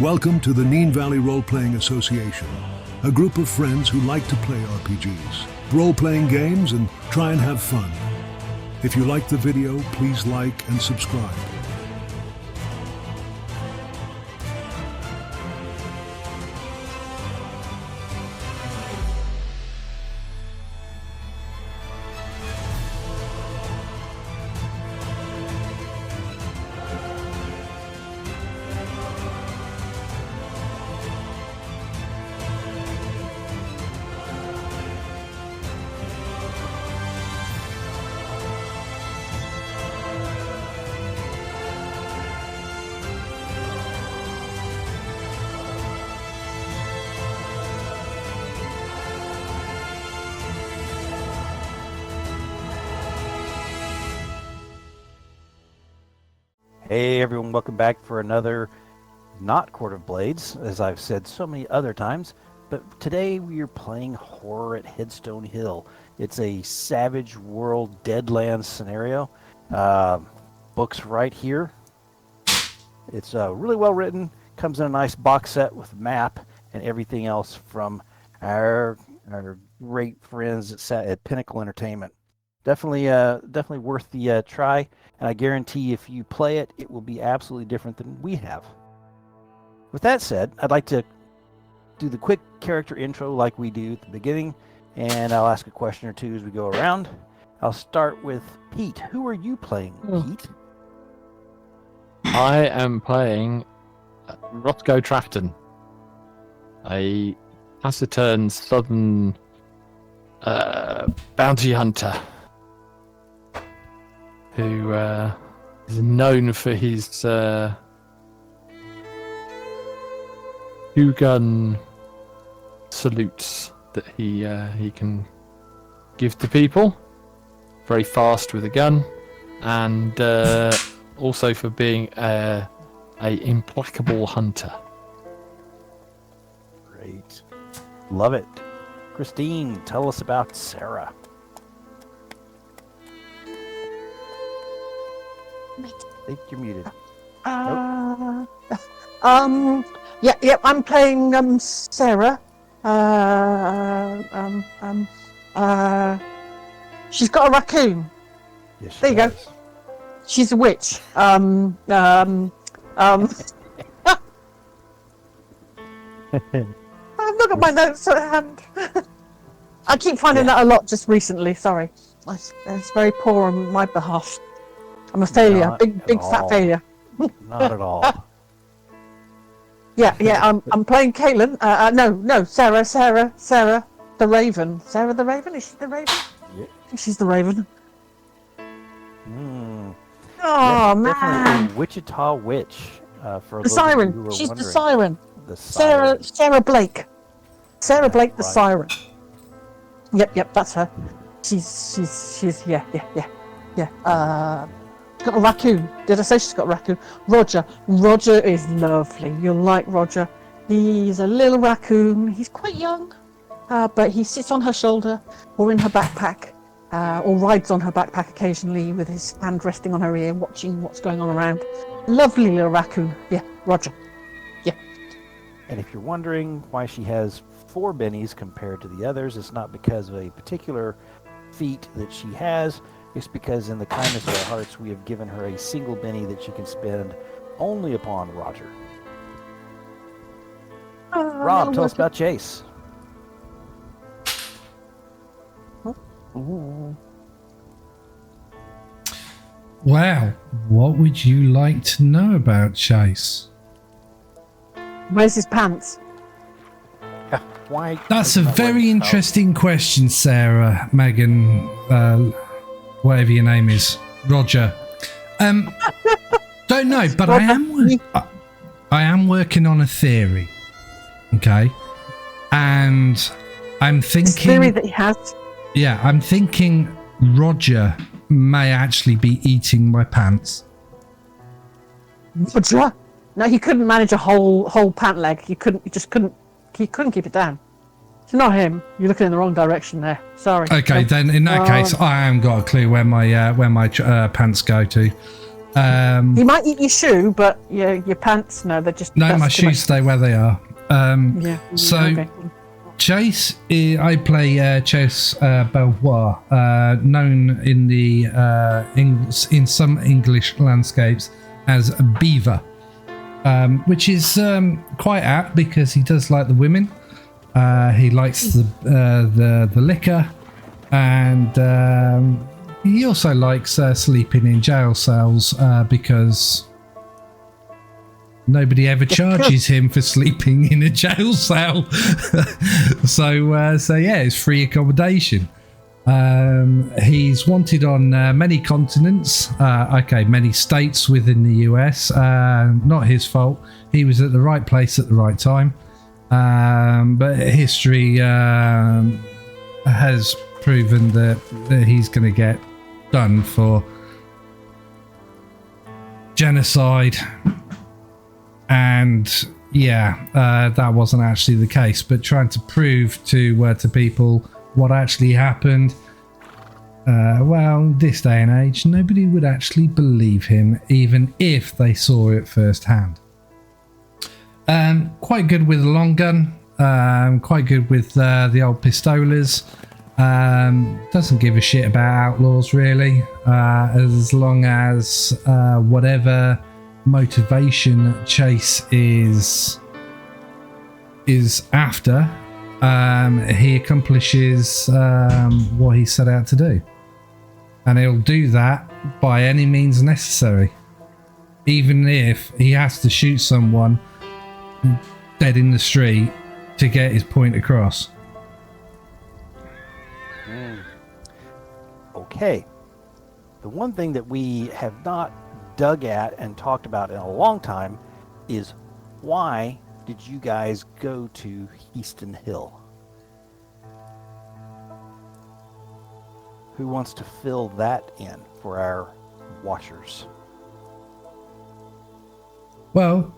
Welcome to the Neen Valley Role-Playing Association, a group of friends who like to play RPGs, role-playing games, and try and have fun. If you like the video, please like and subscribe. Hey everyone, welcome back for another not Court of Blades, as I've said so many other times, but today we are playing Horror at Headstone Hill. It's a Savage World Deadlands scenario. Books right here. It's really well written, comes in a nice box set with map and everything else from our great friends at Pinnacle Entertainment. Definitely worth the try. And I guarantee if you play it, it will be absolutely different than we have. With that said, I'd like to do the quick character intro like we do at the beginning, and I'll ask a question or two as we go around. I'll start with Pete. Who are you playing, Pete? I am playing Rosco Trafton, a taciturn southern bounty hunter who is known for his two-gun salutes that he can give to people. Very fast with a gun, and also for being a implacable hunter. Great, love it. Christine, tell us about Sarah. I think you're muted. Yeah, I'm playing Sarah. She's got a raccoon. Yes, there you go. She's a witch. Look at my notes at hand. I keep finding that a lot just recently. Sorry, it's very poor on my behalf. I'm a failure, big fat failure. Not at all. Yeah. I'm playing Caitlin. No, Sarah, the Raven. Sarah the Raven? Is she the Raven? Yeah. I think she's the Raven. Oh yes, man! Definitely a Wichita witch. For the siren. She's wondering. the siren. The siren. Sarah Blake. Sarah Blake, the right. siren. Yep, that's her. She's yeah. Got a raccoon. Did I say she's got a raccoon? Roger is lovely. You'll like Roger. He's a little raccoon. He's quite young, but he sits on her shoulder or in her backpack, or rides on her backpack occasionally with his hand resting on her ear, watching what's going on around. Lovely little raccoon. Yeah, Roger. Yeah. And if you're wondering why she has 4 bennies compared to the others, it's not because of a particular feat that she has. It's because in the kindness of our hearts, we have given her a single benny that she can spend only upon Roger. Rob, tell us about Chase. Wow, what would you like to know about Chase? Where's his pants? Why? That's a very interesting question, Sarah, Megan, whatever your name is, Roger. Don't know, but I am working on a theory. Okay, and I'm thinking theory that he has. Yeah, I'm thinking Roger may actually be eating my pants. Roger? No, he couldn't manage a whole pant leg. He couldn't keep it down. It's not him. You're looking in the wrong direction there. Sorry. Okay, then in that case, I haven't got a clue where my pants go to. He might eat your shoe, but your pants, no, they're just... No, my shoes stay where they are. So, okay. Chase, I play Chase Belvoir, known in the in some English landscapes as Beaver, which is quite apt because he does like the women. He likes the liquor, and he also likes sleeping in jail cells because nobody ever charges him for sleeping in a jail cell. So yeah, it's free accommodation. He's wanted on many continents, many states within the US. Not his fault. He was at the right place at the right time. But history has proven that he's going to get done for genocide. And that wasn't actually the case, but trying to prove to people what actually happened, this day and age, nobody would actually believe him, even if they saw it firsthand. Quite good with the long gun, quite good with the old pistolas. Doesn't give a shit about outlaws, really, as long as whatever motivation Chase is after, he accomplishes what he set out to do, and he'll do that by any means necessary, even if he has to shoot someone dead in the street to get his point across. Okay, the one thing that we have not dug at and talked about in a long time is, why did you guys go to Heaston Hill? Who wants to fill that in for our watchers? Well,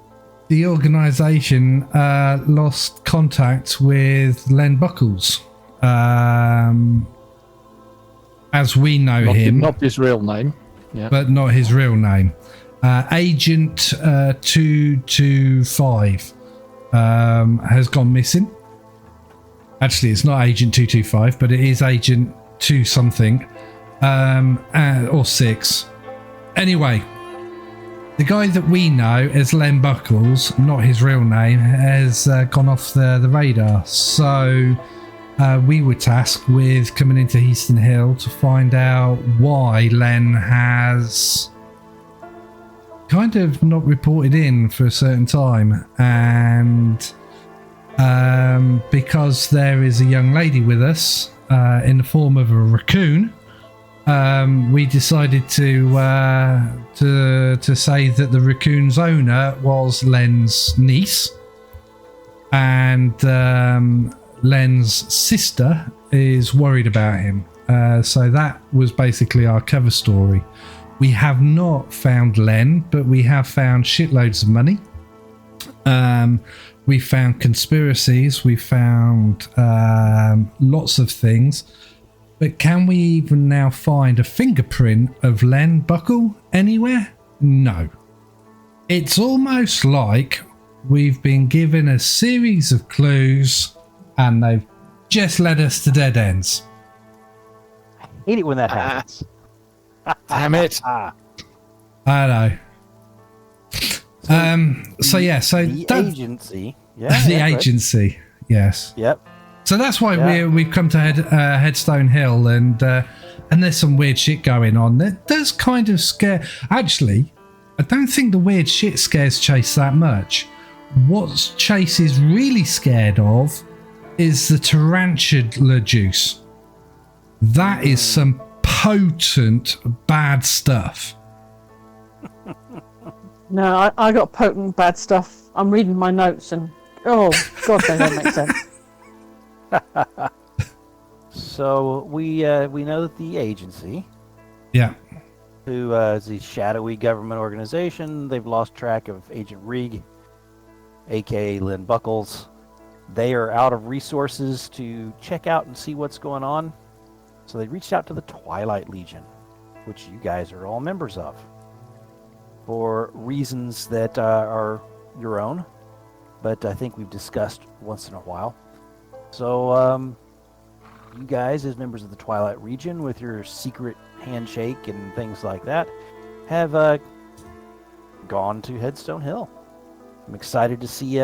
the organisation lost contact with Len Buckles, as we know him. Not his real name. Yeah. But not his real name. Agent 225 has gone missing. Actually, it's not Agent 225, but it is Agent 2 something, or 6. Anyway, the guy that we know as Len Buckles, not his real name, has gone off the radar. So we were tasked with coming into Heaston Hill to find out why Len has kind of not reported in for a certain time, and because there is a young lady with us in the form of a raccoon, we decided to say that the raccoon's owner was Len's niece, and Len's sister is worried about him. So that was basically our cover story. We have not found Len, but we have found shitloads of money. We found conspiracies. We found lots of things. But can we even now find a fingerprint of Len Buckle anywhere? No. It's almost like we've been given a series of clues and they've just led us to dead ends. I hate it when that happens. Damn it. I know. So the that, agency. Yeah, the agency, yes. Yep. So that's why we've come to Headstone Hill, and there's some weird shit going on. That does kind of scare. Actually, I don't think the weird shit scares Chase that much. What Chase is really scared of is the tarantula juice. That is some potent bad stuff. No, I got potent bad stuff. I'm reading my notes and oh god, they don't make sense. So we know that the agency, Yeah. who is a shadowy government organization, they've lost track of Agent Reeg, aka Len Buckles. They are out of resources to check out and see what's going on. So they reached out to the Twilight Legion, which you guys are all members of. for reasons that are your own, but I think we've discussed once in a while. So, you guys, as members of the Twilight Region, with your secret handshake and things like that, have gone to Headstone Hill. I'm excited to see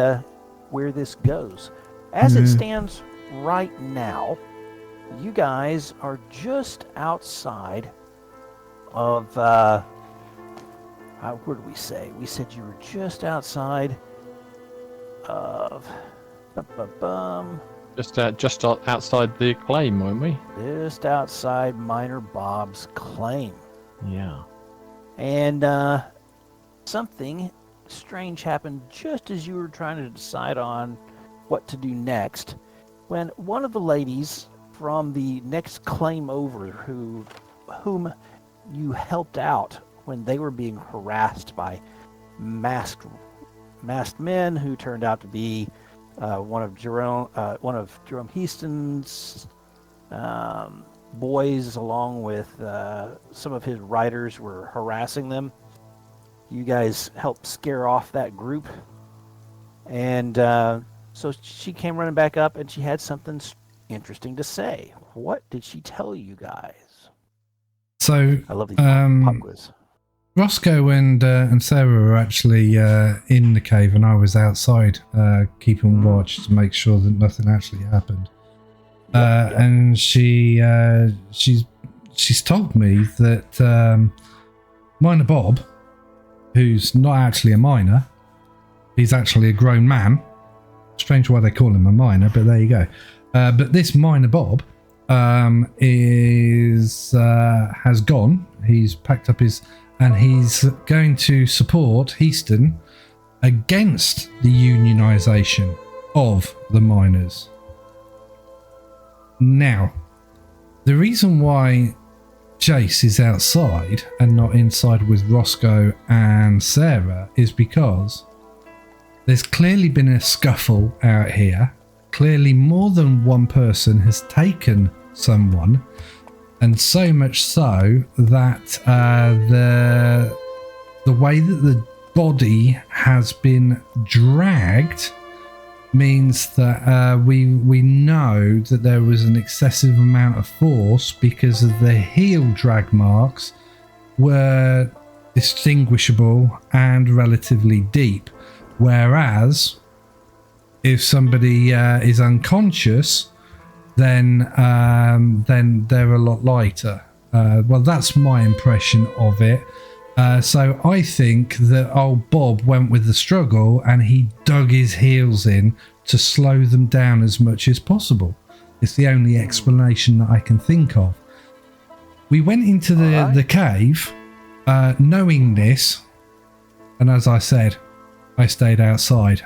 where this goes. As it stands right now, you guys are just outside of where did we say? We said you were just outside of Just outside the claim, weren't we? just outside Miner Bob's claim. Yeah. And something strange happened just as you were trying to decide on what to do next, when one of the ladies from the next claim over, whom you helped out when they were being harassed by masked men who turned out to be one of Jerome Heaston's boys, along with some of his riders, were harassing them. You guys helped scare off that group, and so she came running back up, and she had something interesting to say. What did she tell you guys? So I love these pop quiz. Rosco and Sarah were actually in the cave, and I was outside keeping watch to make sure that nothing actually happened. And she's told me that Miner Bob, who's not actually a miner, he's actually a grown man. Strange why they call him a miner, but there you go. But this Miner Bob has gone. He's packed up and he's going to support Heaston against the unionisation of the miners. Now, the reason why Jace is outside and not inside with Rosco and Sarah is because there's clearly been a scuffle out here. Clearly more than one person has taken someone, and so much so that the way that the body has been dragged means that we know that there was an excessive amount of force, because of the heel drag marks were distinguishable and relatively deep, whereas if somebody is unconscious, then they're a lot lighter. Well, that's my impression of it. So I think that old Bob went with the struggle and he dug his heels in to slow them down as much as possible. It's the only explanation that I can think of. We went into the cave knowing this, and as I said, I stayed outside.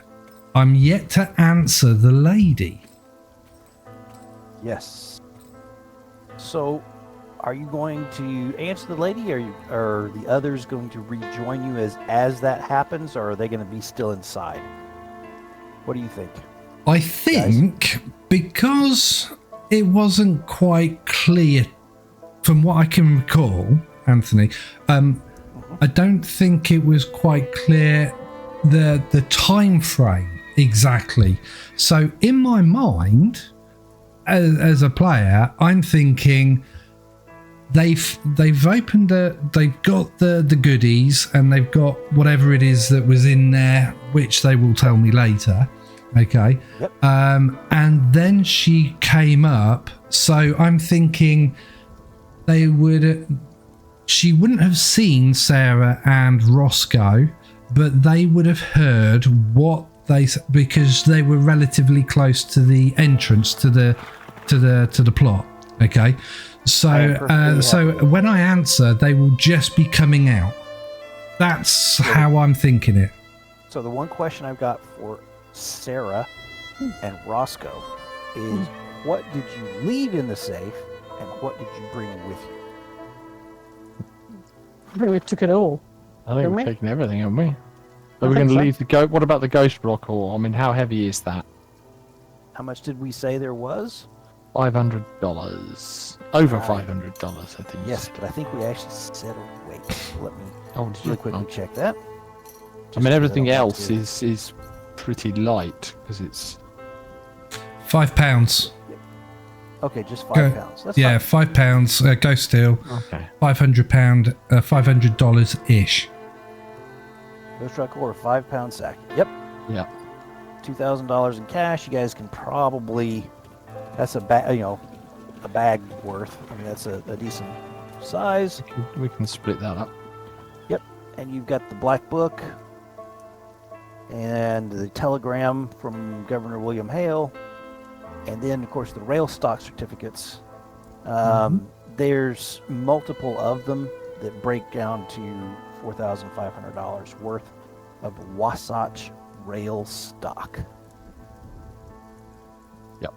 I'm yet to answer the lady. Yes. So, are you going to answer the lady, or are the others going to rejoin you as that happens, or are they going to be still inside? What do you think? I think because it wasn't quite clear from what I can recall, Anthony, I don't think it was quite clear the time frame exactly. So in my mind, as a player, I'm thinking they've opened they've got the goodies, and they've got whatever it is that was in there, which they will tell me later. Okay. Yep. And then she came up, so I'm thinking she wouldn't have seen Sarah and Rosco, but they would have heard what because they were relatively close to the entrance to the plot. Okay, so when I answer, they will just be coming out. That's how I'm thinking it. So the one question I've got for Sarah and Rosco is, what did you leave in the safe, and what did you bring with you? I think we took it all. I think Didn't we've we? taken everything, haven't we? I Are we think going to so. leave the ghost? What about the ghost block? Or I mean, how heavy is that? How much did we say there was? $500. Over Right. $500, I think. Yes, but I think we actually said a weight. Let me Oh, did you? Really quickly check that. I mean, everything Just so else that is pretty light because it's. £5. Okay, just Go- £5. That's Yeah, fine. £5. Ghost Steel. Okay. £500. $500 ish. Ghost Rock or £5 sack. Yep. Yeah. $2,000 in cash. You guys can probably. That's a bag. A bag worth. I mean, that's a decent size. We can split that up. And you've got the black book and the telegram from Governor William Hale, and then of course the rail stock certificates. There's multiple of them that break down to $4,500 worth of Wasatch rail stock. Yep.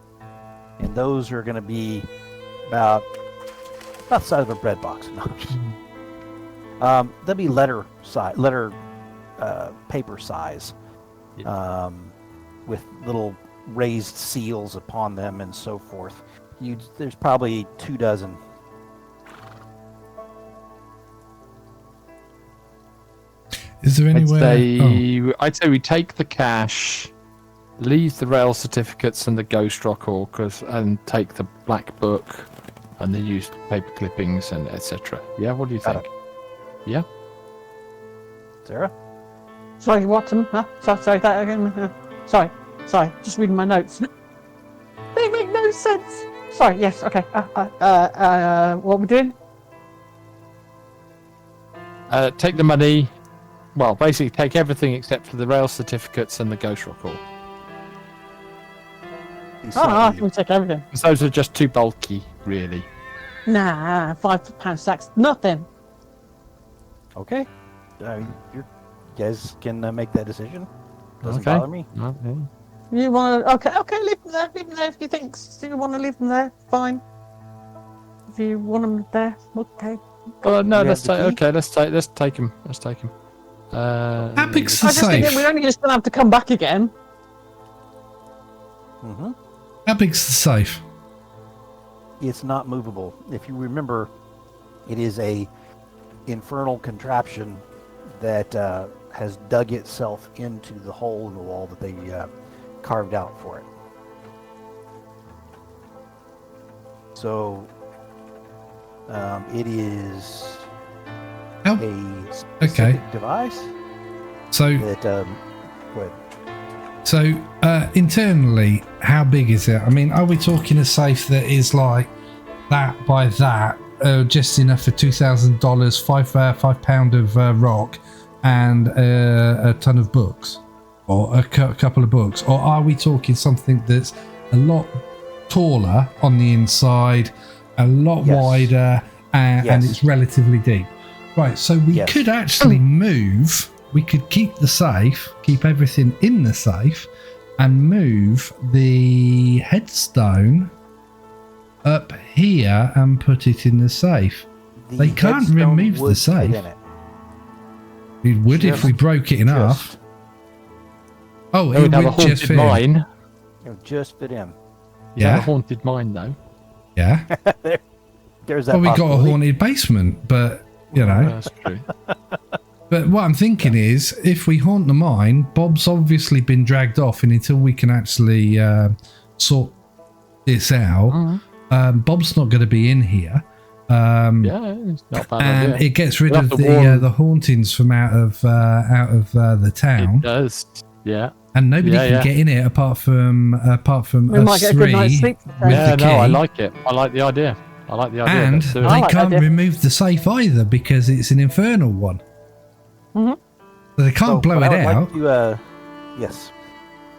And those are going to be about the size of a bread box. No, they'll be paper size, with little raised seals upon them and so forth. There's probably 2 dozen. Is there anywhere? I'd say we take the cash, leave the rail certificates and the Ghost Rock Orcas, and take the black book, and then use paper clippings and etc. Yeah, what do you think? Yeah. Sarah? Sorry, what? Huh? Sorry, that again. Sorry, just reading my notes. They make no sense. Sorry, yes, okay. What we're doing? Take the money. Well, basically take everything except for the rail certificates and the Ghost Rock Orc. We'll take everything. Because those are just too bulky, really. Nah, £5 sacks, nothing. Okay. You guys can make that decision. Doesn't Okay. bother me. Okay. You want to? Okay, leave them there. If you think you want to leave them there, fine. If you want them there, okay. No, You let's have the take. key? Okay, let's take them. Let's take them. How big's the I just think safe? we're only just gonna have to come back again. Mm-hmm. How big's the safe? It's not movable. If you remember, it is a infernal contraption that has dug itself into the hole in the wall that they carved out for it. So it is How? a specific device So, that go ahead. so internally, how big is it? I mean, are we talking a safe that is like that by that, just enough for $2,000, £5 of rock, and a ton of books, or a couple of books, or are we talking something that's a lot taller on the inside, a lot Yes. wider, and Yes. it's relatively deep? Right, so we Yes. could actually move. We could keep the safe, keep everything in the safe, and move the headstone up here and put it in the safe. The They can't headstone remove the would fit safe. in it. It would if we broke it in half. Just- Oh, It would have a would just haunted fit in. mine. It would just fit in. Yeah, a Yeah, haunted mine though. yeah. There's that Well, we got a possibility. haunted basement, but you know. That's true. But what I'm thinking is, if we haunt the mine, Bob's obviously been dragged off, and until we can actually sort this out, Bob's not going to be in here. Yeah, it's not a bad And idea. it gets rid We'll of have to warn- the hauntings from out of the town, It does. Yeah. and nobody Yeah, can yeah. get in it apart from We might us get a good three night's sleep. with Yeah, the no, I key. like it. I like the idea. And Let's do it. I they like can't that idea. remove the safe either because it's an infernal one. Mhm. So they can't blow what it I would out. like to, yes.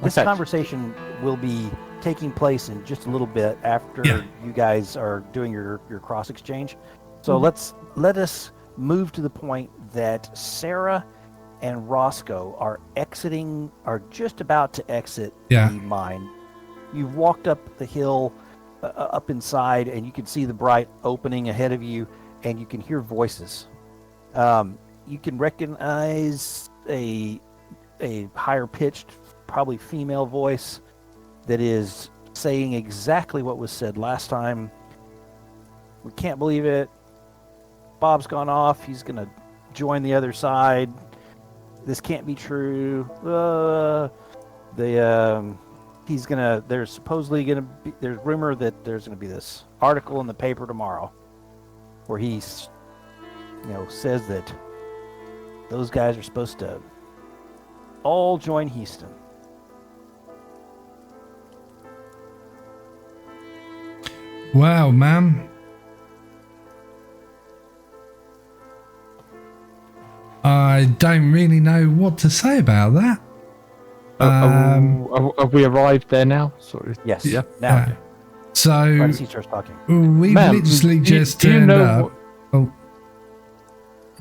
This Okay. conversation will be taking place in just a little bit after Yeah. you guys are doing your cross exchange. So let us move to the point that Sarah and Rosco are just about to exit Yeah. the mine. You've walked up the hill, up inside, and you can see the bright opening ahead of you, and you can hear voices. You can recognize a higher pitched, probably female voice that is saying exactly what was said last time. We can't believe it. Bob's gone off. He's going to join the other side. This can't be true. There's supposedly gonna be. There's rumor that there's gonna be this article in the paper tomorrow, where he's, says that those guys are supposed to all join Houston. Wow, ma'am. I don't really know what to say about that. Have we arrived there now? Sorry. Yes. Yeah. Now, So right as he starts talking. we've Ma'am, literally just do you turned know up. Oh,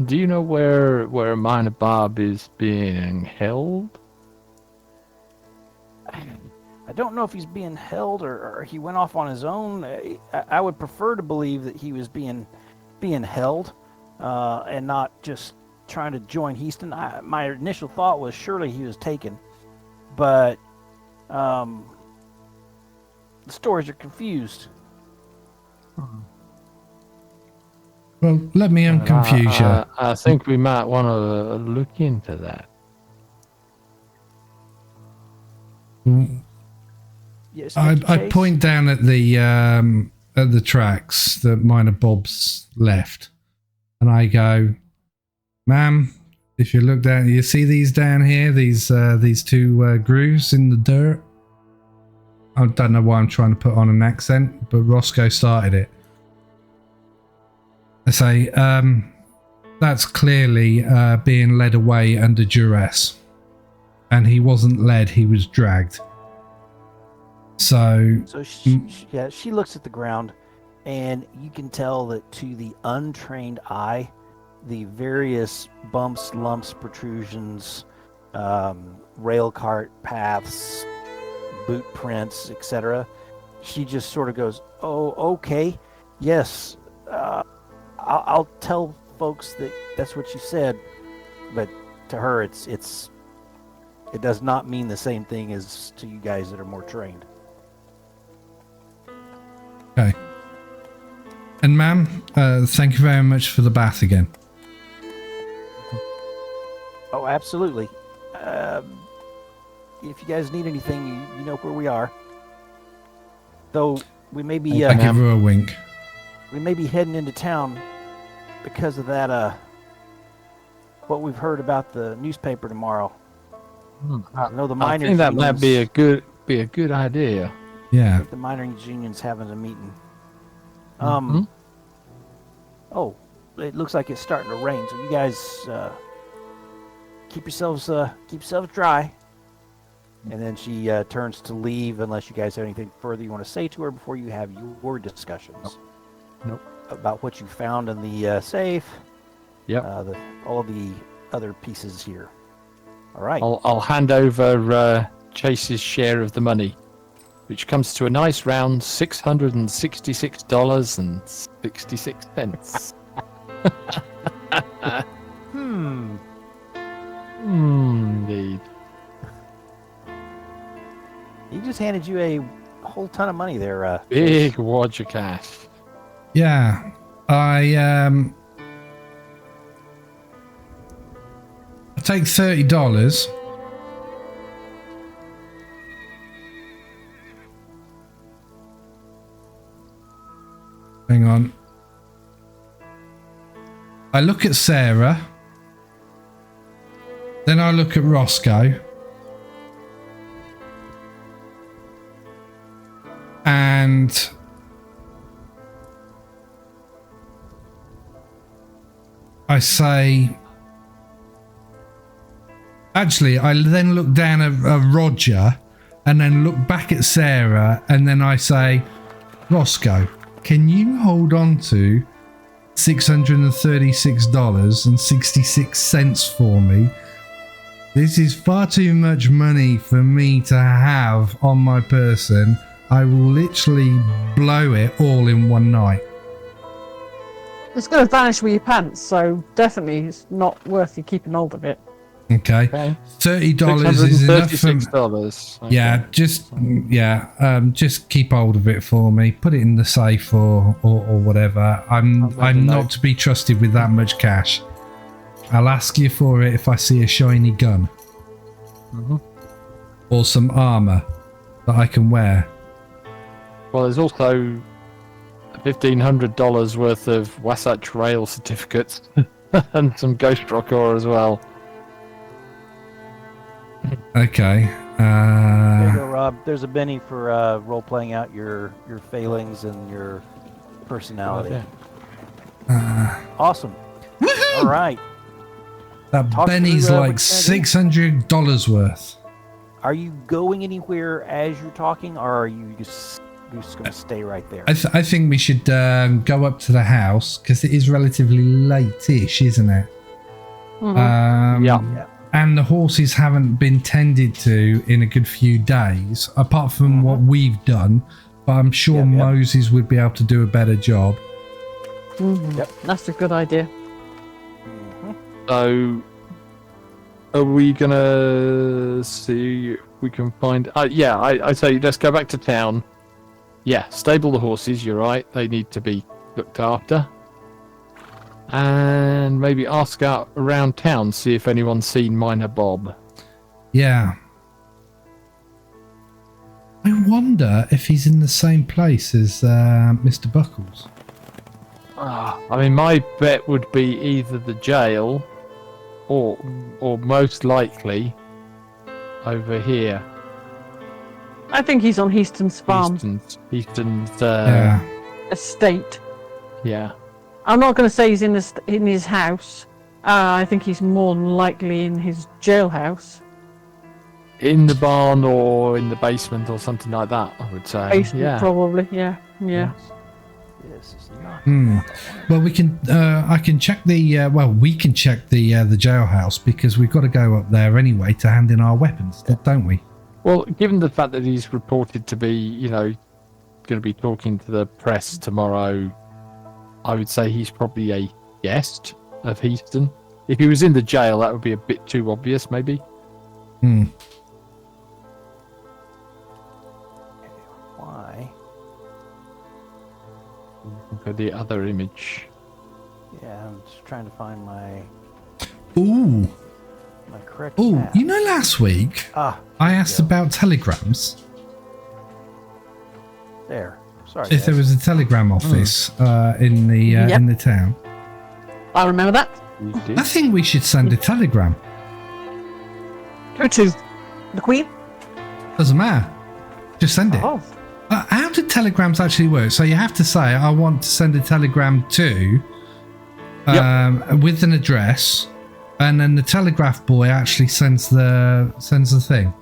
Do you know where Minor Bob is being held? I don't know if he's being held or he went off on his own. I would prefer to believe that he was being held and not just trying to join Houston. My initial thought was surely he was taken, but the stories are confused. well, let me unconfuse you. I think we might want to look into that. Yes, I Mr. Chase? point down at the tracks that Minor Bob's left, and I go, "Ma'am, if you look down, you see these down here, these two grooves in the dirt." I don't know why I'm trying to put on an accent, but Rosco started it. I say, that's clearly being led away under duress, and he wasn't led; he was dragged. So she looks at the ground, and you can tell that to the untrained eye, the various bumps, lumps, protrusions, rail cart paths, boot prints, etc. She just sort of goes, "Oh, okay, yes, I'll tell folks that that's what you said," but to her, it does not mean the same thing as to you guys that are more trained. okay. And ma'am, thank you very much for the bath again. Oh, absolutely. If you guys need anything, you know where we are. Though we may be I give her a wink. we may be heading into town because of that. What we've heard about the newspaper tomorrow. I know the I miners. think that might be a good idea. Yeah. The miners union's having a meeting. Mhm. Oh, it looks like it's starting to rain. So you guys keep yourselves dry. And then she turns to leave unless you guys have anything further you want to say to her before you have your discussions. Nope. About what you found in the safe. Yep. All of the other pieces here. All right. I'll hand over Chase's share of the money, which comes to a nice round $666.66. Indeed. He just handed you a whole ton of money there. Big wad of cash. Yeah. I take $30. Hang on. I look at Sarah. Then I look at Rosco. And I say, actually, I then look down at Roger and then look back at Sarah and then I say, Rosco, can you hold on to $636.66 for me? This is far too much money for me to have on my person. I will literally blow it all in one night. It's going to vanish with your pants, so definitely it's not worth you keeping hold of it. Okay. $30 is enough for $636. Okay. Yeah, just keep hold of it for me. Put it in the safe or whatever. I'm not to be trusted with that much cash. I'll ask you for it if I see a shiny gun. Or some armour that I can wear. Well, there's also $1,500 worth of Wasatch Rail certificates and some Ghost Rock ore as well. Okay. There you go, Rob. There's a Benny for role playing out your failings and your personality. Awesome. Woohoo! All right. That Talk Benny's through, like what you're $600 worth. Are you going anywhere as you're talking, or are you just going to stay right there? I think we should go up to the house because it is relatively late-ish, isn't it? Yeah. And the horses haven't been tended to in a good few days, apart from what we've done. But I'm sure Moses would be able to do a better job. Yep. That's a good idea. So, are we gonna see if we can find? I say let's go back to town. Yeah, stable the horses. You're right; they need to be looked after. And maybe ask out around town, see if anyone's seen Miner Bob. Yeah. I wonder if he's in the same place as Mr. Buckles. I mean, my bet would be either the jail, or most likely over here. I think he's on Heaston's farm Easton's estate. Yeah. I'm not going to say he's in his house. I think he's more than likely in his jailhouse. In the barn or in the basement or something like that, I would say. Basement, probably. Yeah. This is not. Well, we can. I can check the. We can check the jailhouse because we've got to go up there anyway to hand in our weapons, don't we? Well, given the fact that he's reported to be, going to be talking to the press tomorrow, I would say he's probably a guest of Heaston. If he was in the jail, that would be a bit too obvious, maybe. Why? For the other image. Yeah, I'm just trying to find my correct map. Last week I asked about telegrams. There. Sorry. If there was a telegram office in the town. I remember that. I think we should send a telegram. Who to? The Queen? Doesn't matter. Just send it. Oh. How do telegrams actually work? So you have to say, I want to send a telegram to, with an address, and then the telegraph boy actually sends the thing.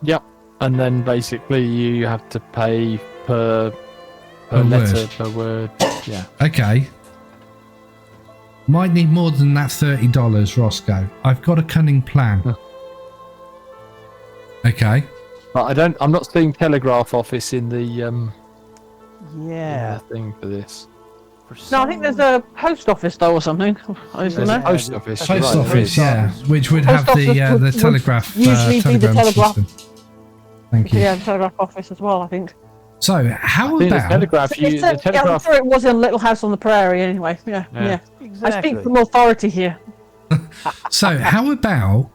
Yep. And then basically you have to pay per letter, per word. Yeah. Okay. Might need more than that $30, Rosco. I've got a cunning plan. Okay. But I'm not seeing telegraph office in the thing for this. No, I think there's a post office though or something. There's a post office. Post right. office, yeah, which would have the telegraph. Usually be the telegraph. System. Thank you. Yeah, the telegraph office as well, I think. So how the about telegraph? The telegraph. I'm sure it was in a little house on the prairie anyway. Yeah. Exactly. I speak from authority here. So how about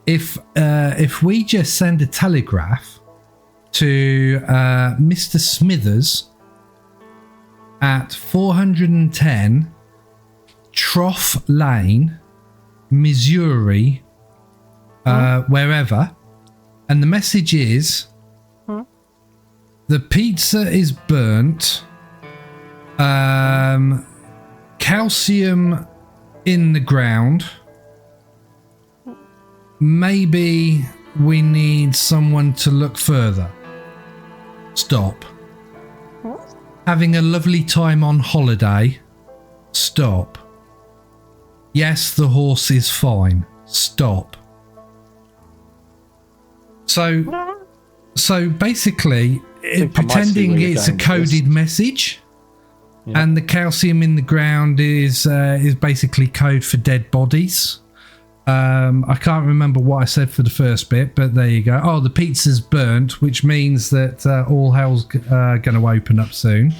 if we just send a telegraph to Mr. Smithers at 410 Trough Lane, Missouri, wherever, and the message is the pizza is burnt, calcium in the ground. Maybe we need someone to look further. Stop. Having a lovely time on holiday. Stop. Yes, the horse is fine. Stop. So basically, pretending it's a coded message, and the calcium in the ground is basically code for dead bodies. I can't remember what I said for the first bit, but there you go. Oh, the pizza's burnt, which means that all hell's going to open up soon.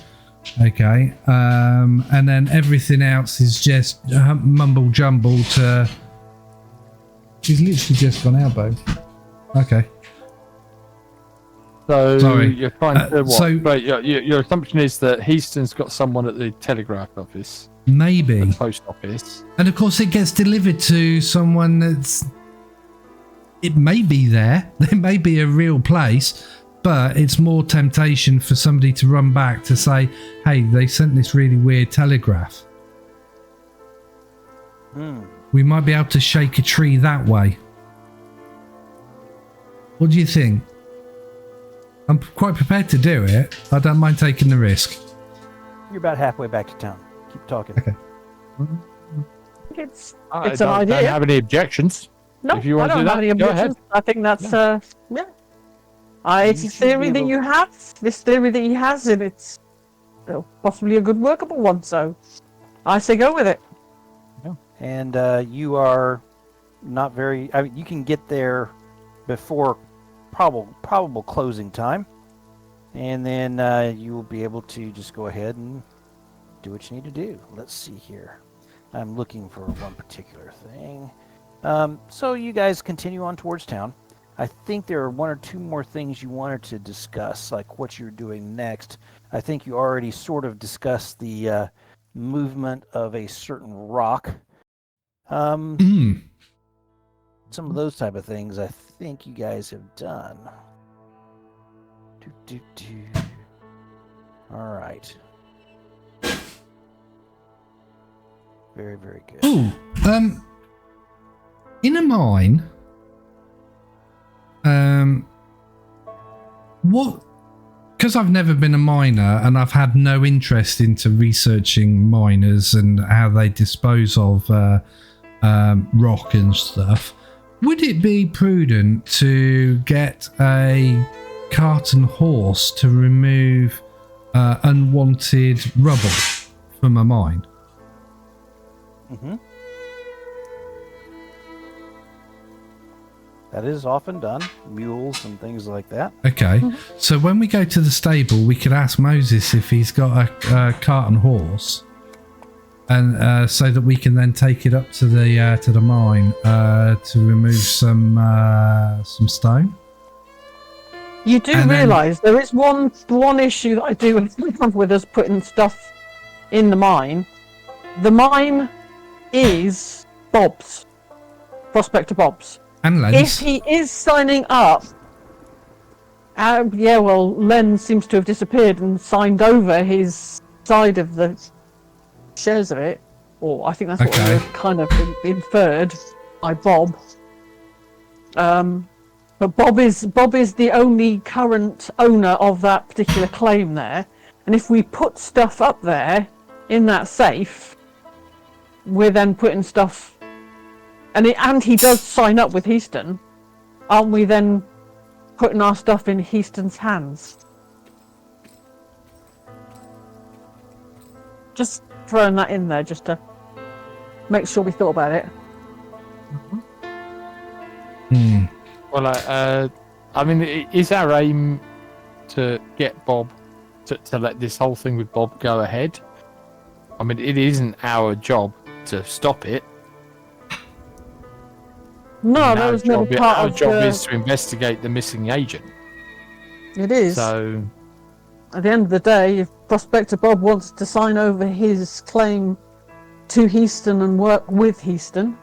Okay. And then everything else is just mumble jumble to... She's literally just gone out, Bo. Okay. So Sorry. you're trying to what? so- Right, your assumption is that Heaston's got someone at the telegraph office, Maybe. the post office. And of course it gets delivered to someone that's... It may be there. There may be a real place, but it's more temptation for somebody to run back to say, hey, they sent this really weird telegraph. We might be able to shake a tree that way. What do you think? I'm quite prepared to do it. I don't mind taking the risk. You're about halfway back to town. Keep talking. Okay. It's I an don't idea. have any objections. No, if you want I to don't do have that, any go objections. ahead. I think that's it's a theory that you have. This theory that he has, and it's possibly a good workable one. So I say go with it. And you are not very... I mean, you can get there before probable closing time. And then you will be able to just go ahead and do what you need to do. Let's see here. I'm looking for one particular thing. So you guys continue on towards town. I think there are one or two more things you wanted to discuss, like what you're doing next. I think you already sort of discussed the movement of a certain rock. Some of those type of things I think you guys have done. All right. Very, very good. Ooh, in a mine, what? Because I've never been a miner and I've had no interest into researching miners and how they dispose of rock and stuff. Would it be prudent to get a cart and horse to remove unwanted rubble from a mine? Mm-hmm. That is often done. Mules and things like that. Okay, so when we go to the stable, we could ask Moses if he's got a cart and horse, and so that we can then take it up to the mine to remove some stone. You do And then- realise there is one issue that I do have with us putting stuff in the mine. The mine is Bob's, Prospector Bob's. And If Lens. he is signing up, Len seems to have disappeared and signed over his side of the shares of it, or I think that's what Okay. we kind of inferred by Bob. But Bob is the only current owner of that particular claim there, and if we put stuff up there in that safe, we're then putting stuff. And he does sign up with Heaston. Aren't we then putting our stuff in Heaston's hands? Just throwing that in there just to make sure we thought about it. Well, I mean, is our aim to get Bob to let this whole thing with Bob go ahead? I mean, it isn't our job to stop it. No, And that our was never job, part our of job the... is to investigate the missing agent. It is. So, At the end of the day, if Prospector Bob wants to sign over his claim to Heaston and work with Heaston,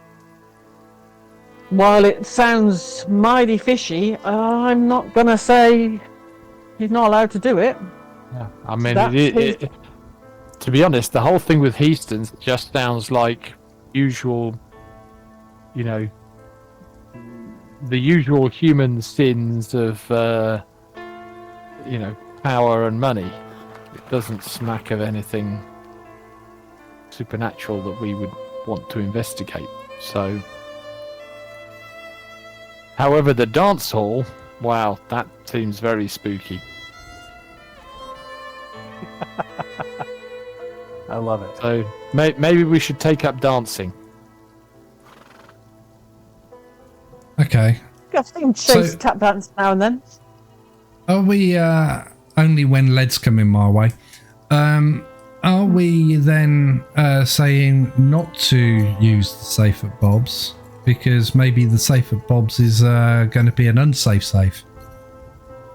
while it sounds mighty fishy, I'm not going to say he's not allowed to do it. yeah, I mean, That's to be honest, the whole thing with Heaston just sounds like usual, you know, the usual human sins of, you know, power and money. It doesn't smack of anything supernatural that we would want to investigate. So, however, the dance hall, wow, that seems very spooky. I love it. So maybe we should take up dancing. Okay. I've seen Chase So- tap dance now and then. Are we only when lead's coming my way? Are we then saying not to use the safe at Bob's? Because maybe the safe at Bob's is going to be an unsafe safe.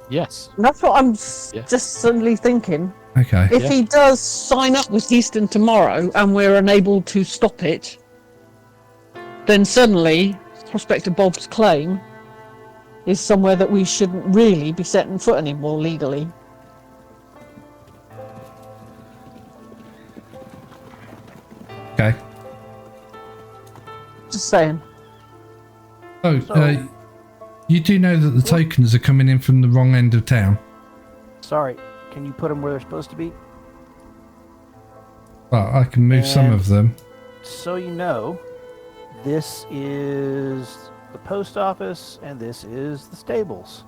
Yes. That's what I'm Yeah. just suddenly thinking. Okay. If Yeah. he does sign up with Easton tomorrow and we're unable to stop it, then suddenly Prospector Bob's claim is somewhere that we shouldn't really be setting foot anymore legally. Okay. Just saying. Oh, So- you do know that the tokens are coming in from the wrong end of town? Sorry, can you put them where they're supposed to be? Well, I can move some And- of them. So you know, this is the post office and this is the stables.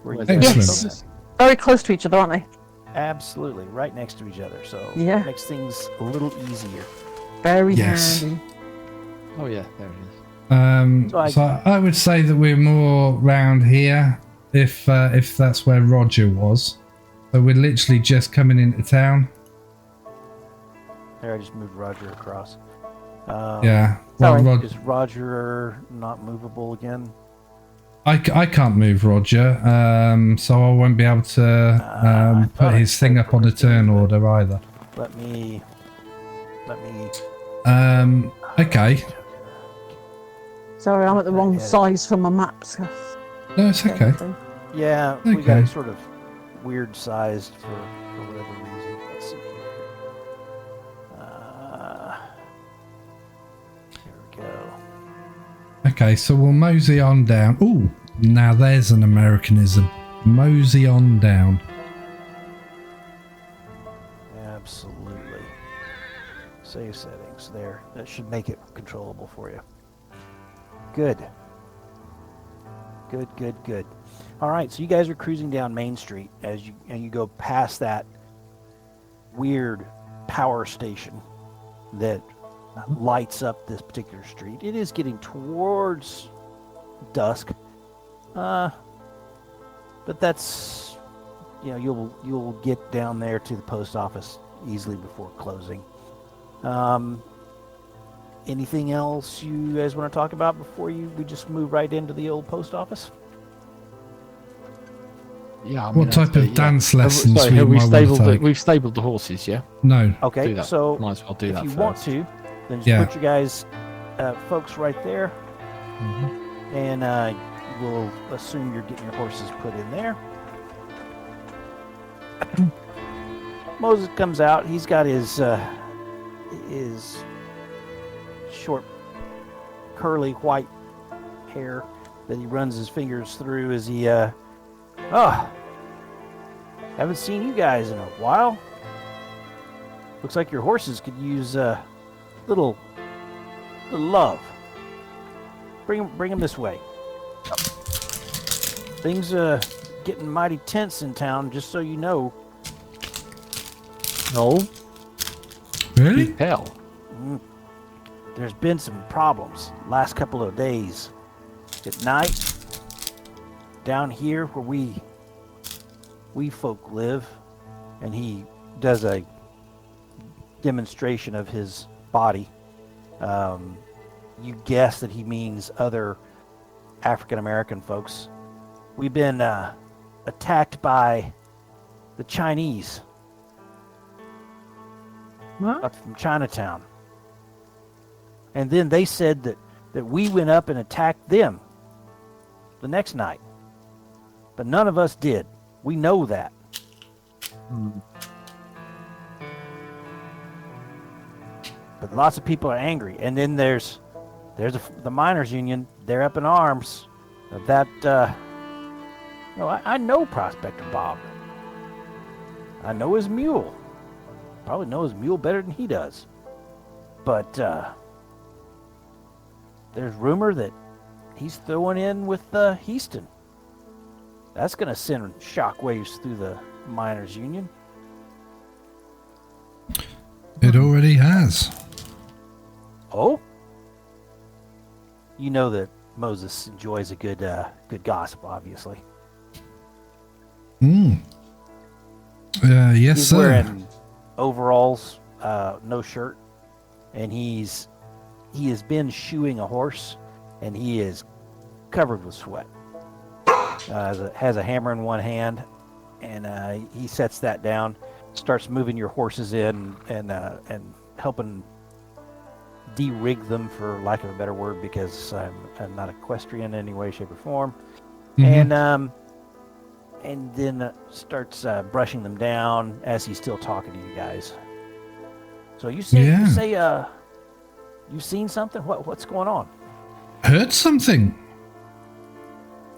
Where you Excellent. guys Yes. Very close to each other, aren't they? Absolutely, right next to each other. So Yeah. it makes things a little easier. Very Yes. handy. Oh yeah, there it is. So I would say that we're more round here, if that's where Roger was. So we're literally just coming into town. There, I just moved Roger across. Yeah. Well, Sorry. Is Roger not movable again? I can't move Roger, so I won't be able to I put thought his I thing said up on the first thing, turn but- order either. Let me. Okay. Sorry, I'm at the wrong Okay. size for my maps. No, it's okay. Yeah, we got Okay. it sort of weird sized for whatever reason. Let's see here. Here we go. Okay, so we'll mosey on down. Ooh, now there's an Americanism. Mosey on down. Absolutely. Save settings there. That should make it controllable for you. Good. Good. All right, so you guys are cruising down Main Street as you go past that weird power station that lights up this particular street. It is getting towards dusk, but that's you'll get down there to the post office easily before closing. Anything else you guys want to talk about before we just move right into the old post office? Yeah. I mean, What type of dance lessons So we have we might want to stabled take? we've stabled the horses, yeah? No. Okay, Do that. so Might as well do if that you first. want to, then just Yeah. put your guys, folks, right there, Mhm. and we'll assume you're getting your horses put in there. Moses comes out. He's got his short, curly white hair that he runs his fingers through as he haven't seen you guys in a while. Looks like your horses could use a little love. Bring them this way. Things getting mighty tense in town, just so you know. No. Really? Hell. There's been some problems last couple of days. At night, down here where we folk live, and he does a demonstration of his body. You guess that he means other African American folks. We've been attacked by the Chinese What? up from Chinatown. And then they said that we went up and attacked them the next night. But none of us did. We know that. But lots of people are angry. And then there's the miners' union. They're up in arms. That I know Prospector Bob. I know his mule. Probably know his mule better than he does. But there's rumor that he's throwing in with Houston. That's going to send shockwaves through the miners' union. It already has. Oh? You know that Moses enjoys a good gossip, obviously. Yes, He's sir. wearing overalls, no shirt, and he has been shoeing a horse, and he is covered with sweat. Has a hammer in one hand, and he sets that down, starts moving your horses in and helping de-rig them, for lack of a better word, because I'm not equestrian in any way, shape, or form. Mhm. And then starts brushing them down as he's still talking to you guys. So you say you've seen something? What's going on? Heard something.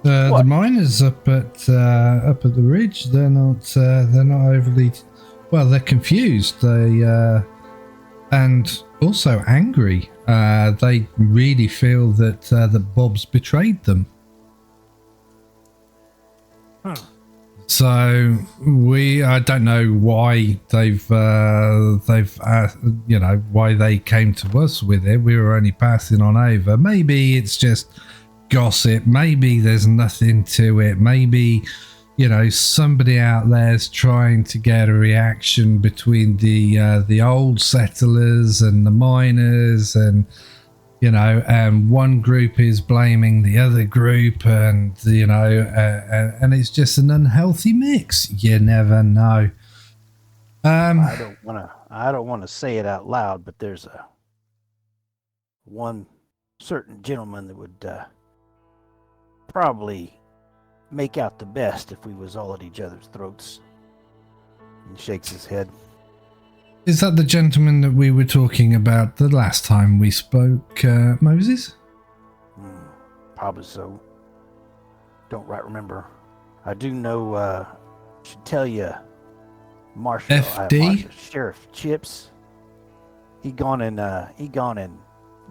The What? miners up at the ridge. They're not overly. Well, they're confused. They and also angry. They really feel that Bob's betrayed them. So I don't know why they've why they came to us with it. We were only passing on over. Maybe it's just gossip. Maybe there's nothing to it. Maybe somebody out there's trying to get a reaction between the old settlers and the miners, and and one group is blaming the other group, and and it's just an unhealthy mix. You never know. I don't want to say it out loud, but there's one certain gentleman that would probably make out the best if we was all at each other's throats. He shakes his head. Is that the gentleman that we were talking about the last time we spoke, Moses? Probably so. Don't right remember. I do know. Should tell you, Sheriff Chips. He gone and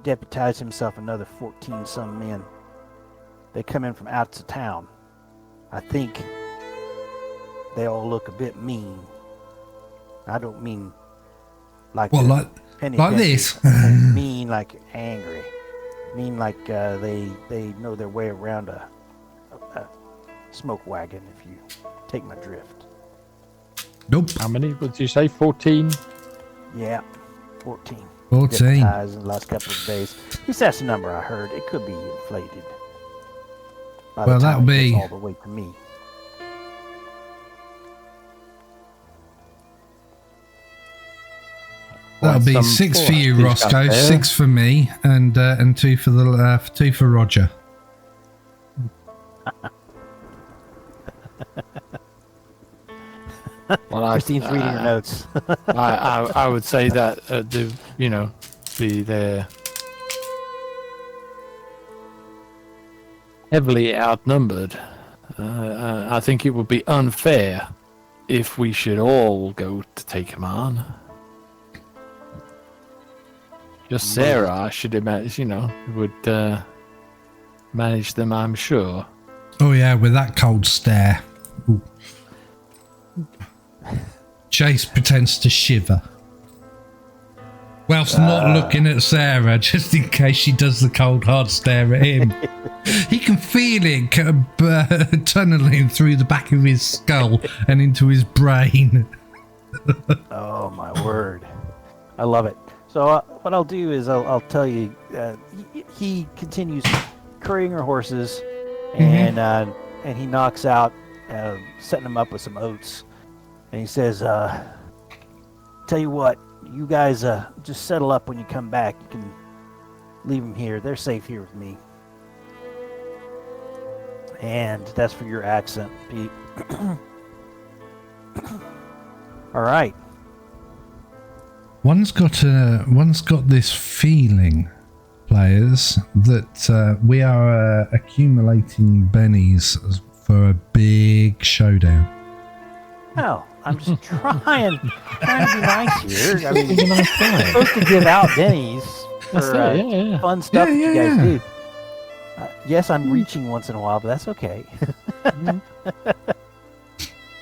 deputized himself another 14 some men. They come in from out of town. I think they all look a bit mean. I don't mean like like this. Mean like angry. Mean like they know their way around a smoke wagon, if you take my drift. Nope. How many would you say? 14? Yeah, 14. 14. Deputized in the last couple of days. At least that's the number I heard. It could be inflated. Well, that'll be all the way to me. That'll be 6 for you, Rosco. 6 for me, and 2 for the 2 for Roger. Well, Christine's reading her notes. I would say that they're heavily outnumbered. I think it would be unfair if we should all go to take him on. Just Sarah, I should imagine, would manage them, I'm sure. Oh yeah, with that cold stare. Ooh. Chase pretends to shiver. Whilst not looking at Sarah, just in case she does the cold hard stare at him. He can feel it tunneling through the back of his skull and into his brain. Oh my word. I love it. So what I'll do is I'll tell you, he continues currying her horses, and he knocks out, setting them up with some oats, and he says, "Tell you what, you guys just settle up when you come back. You can leave them here. They're safe here with me." And that's for your accent, Pete. All right. One's got this feeling, players, that we are accumulating bennies for a big showdown. Well, I'm just trying to be nice here. I mean, you're supposed to give out bennies for fun stuff that you guys do. Yes, I'm reaching once in a while, but that's okay.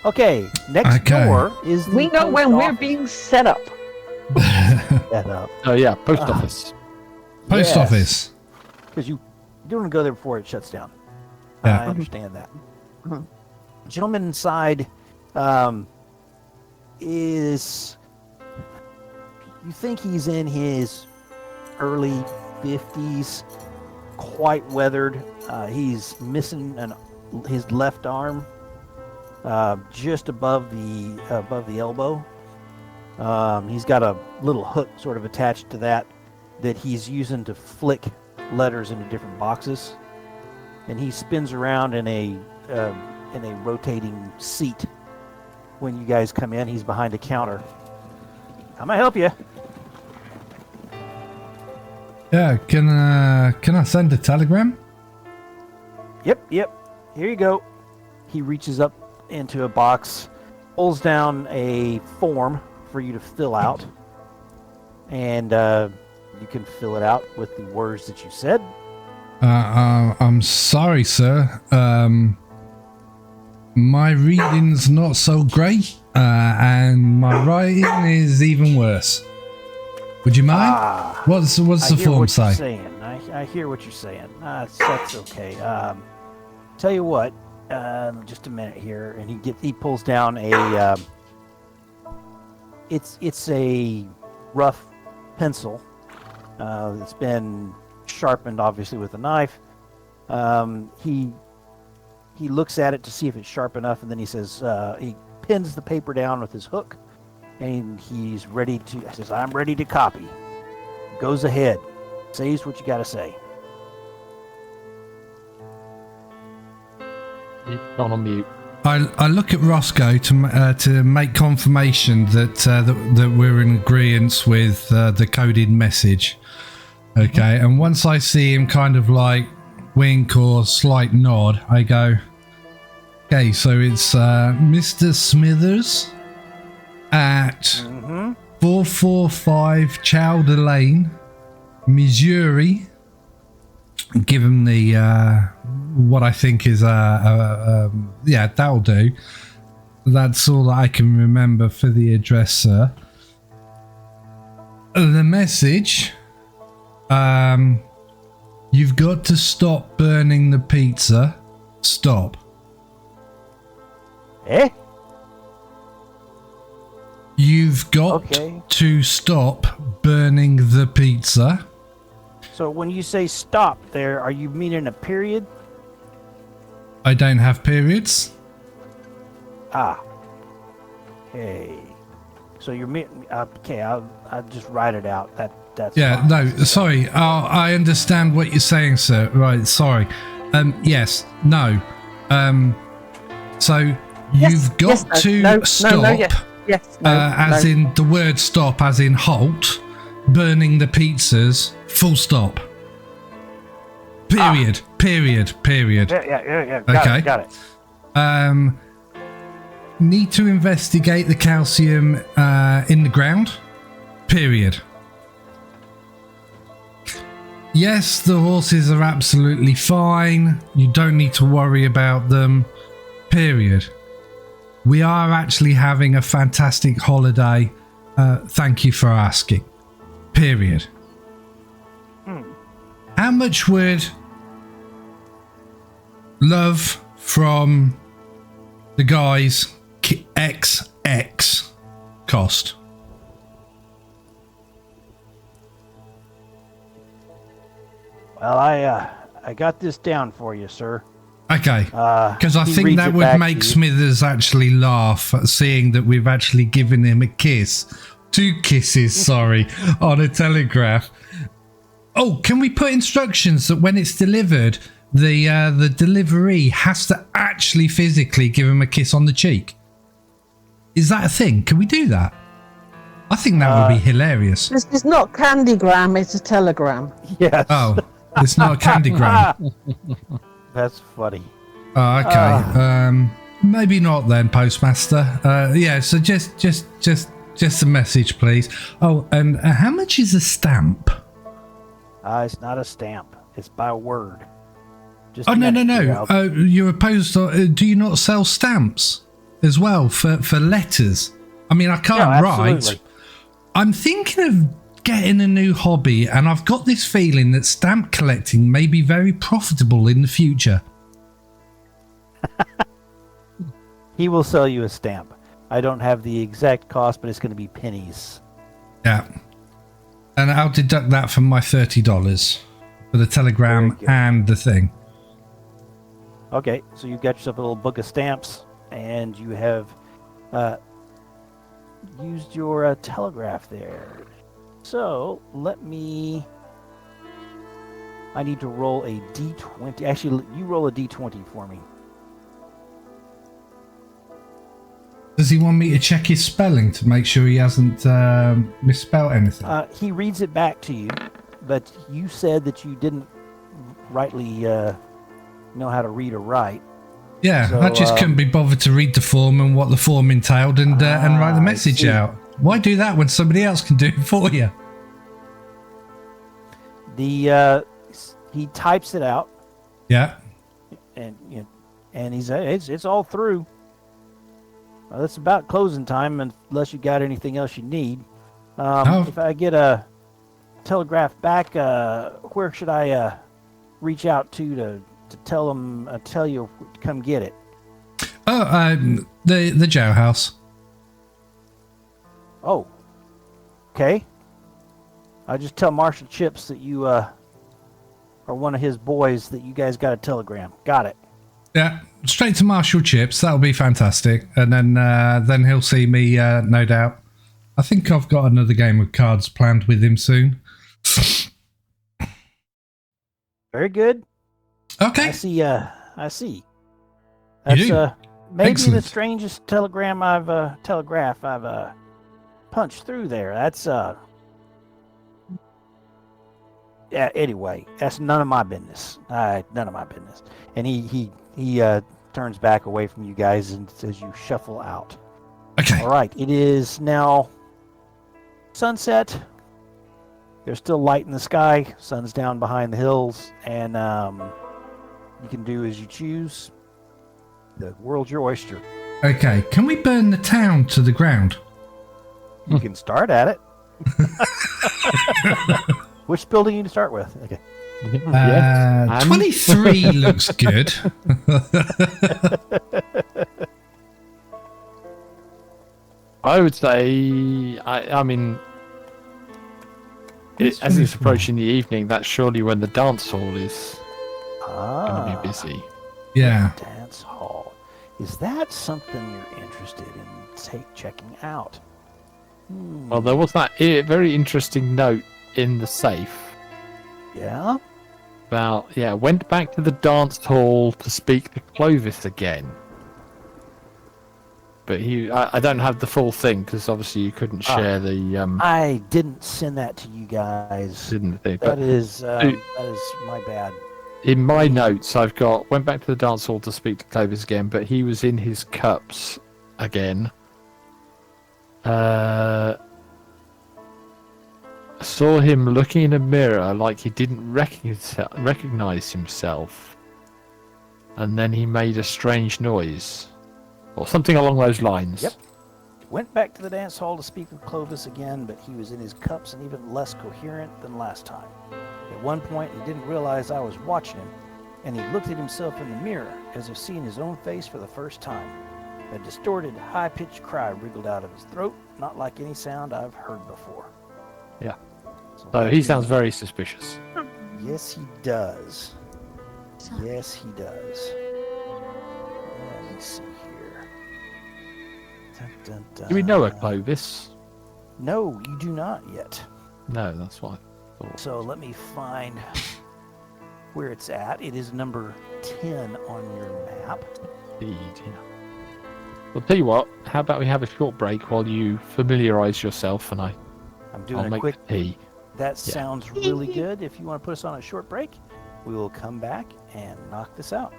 Okay, next door is the We know post when we're office. being set up. Set up. Oh yeah, post office. Post office. Because you don't want to go there before it shuts down. Yeah. I understand that. Mhm. Gentleman inside, is, you think he's in his early 50s, quite weathered. He's missing his left arm, just above the elbow. He's got a little hook sort of attached to that he's using to flick letters into different boxes, and he spins around in a rotating seat. When you guys come in, he's behind a counter. How may I help you? Yeah, can I send a telegram? Yep. Here you go. He reaches up into a box, pulls down a form for you to fill out, and you can fill it out with the words that you said. I'm sorry, sir. My reading's not so great, and my writing is even worse. Would you mind? What's the form say? I hear what you're saying. That's okay. Tell you what, just a minute here, and he pulls down a it's a rough pencil. It's been sharpened, obviously, with a knife. He looks at it to see if it's sharp enough, and then he says, he pins the paper down with his hook, and he's ready to. Says, "I'm ready to copy." Goes ahead, says what you got to say. You've gone on mute. I look at Rosco to make confirmation that we're in agreement with the coded message. Okay, and once I see him kind of like wink or slight nod, I go, okay, so it's Mr. Smithers at 445 Chowder Lane, Missouri. Give him the what I think is yeah, that'll do. That's all that I can remember for the address, sir. The message, you've got to stop burning the pizza. Stop. You've got to stop burning the pizza. So when you say stop there, are you meaning a period? I don't have periods. Okay. So you're okay. I'll just write it out. That's yeah. fine. No, sorry. I understand what you're saying, sir. Right. Sorry. Yes. No. So you've got to stop. As in the word stop, as in halt. Burning the pizzas. Full stop. Period. Period. Yeah. Got it. Need to investigate the calcium in the ground. Period. Yes, the horses are absolutely fine. You don't need to worry about them. Period. We are actually having a fantastic holiday. Thank you for asking. Period. How much would love from the guys XX cost? Well, I got this down for you, sir. Okay, because I think that would make Smithers actually laugh at seeing that we've actually given him a kiss. 2 kisses, sorry, on a telegraph. Oh, can we put instructions that when it's delivered, the delivery has to actually physically give him a kiss on the cheek? Is that a thing? Can we do that? I think that would be hilarious. This is not Candygram, it's a telegram. Yes. Oh, it's not a Candygram. That's funny. Okay. Maybe not then, Postmaster. Yeah. So just a message, please. Oh, and how much is a stamp? It's not a stamp. It's by word. Just no. You're opposed to. Do you not sell stamps as well for letters? I mean, I can't write. I'm thinking of getting a new hobby, and I've got this feeling that stamp collecting may be very profitable in the future. He will sell you a stamp. I don't have the exact cost, but it's going to be pennies. Yeah. And I'll deduct that from my $30 for the telegram Very good. and the thing. Okay, so you've got yourself a little book of stamps, and you have used your telegraph there. So I need to roll a d20. Actually, you roll a d20 for me. Does he want me to check his spelling to make sure he hasn't misspelled anything? He reads it back to you, but you said that you didn't rightly know how to read or write. Yeah, so, I just couldn't be bothered to read the form and what the form entailed and write the I message see. out. Why do that when somebody else can do it for you? He types it out, Yeah. and he says it's all through. Well, it's about closing time, unless you got anything else you need. If I get a telegraph back, where should I reach out to tell them? Tell you to come get it. Oh, the jailhouse. Oh, okay. I just tell Marshal Chips that you are one of his boys. That you guys got a telegram. Got it. Yeah, straight to Marshal Chips. That'll be fantastic. And then he'll see me, no doubt. I think I've got another game of cards planned with him soon. Very good. Okay. I see. That's do? maybe Excellent. the strangest telegraph I've punched through there. That's yeah. Anyway, that's none of my business. None of my business. And he turns back away from you guys and says, "You shuffle out." Okay. All right. It is now sunset. There's still light in the sky. Sun's down behind the hills, and you can do as you choose. The world's your oyster. Okay. Can we burn the town to the ground? You can start at it. Which building you to start with? Okay. Yes. 23 looks good. I would say, I mean, as it's approaching the evening, that's surely when the dance hall is going to be busy. Yeah. Dance hall. Is that something you're interested in checking out? Well, there was that very interesting note in the safe Yeah? about, went back to the dance hall to speak to Clovis again. But I don't have the full thing because obviously you couldn't share the. I didn't send that to you guys. Didn't they? That is my bad. In my notes, I've got went back to the dance hall to speak to Clovis again, but he was in his cups again. Saw him looking in a mirror like he didn't recognize himself, and then he made a strange noise, or something along those lines. Yep. Went back to the dance hall to speak with Clovis again, but he was in his cups and even less coherent than last time. At one point, he didn't realize I was watching him, and he looked at himself in the mirror as if seeing his own face for the first time. A distorted, high-pitched cry wriggled out of his throat, not like any sound I've heard before. Yeah. So he sounds very suspicious. Yes, he does. Yes, he does. Let me see here. Dun, dun, dun. Do we know a Clovis? No, you do not yet. No, that's what I thought. So let me find where it's at. It is number 10 on your map. Indeed, yeah. Well, tell you what, how about we have a short break while you familiarise yourself and I'm I'll doing a make quick. tea. That sounds really good. If you want to put us on a short break, we will come back and knock this out.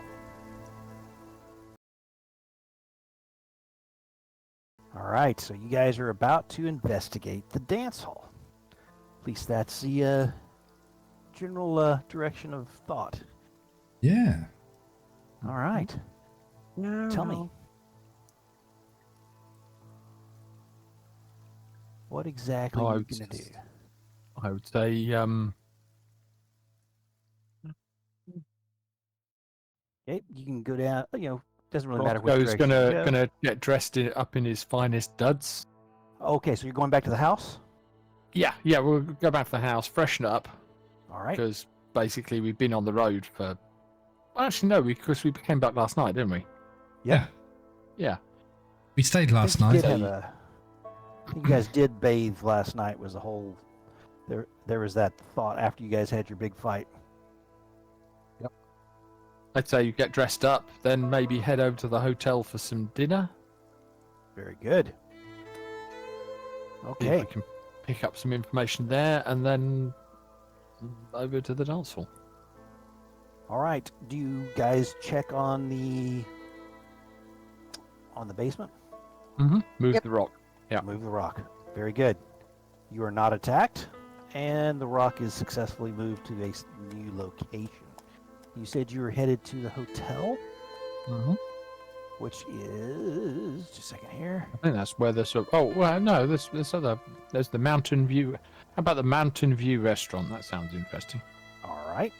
All right, so you guys are about to investigate the dance hall. At least that's the general direction of thought. Yeah. All right. Tell me. What exactly are you going to do? I would say, Okay, you can go down, Doesn't really matter which Roscoe's direction you go. gonna get dressed up in his finest duds. Okay, so you're going back to the house? Yeah, we'll go back to the house, freshen up, All right. because basically we've been on the road for. Well, actually, no, because we came back last night, didn't we? Yeah. Yeah. We stayed last I think night. you guys did bathe last night. Was the whole there was that thought after you guys had your big fight. I'd say you get dressed up, then maybe head over to the hotel for some dinner. Very good. See Okay. if I can pick up some information there, and then over to the dance hall. All right. Do you guys check on the basement? Mm-hmm. Move Yep. the rock. Yeah. Move the rock. Very good. You are not attacked, and the rock is successfully moved to a new location. You said you were headed to the hotel, Mm-hmm. which is just a second here. I think that's where there's. Oh well, no. There's the Mountain View. How about the Mountain View restaurant? That sounds interesting. All right.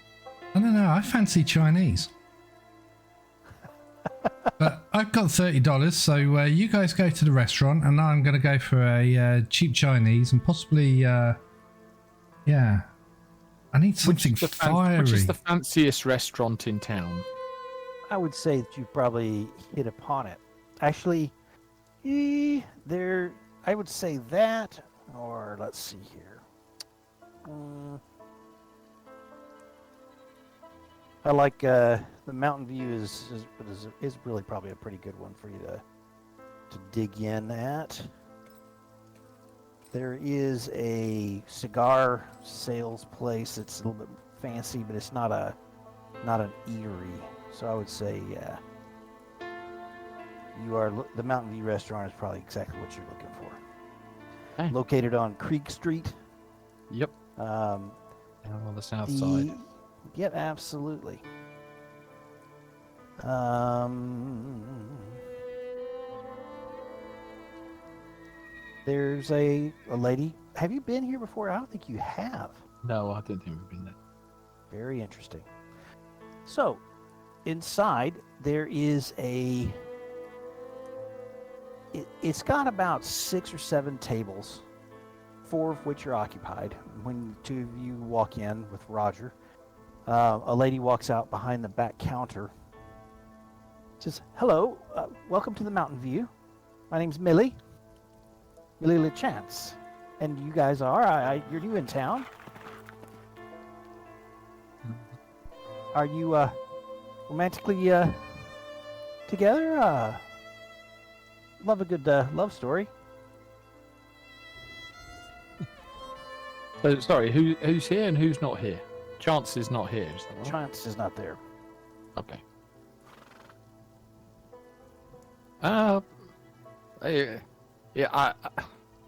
I don't know. I fancy Chinese. But I've got $30, so you guys go to the restaurant, and I'm going to go for a cheap Chinese and possibly, yeah. I need something fiery. Which is the fanciest restaurant in town? I would say that you probably hit upon it. Actually, I would say that, or let's see here. I like the Mountain View is really probably a pretty good one for you to dig in at. There is a cigar sales place. It's a little bit fancy, but it's not an eatery. So I would say, the Mountain View restaurant is probably exactly what you're looking for. Okay. Located on Creek Street. Yep. Um, Down on the south side. Yep, absolutely. There's a lady. Have you been here before? I don't think you have. No, I don't think we've been there. Very interesting. So, inside there is it's got about 6 or 7 tables, 4 of which are occupied. When 2 of you walk in with Roger, a lady walks out behind the back counter. Says, "Hello, welcome to the Mountain View. My name's Millie LeChance, and you guys are you're new in town. Are you romantically together? Love a good love story." So, sorry, who's here and who's not here? Chance is not here, is that right? Chance is not there. Okay.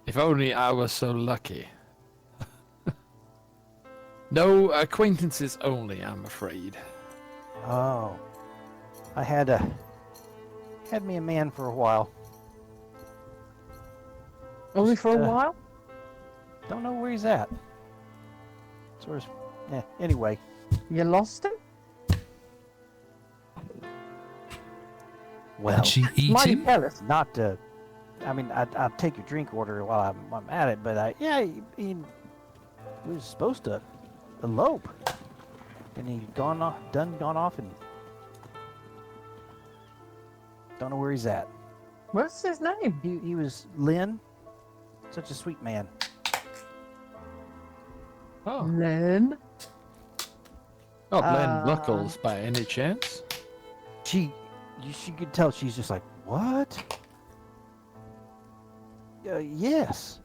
If only I was so lucky. No acquaintances only, I'm afraid. Oh, I had me a man for a while. Only for a Just, while? Don't know where he's at. Sort of. Yeah. Anyway, You lost him? well, Did she eat Mighty him? jealous. not to. I mean, I'll take your drink order while I'm at it, but he was supposed to elope, and he gone off, and don't know where he's at. What's his name? He was Lynn, such a sweet man. Oh, Len. not Len Buckles by any chance? She could tell she's just like, what? Yes.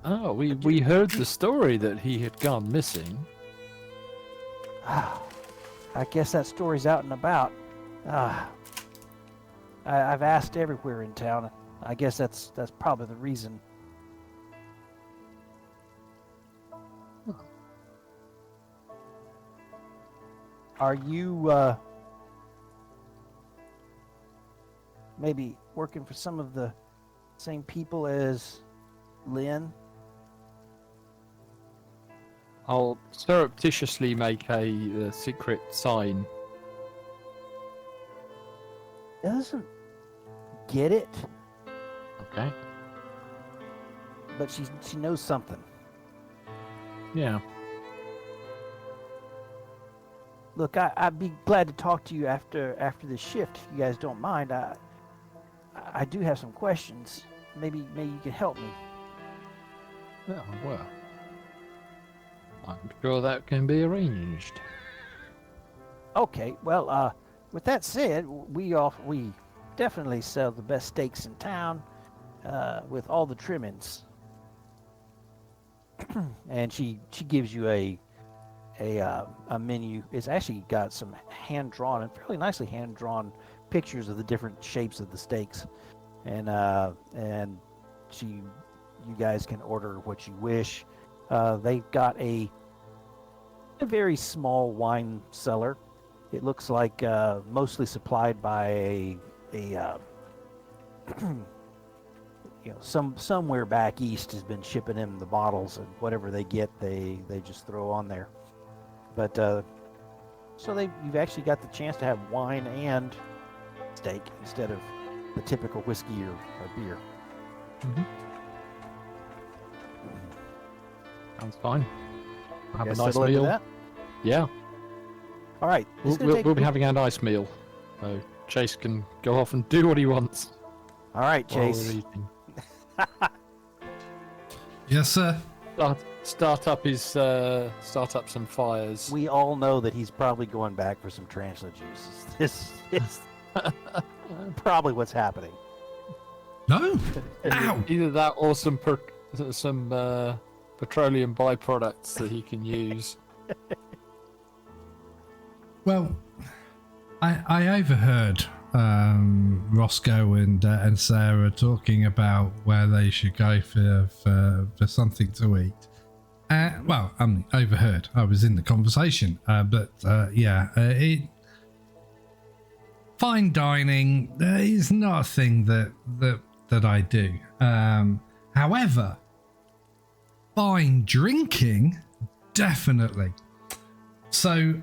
Oh, we heard the story that he had gone missing. I guess that story's out and about. I've asked everywhere in town. I guess that's probably the reason. Are you maybe working for some of the same people as Lynn? I'll surreptitiously make a secret sign. doesn't get it, Okay. but she knows something. Yeah. Look, I'd be glad to talk to you after the shift, if you guys don't mind. I do have some questions. Maybe you can help me. Yeah, well, I'm sure that can be arranged. Okay, well, with that said, we definitely sell the best steaks in town, with all the trimmings. And she gives you a menu. It's actually got some hand drawn and fairly nicely hand drawn pictures of the different shapes of the steaks, and you guys can order what you wish. They've got a very small wine cellar. It looks like mostly supplied by a somewhere back east has been shipping them the bottles, and whatever they get, they just throw on there. But so you've actually got the chance to have wine and steak instead of the typical whiskey or beer. Mm-hmm. Sounds fine. We'll have a nice Settle into meal. that? Yeah, All right. we'll be having a nice meal. So Chase can go off and do what he wants. All right, while we're Chase. eating. Yes, sir. Start up some fires. We all know that he's probably going back for some tarantula juices. This is probably what's happening. No. Ow. Either that or some petroleum byproducts that he can use. Well, I overheard Rosco and Sarah talking about where they should go for something to eat. Well, overheard. I was in the conversation, but fine dining is not a thing that I do. However, fine drinking, definitely. So,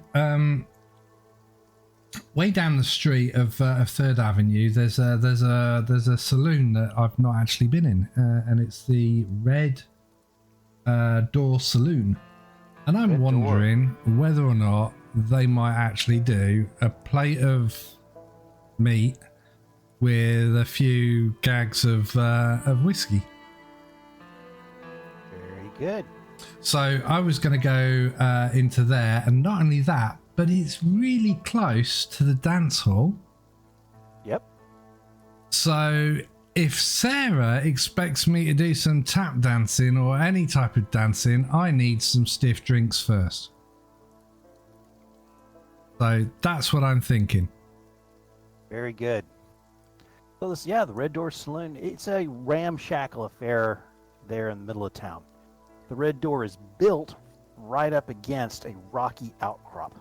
way down the street of 3rd Avenue, there's a saloon that I've not actually been in, and it's the Red Door Saloon, and I'm wondering whether or not they might actually do a plate of meat with a few gags of whiskey. Very good. So I was going to go into there, and not only that, but it's really close to the dance hall. Yep. So if Sarah expects me to do some tap dancing or any type of dancing, I need some stiff drinks first. So that's what I'm thinking. Very good. So the Red Door Saloon, it's a ramshackle affair there in the middle of town. The Red Door is built right up against a rocky outcrop.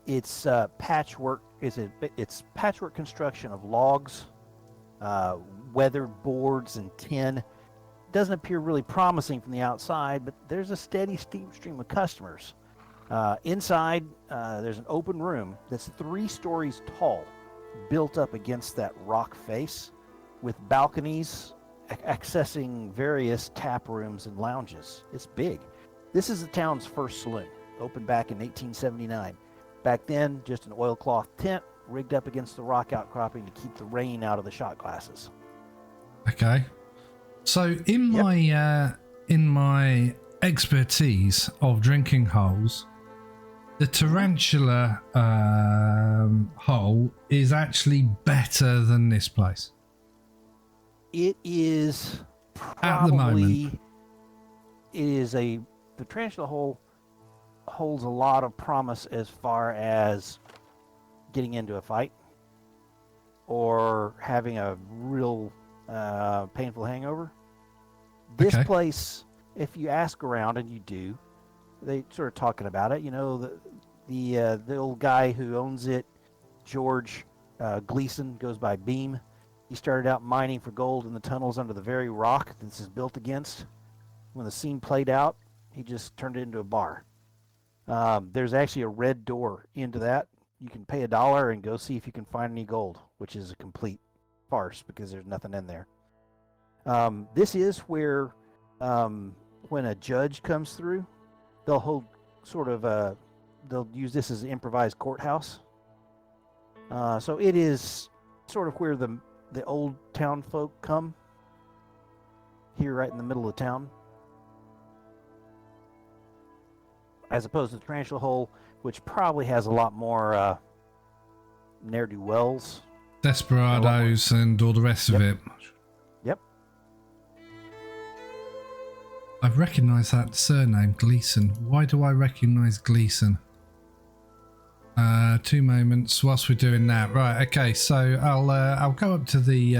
It's patchwork. It's patchwork construction of logs, weathered boards, and tin. It doesn't appear really promising from the outside, but there's a steady stream of customers. Inside, there's an open room that's 3 stories tall, built up against that rock face, with balconies accessing various tap rooms and lounges. It's big. This is the town's first saloon, opened back in 1879. Back then, just an oilcloth tent rigged up against the rock outcropping to keep the rain out of the shot glasses. Okay. So in my expertise of drinking holes, the tarantula hole is actually better than this place. It is probably, At the moment. The tarantula hole holds a lot of promise as far as getting into a fight or having a real painful hangover. This place, if you ask around, and you do, they sort of talking about it. You know, the old guy who owns it, George Gleason, goes by Beam. He started out mining for gold in the tunnels under the very rock this is built against. When the scene played out, he just turned it into a bar. There's actually a red door into that you can pay $1 and go see if you can find any gold, which is a complete farce because there's nothing in there. This is where when a judge comes through, they'll hold sort of they'll use this as an improvised courthouse. So it is sort of where the old town folk come, here right in the middle of town, as opposed to the Tarantula Hole, which probably has a lot more ne'er-do-wells. Desperados and all the rest of it. Yep. I recognise that surname, Gleason. Why do I recognise Gleason? 2 moments whilst we're doing that. Right, okay, so I'll go up to the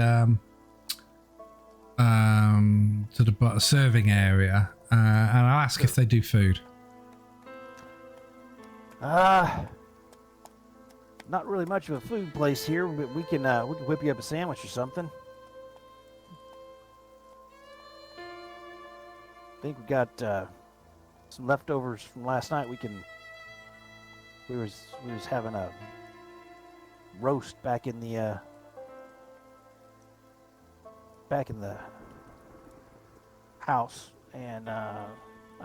serving area and I'll ask if they do food. Not really much of a food place here, but we can whip you up a sandwich or something. I think we got some leftovers from last night. We was having a roast back in the house, and I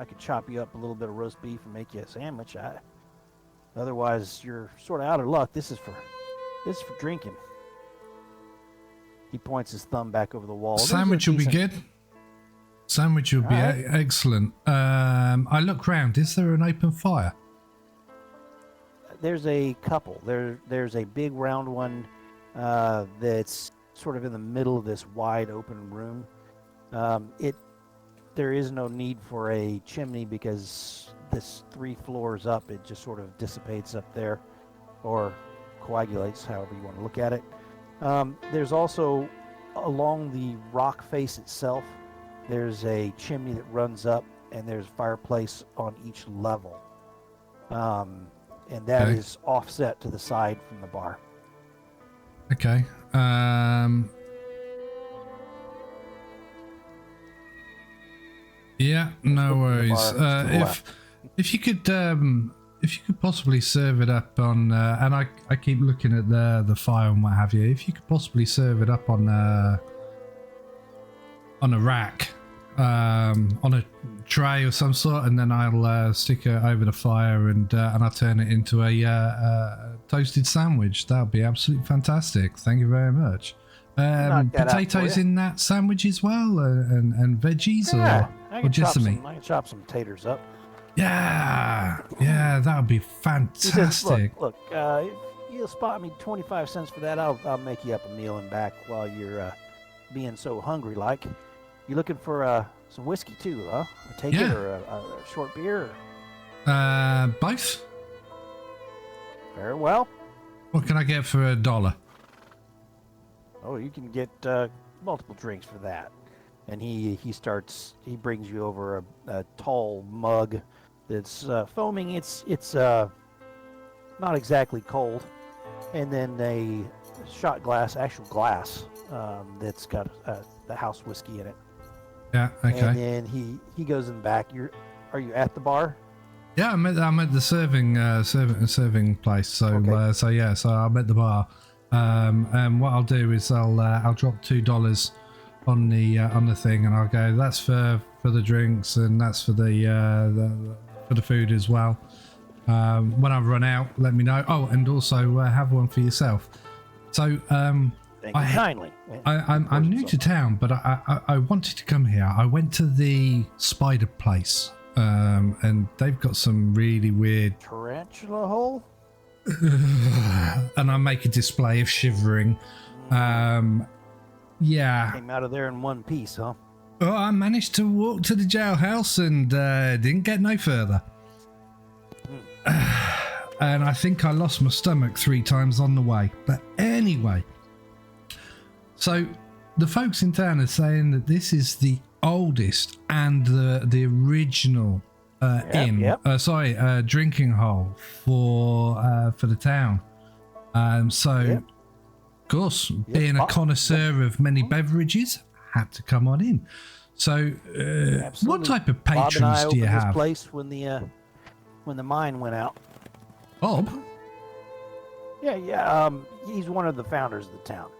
could chop you up a little bit of roast beef and make you a sandwich. Otherwise, you're sort of out of luck. This is for drinking. He points his thumb back over the wall. Sandwich will be good. Sandwich will be excellent. I look round. Is there an open fire? There's a couple. There's a big round one that's sort of in the middle of this wide open room. There is no need for a chimney because this 3 floors up, it just sort of dissipates up there, or coagulates, however you want to look at it. There's also, along the rock face itself, there's a chimney that runs up, and there's a fireplace on each level. And that is offset to the side from the bar. Okay. Yeah, no worries. If you could possibly serve it up on, and I keep looking at the fire and what have you. If you could possibly serve it up on a rack, on a tray or some sort, and then I'll stick it over the fire and I'll turn it into a toasted sandwich. That would be absolutely fantastic. Thank you very much. Potatoes in that sandwich as well, and veggies, or just the meat? I can chop some taters up. Yeah, that would be fantastic. He says, look, if you'll spot me 25 cents for that, I'll make you up a meal and back while you're being so hungry like. You looking for some whiskey too, huh? Take it, or a short beer? Both. Very well. What can I get for $1? Oh, you can get multiple drinks for that. And he brings you over a tall mug that's foaming. It's not exactly cold, and then a shot glass, actual glass, that's got the house whiskey in it. Yeah. Okay. And then he goes in the back. Are you at the bar? Yeah, I'm at the serving place. So okay. So I'm at the bar. And what I'll do is I'll drop $2 on the thing, and I'll go, that's for the drinks, and that's for the food as well. When I run out, let me know. Oh, and also have one for yourself. So Thank you kindly. I'm new to town, but I wanted to come here. I went to the spider place, and they've got some really weird Tarantula Hole. And I make a display of shivering. Yeah. Came out of there in one piece, huh? Well, I managed to walk to the jailhouse and didn't get no further. And I think I lost my stomach 3 times on the way. But anyway, so the folks in town are saying that this is the oldest and the original drinking hole for the town. Of course, being a connoisseur of many beverages, had to come on in. So, what type of patrons do you have? This place when the mine went out. Bob? Yeah. He's one of the founders of the town.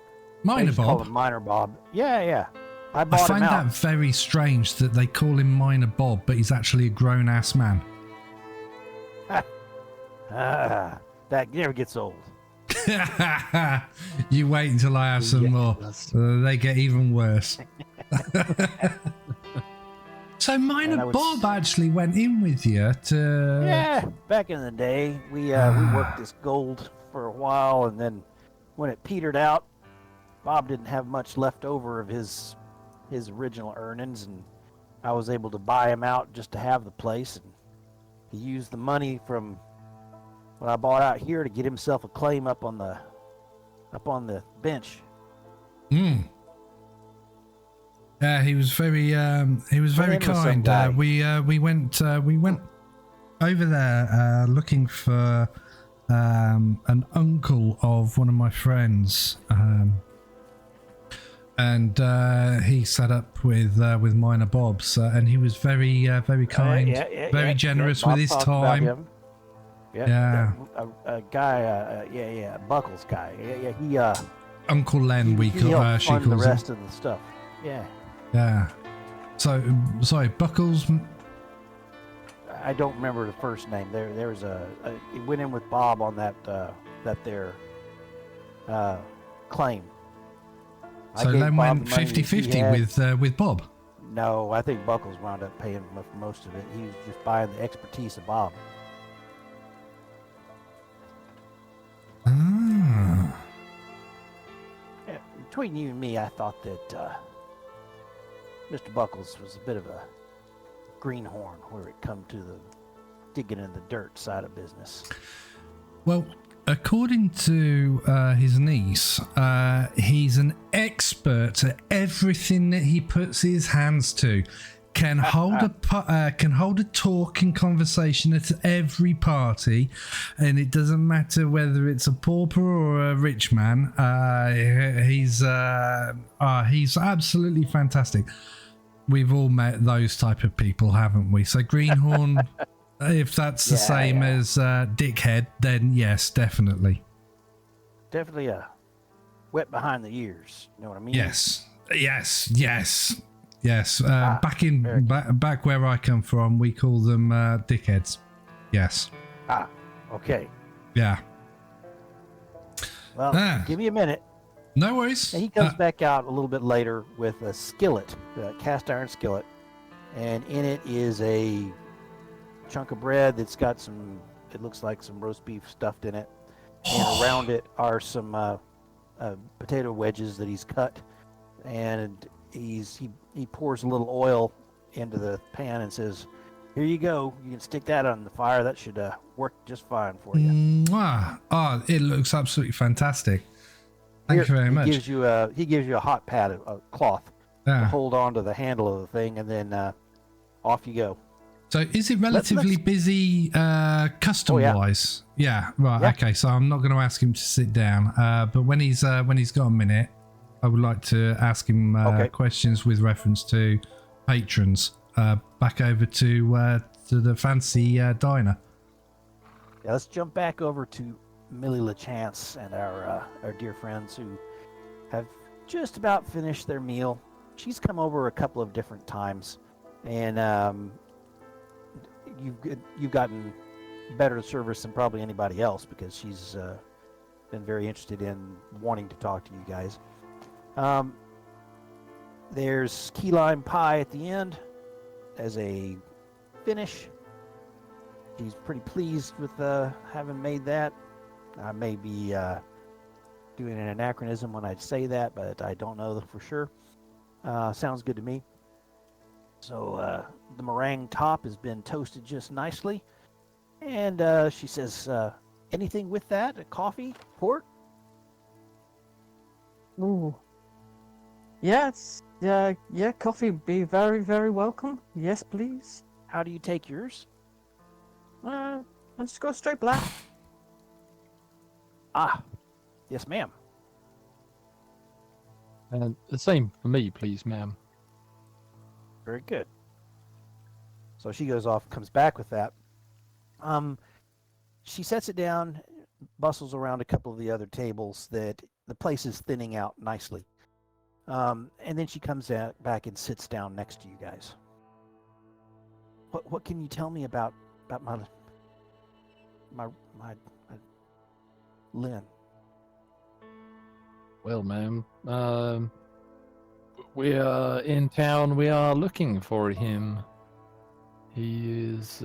They Minor just call Bob. him Minor Bob. Yeah. I I bought him find out. that very strange that they call him Minor Bob, but he's actually a grown-ass man. That never gets old. You wait until I have some more. They get even worse. So Minor Bob actually went in with you to... Yeah, back in the day, we worked this gold for a while, and then when it petered out, Bob didn't have much left over of his original earnings, and I was able to buy him out just to have the place, and he used the money from what I bought out here to get himself a claim up on the bench. Yeah, he was very kind. We went over there looking for an uncle of one of my friends, and he set up with Minor Bob's, and he was very kind, very generous with his time. Yeah. A guy, Buckles guy. He Uncle Len, he helped she fund the calls rest him. of the stuff. Yeah. Yeah. So, sorry, Buckles. I don't remember the first name. There was it went in with Bob on that their claim. So Len went 50-50 with Bob. No, I think Buckles wound up paying for most of it. He was just buying the expertise of Bob. Ah. Yeah, between you and me, I thought that Mr. Buckles was a bit of a greenhorn where it come to the digging in the dirt side of business. Well, according to his niece, he's an expert at everything that he puts his hands to. Can hold a talking conversation at every party, and it doesn't matter whether it's a pauper or a rich man. He's absolutely fantastic. We've all met those type of people, haven't we? So Greenhorn, if that's the same as dickhead, then yes, definitely. Definitely wet behind the ears. You know what I mean? Yes. Back where I come from, we call them dickheads. Yes. Okay. Yeah. Well, give me a minute. No worries. And he comes back out a little bit later with a skillet, a cast iron skillet, and in it is a chunk of bread that's got it looks like some roast beef stuffed in it, and around it are some potato wedges that he's cut, and he pours a little oil into the pan and says, "Here you go. You can stick that on the fire. That should work just fine for you." It looks absolutely fantastic. Thank you very much. He gives you a hot pad of cloth to hold on to the handle of the thing, and then off you go. So is it relatively busy custom-wise? Yeah, right. Yeah. Okay, so I'm not going to ask him to sit down, but when he's got a minute, I would like to ask him questions with reference to patrons. Back over to the fancy diner. Yeah, let's jump back over to Millie LaChance and our dear friends who have just about finished their meal. She's come over a couple of different times, and you've gotten better service than probably anybody else because she's been very interested in wanting to talk to you guys. There's key lime pie at the end as a finish. She's pretty pleased with having made that. I may be doing an anachronism when I say that, but I don't know for sure. Sounds good to me. So the meringue top has been toasted just nicely. And she says, anything with that? A coffee? Port? Ooh. Yes. Coffee would be very, very welcome. Yes, please. How do you take yours? I'll just go straight black. Yes, ma'am. And the same for me, please, ma'am. Very good. So she goes off, comes back with that. She sets it down bustles around a couple of the other tables that the place is thinning out nicely. And then she comes back and sits down next to you guys. What can you tell me about my Lynn? Well, ma'am, we are in town. We are looking for him. He is.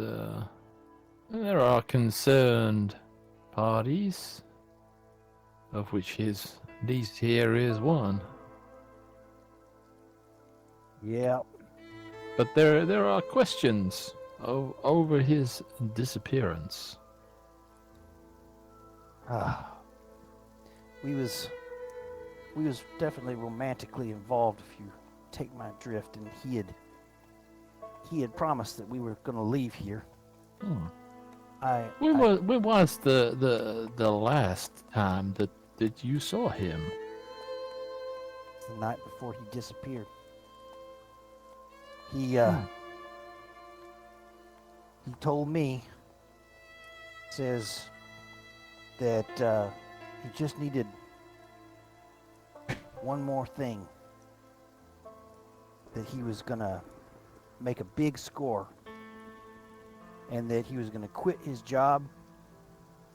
There are concerned parties, of which his niece here is one. Yeah. But there are questions over his disappearance. We was definitely romantically involved, if you take my drift, and he had promised that we were going to leave here. When was the last time that you saw him? The night before he disappeared. He told me, says that he just needed one more thing, that he was gonna make a big score, and that he was gonna quit his job,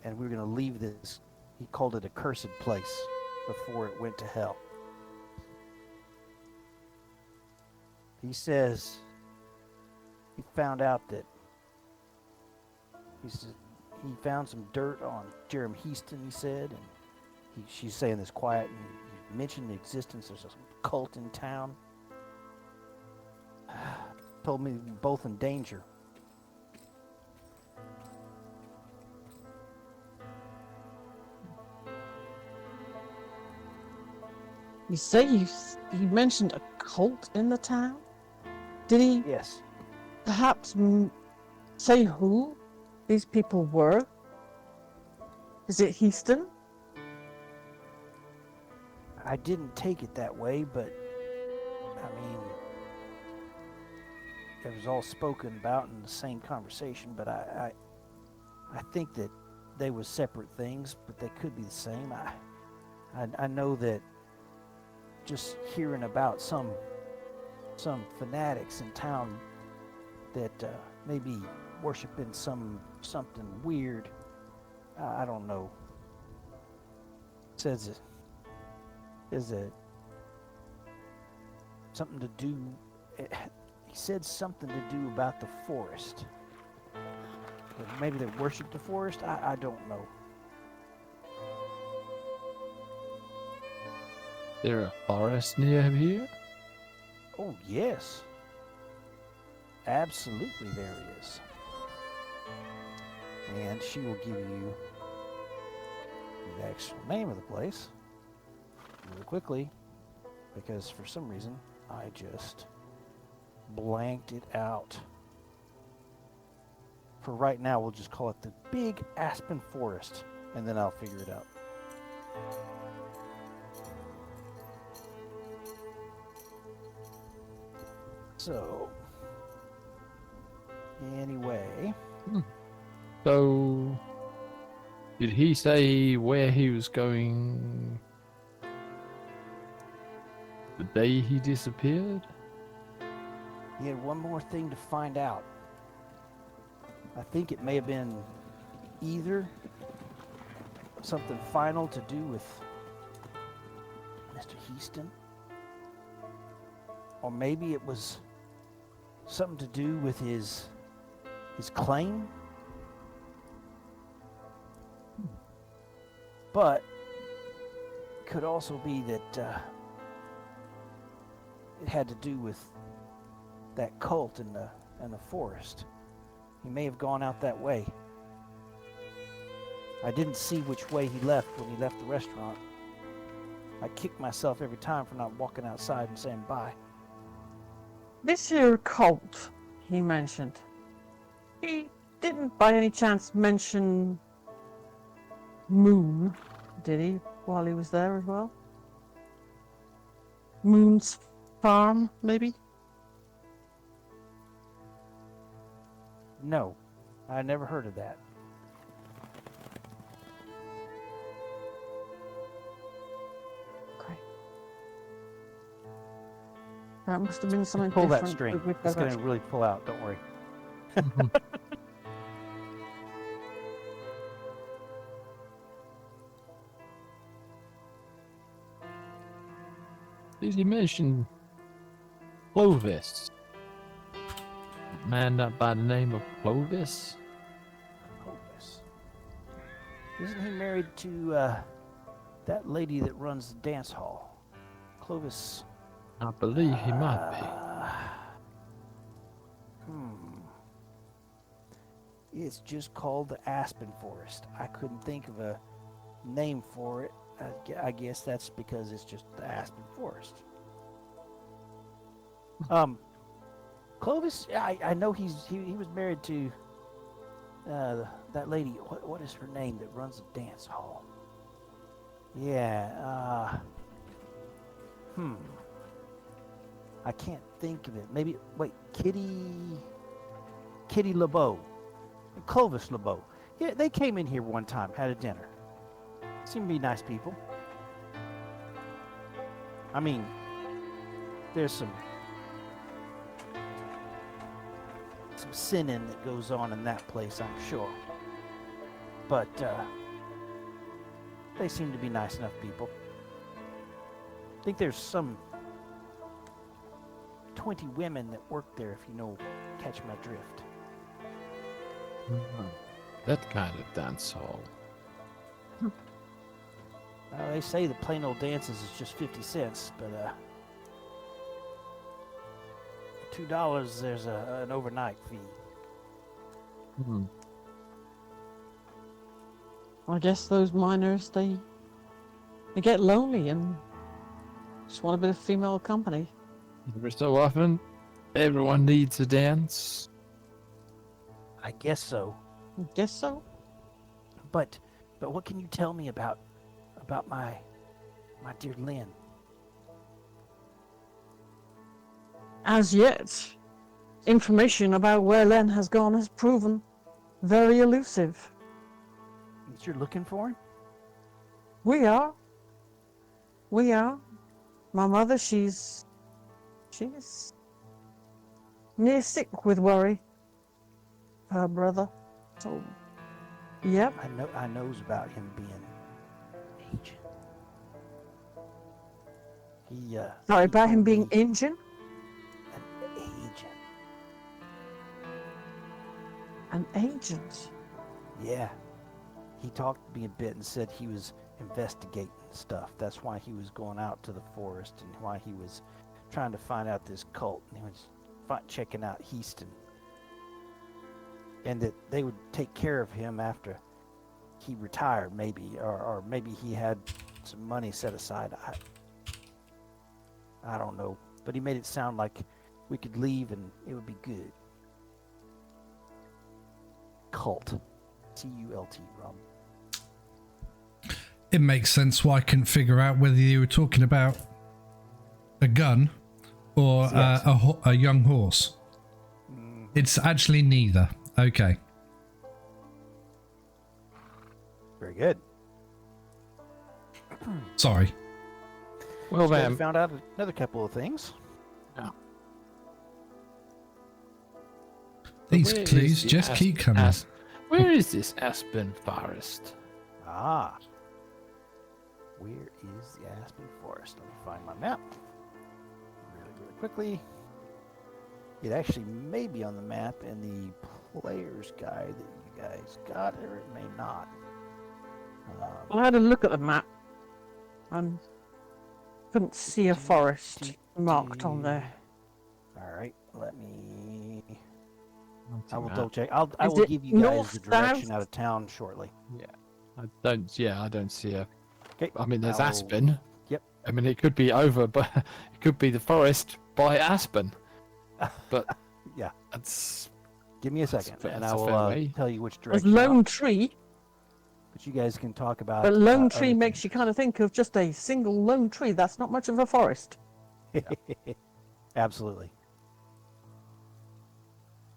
and we were gonna leave this, he called it a cursed place, before it went to hell. He says he found out that he found some dirt on Jeremy Heaston, he said, and she's saying this quiet, and he mentioned the existence of some cult in town. Told me we're both in danger. You say you mentioned a cult in the town? Did he Yes. perhaps say who these people were? Is it Heaston? I didn't take it that way, but I mean, it was all spoken about in the same conversation, but I think that they were separate things, but they could be the same. I know that just hearing about some fanatics in town that maybe worshiping something weird. I don't know. Says it is it something to do. He said something to do about the forest. Maybe they worship the forest. I don't know. There a forest near here? Oh yes, absolutely there is. And she will give you the actual name of the place really quickly, because for some reason I just blanked it out. For right now, we'll just call it the Big Aspen Forest, and then I'll figure it out. So, anyway. So, did he say where he was going the day he disappeared? He had one more thing to find out. I think it may have been either something final to do with Mr. Heaston, or maybe it was something to do with his claim. But it could also be that it had to do with that cult in the forest. He may have gone out that way. I didn't see which way he left when he left the restaurant. I kick myself every time for not walking outside and saying bye. This here cult he mentioned, he didn't by any chance mention Moon, did he, while he was there as well? Moon's farm, maybe? No, I never heard of that. That must have been something Pull that different. string. with It's that. going to really pull out. Don't worry. Did you mention Clovis? Man up by the name of Clovis? Clovis. Isn't he married to that lady that runs the dance hall? Clovis. I believe he might It's just called the Aspen Forest. I couldn't think of a name for it. I guess that's because it's just the Aspen Forest. Clovis, I know he was married to that lady. What is her name that runs the dance hall? Yeah. I can't think of it. Maybe wait, Kitty LeBeau, Clovis LeBeau. Yeah, they came in here one time, had a dinner. Seem to be nice people. I mean, there's some sinning that goes on in that place, I'm sure. But they seem to be nice enough people. I think there's some 20 women that work there, if you know, catch my drift. be. That kind of dance hall. They say the plain old dances is just 50 cents, but for $2 there's an overnight fee. I guess those miners, they get lonely and just want a bit of female company. Every so often, everyone needs a dance. I guess so. I guess so. But what can you tell me about my dear Lynn? As yet, information about where Len has gone has proven very elusive. You're looking for him? We are. My mother, she's near sick with worry. Her brother. So, yep. I knows about him being agent. Sorry, about him told being me Indian? an agent. An agent. Yeah. He talked to me a bit and said he was investigating stuff. That's why he was going out to the forest and why he was trying to find out this cult. And he was checking out Houston. And that they would take care of him after he retired, maybe. Or maybe he had some money set aside. I don't know. But he made it sound like we could leave and it would be good. Cult. C-U-L-T, Rob. It makes sense why I couldn't figure out whether you were talking about a gun or Yes. a young horse. It's actually neither. Okay. Very good. Sorry. Well, So we then, found out another couple of things. These where clues is the just keep coming. Where is this Aspen Forest? Ah. Where is the Aspen Forest? Let me find my map. Really quickly. It actually may be on the map in the player's guide that you guys got, or it may not. Well, I had a look at the map and couldn't see a forest marked on there. All right, let me. Not I will that. double check. I Is will it give you guys north, the direction south? out of town shortly. I don't see a. Okay. I mean, there's I'll- Aspen. Yep. I mean, it could be over, but it could be the forest by Aspen. But Yeah. that's Give me a second, fair- and that's I a will fair way. tell you which There's direction. Lone Tree, But you guys can talk about. but Lone other Tree makes things. you kind of think of just a single lone tree. That's not much of a forest. Absolutely.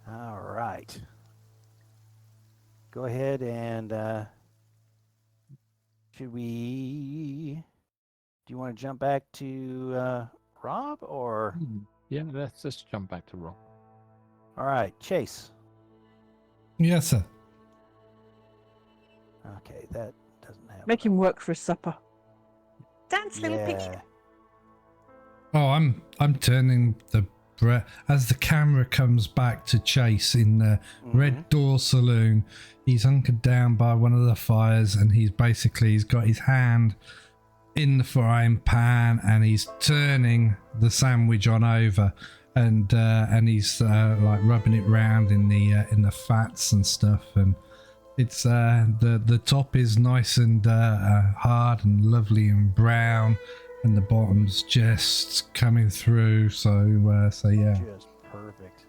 All right. Go ahead and should we? Do you want to jump back to Rob or? Yeah, let's just jump back to Rob. All right, Chase. Yes, sir. Okay, that doesn't have. Make him work for his supper. Dance, little piggy. Yeah. Oh, I'm turning the as the camera comes back to Chase in the Red Door Saloon. He's hunkered down by one of the fires, and he's got his hand in the frying pan, and he's turning the sandwich on over, and he's like rubbing it round in the fats and stuff, and it's the top is nice and hard and lovely and brown, and the bottom's just coming through. So yeah. Just perfect.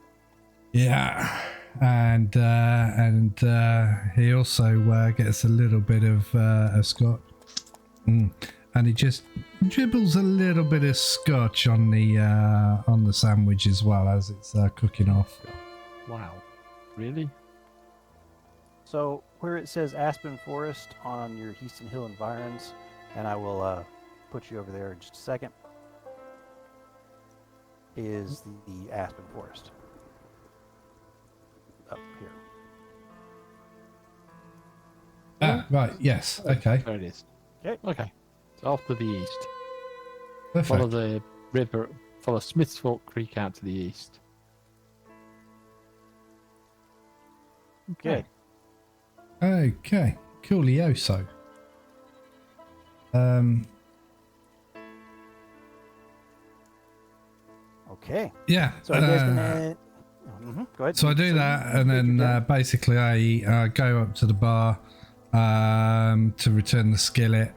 Yeah, and he also gets a little bit of scotch, and he just dribbles a little bit of scotch on the sandwich as well as it's cooking off. Wow. Really? So where it says Aspen Forest on your Houston Hill environs, and I will put you over there in just a second, is the Aspen Forest. Up here. Ah, right, yes, okay. There it is. Okay. Okay. So off to the east. Perfect. Follow the river, follow Smith's Fork Creek out to the east. Okay. Okay, coolioso. Okay. Yeah. So you guys gonna... Go ahead. So I do that, and then basically I go up to the bar to return the skillet,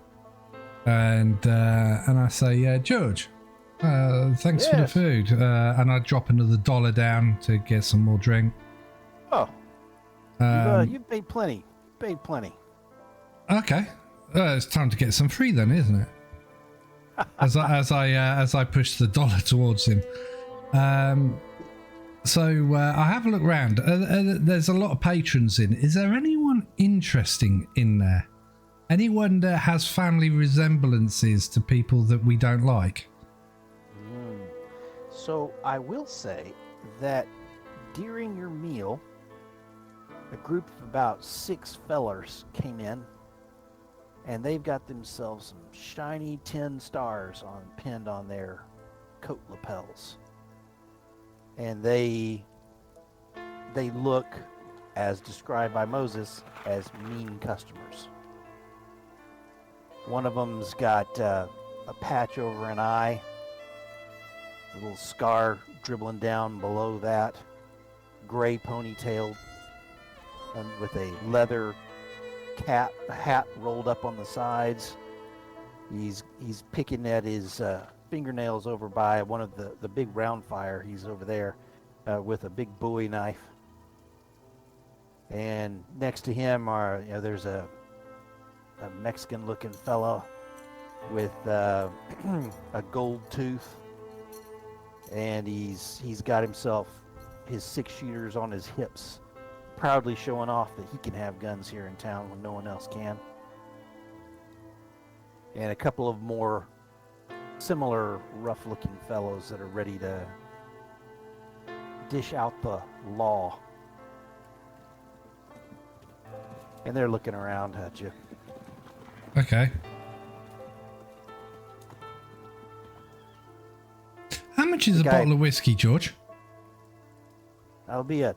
and I say, George, thanks for the Yes. food, and I drop another $1 down to get some more drink. Oh, you've paid plenty. Paid plenty. Okay, it's time to get some free then, isn't it? as I push the $1 towards him. So I have a look around. There's a lot of patrons in. Is there anyone interesting in there? Anyone that has family resemblances to people that we don't like? So I will say that during your meal, a group of about 6 fellers came in, and they've got themselves some shiny tin stars pinned on their coat lapels. And they look, as described by Moses, as mean customers. One of them's got a patch over an eye, a little scar dribbling down below that, gray ponytail, and with a leather hat rolled up on the sides. He's picking at his fingernails over by one of the big round fire. He's over there with a big Bowie knife, and next to him there's a Mexican looking fellow with a gold tooth, and he's got himself his 6-shooters on his hips, proudly showing off that he can have guns here in town when no one else can. And a couple of more similar rough-looking fellows that are ready to dish out the law. And they're looking around at you. Okay. How much is a bottle of whiskey, George? That'll be at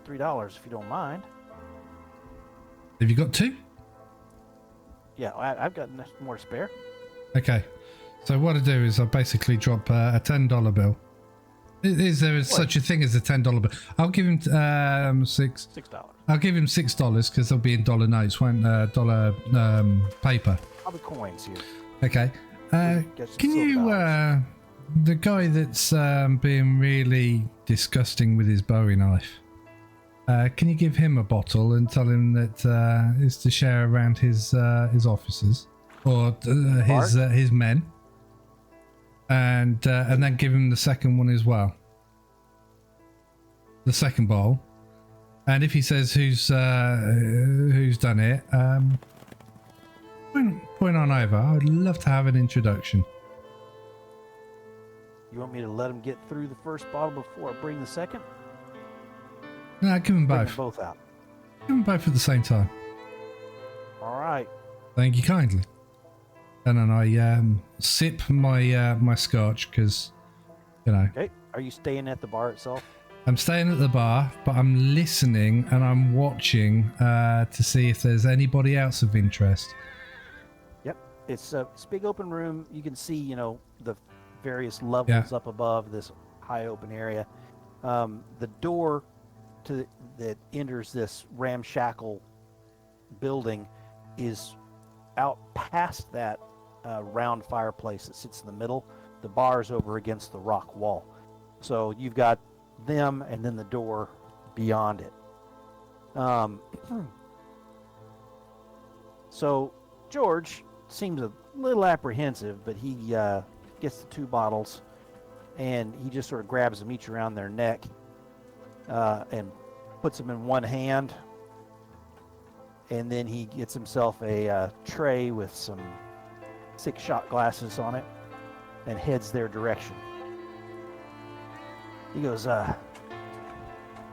$3 if you don't mind. Have you got 2? Yeah, I've got more to spare. Okay. So what I do is I basically drop a $10 bill. Is there such a thing as a $10 bill? I'll give him $6. I'll give him $6 because they'll be in dollar notes, won't dollar paper. All the coins here. Okay. Can you, the guy that's being really disgusting with his Bowie knife, can you give him a bottle and tell him that is to share around his officers or his men, and then give him the second one as well, the second bottle, and if he says who's done it, point on over. I'd love to have an introduction. You want me to let him get through the first bottle before I bring the second? No, give them Bring both. them both out. Give them both at the same time. All right. Thank you kindly. And then I sip my my scotch because, you know, Okay. Are you staying at the bar itself? I'm staying at the bar, but I'm listening and I'm watching to see if there's anybody else of interest. Yep. It's a big open room. You can see, the various levels up above this high open area. The door that enters this ramshackle building is out past that round fireplace that sits in the middle. The bar is over against the rock wall. So you've got them and then the door beyond it. So George seems a little apprehensive, but he gets the 2 bottles and he just sort of grabs them each around their neck and puts them in one hand. And then he gets himself a tray with some 6 shot glasses on it and heads their direction. He goes, you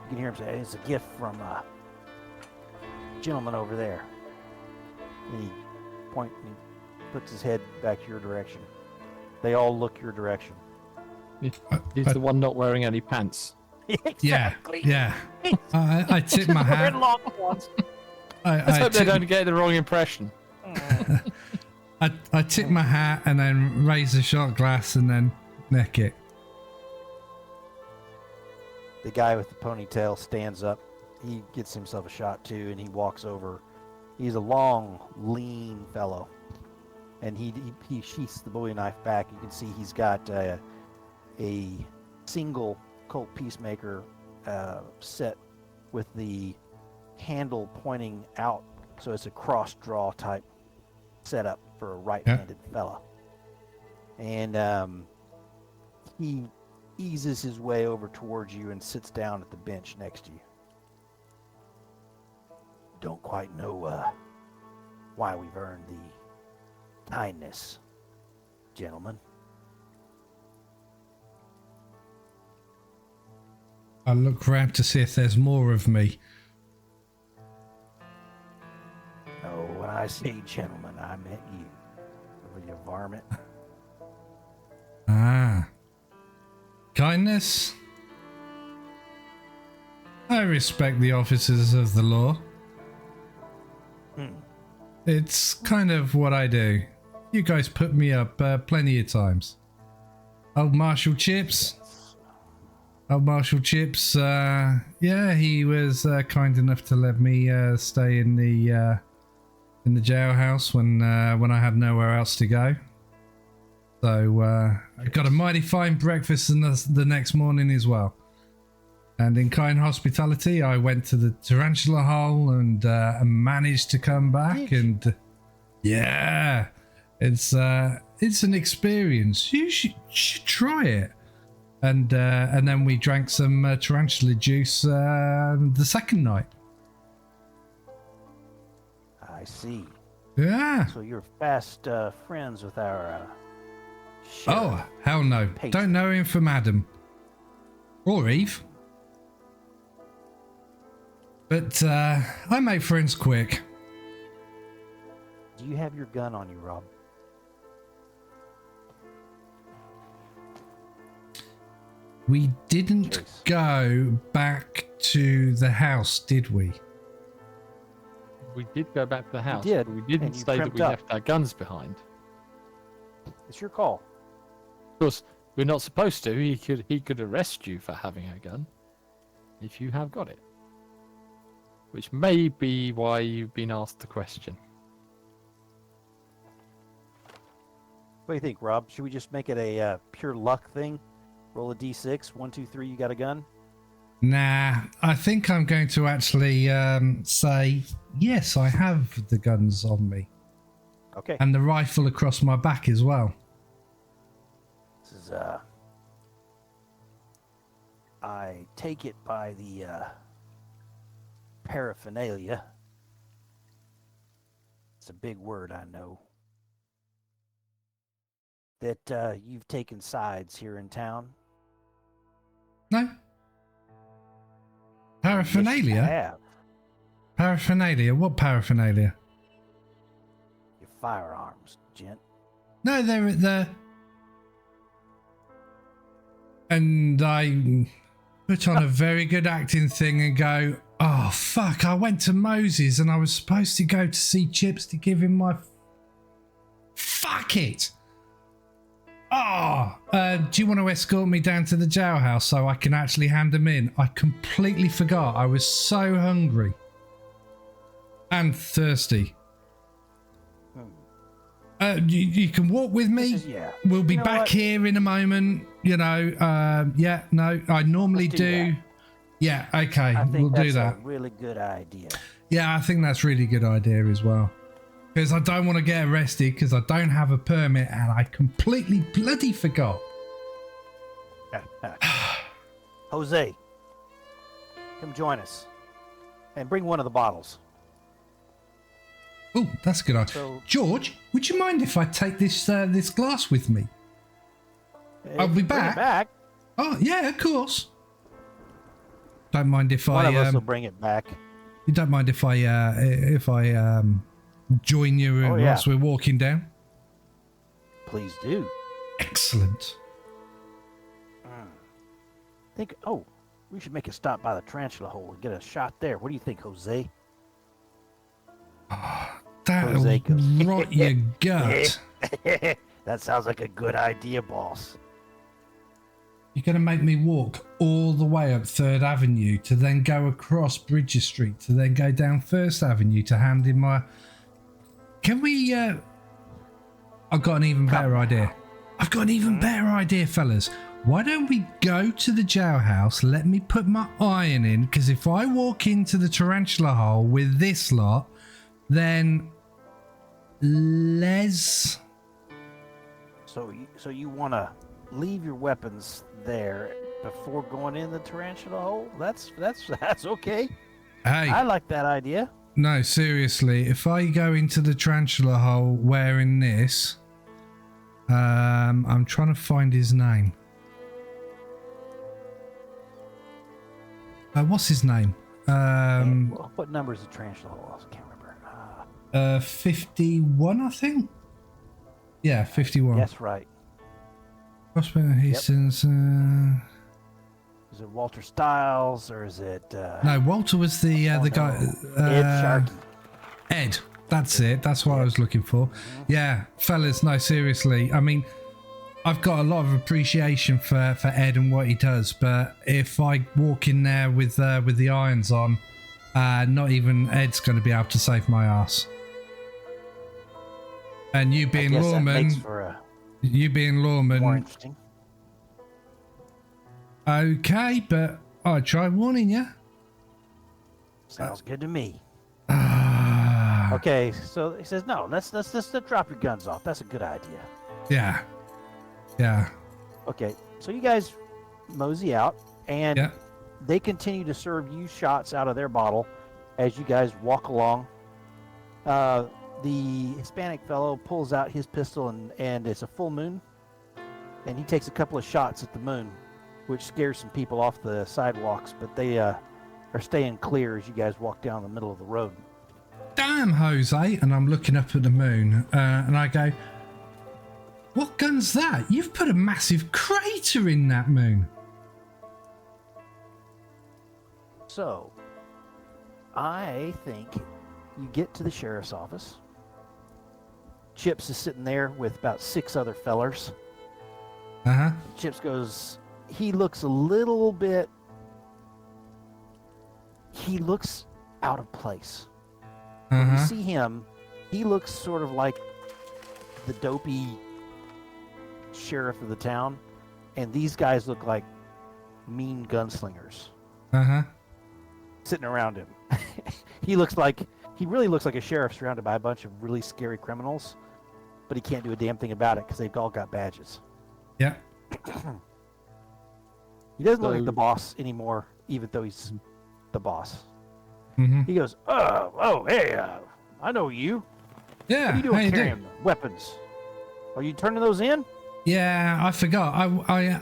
can hear him say, it's a gift from a gentleman over there. And he puts his head back your direction. They all look your direction. He's the one not wearing any pants. Exactly. Yeah. I tip my hat. Long ones. Let's hope they don't get the wrong impression. I tip my hat and then raise the shot glass and then neck it. The guy with the ponytail stands up. He gets himself a shot too, and he walks over. He's a long, lean fellow, and he sheaths the Bowie knife back. You can see he's got a single Colt Peacemaker set with the handle pointing out, so it's a cross draw type setup for a right-handed fella. And he eases his way over towards you and sits down at the bench next to you. Don't quite know why we've earned the kindness, gentlemen. I look round to see if there's more of me. Oh, when I say gentlemen, I meant you. You varmint. Ah. Kindness? I respect the officers of the law. It's kind of what I do. You guys put me up plenty of times. Old Marshal Chips. Yeah, he was kind enough to let me stay in the jailhouse when I had nowhere else to go. So I got a mighty fine breakfast the next morning as well. And in kind hospitality, I went to the tarantula hole and managed to come back. And yeah, it's an experience. You should try it. And then we drank some tarantula juice the second night. I see. Yeah. So you're fast friends with our sheriff. Oh, hell no. Patron. Don't know him from Adam. Or Eve. But I make friends quick. Do you have your gun on you, Rob? We didn't go back to the house, did we? We did go back to the house, did, but we didn't and you say that primped we up. left our guns behind. It's your call. Of course, we're not supposed to. He could arrest you for having a gun if you have got it. Which may be why you've been asked the question. What do you think, Rob? Should we just make it a pure luck thing? Roll a d6. 1, 2, 3. You got a gun? Nah, I think I'm going to actually say, yes, I have the guns on me. Okay. And the rifle across my back as well. This is I take it by the paraphernalia. It's a big word, I know. that you've taken sides here in town? No. Paraphernalia? Yes, you have. Paraphernalia? What paraphernalia? Your firearms, gent. No, they're at the... And I put on a very good acting thing and go, oh, fuck, I went to Moses and I was supposed to go to see Chips to give him my... Fuck it! Oh, do you want to escort me down to the jailhouse so I can actually hand them in? I completely forgot. I was so hungry. And thirsty. You can walk with me. Yeah. We'll be You know back what? here in a moment. You know, yeah, no, I normally Let's do do. that. Yeah, okay, I think we'll that's do that. a really good idea. Yeah, I think that's really good idea as well. Because I don't want to get arrested because I don't have a permit and I completely bloody forgot. Jose, come join us. And bring one of the bottles. Oh, that's a good idea. So- George, would you mind if I take this this glass with me? I'll be Bring it back. back. Oh, yeah, of course. Don't mind if One of us will I bring it back. you don't mind if I join you Oh, yeah. whilst we're walking down? Please do. Excellent. We should make a stop by the tarantula hole and get a shot there. What do you think, Jose? That'll Jose goes, rot your gut. That sounds like a good idea, boss. You're going to make me walk all the way up 3rd Avenue to then go across Bridges Street to then go down 1st Avenue to hand in my... Can we... I've got an even better idea. I've got an even better idea, fellas. Why don't we go to the jailhouse, let me put my iron in, because if I walk into the tarantula hole with this lot, then Les... So you want to leave your weapons there before going in the tarantula hole? That's okay. Hey, I like that idea. no, seriously, if I go into the tarantula hole wearing this, I'm trying to find his name. What's his name? What number is the tarantula hole? I can't remember. 51, I think. Yeah, 51. That's right. Prospect Hastings. Is it Walter Stiles or is it? No, Walter was the guy. Ed Sharkey. Ed. That's it. That's what I was looking for. Yeah, fellas. No, seriously. I mean, I've got a lot of appreciation for Ed and what he does, but if I walk in there with the irons on, not even Ed's going to be able to save my ass. And you being I guess that makes lawman, for a you being lawman, more interesting. okay, but I try warning you. Sounds good to me. Ah, Okay, so he says no. Let's drop your guns off. That's a good idea. yeah, yeah, Okay, so you guys mosey out, and yeah. they continue to serve you shots out of their bottle as you guys walk along. The Hispanic fellow pulls out his pistol, and it's a full moon, and he takes a couple of shots at the moon, which scares some people off the sidewalks, but they are staying clear as you guys walk down the middle of the road. Damn, Jose! And I'm looking up at the moon, and I go, "What gun's that? You've put a massive crater in that moon." So, I think you get to the sheriff's office. Chips is sitting there with about 6 other fellers. Uh huh. Chips goes, he looks a little bit, he looks out of place. When you Uh huh. see him, he looks sort of like the dopey sheriff of the town, and these guys look like mean gunslingers Uh huh. sitting around him. He really looks like a sheriff surrounded by a bunch of really scary criminals, but he can't do a damn thing about it because they've all got badges. Yeah. He doesn't look So- like the boss anymore, even though he's the boss. Mm-hmm. He goes, hey, I know you. Yeah. What are you how doing you carrying weapons? Are you turning those in? Yeah, I forgot. I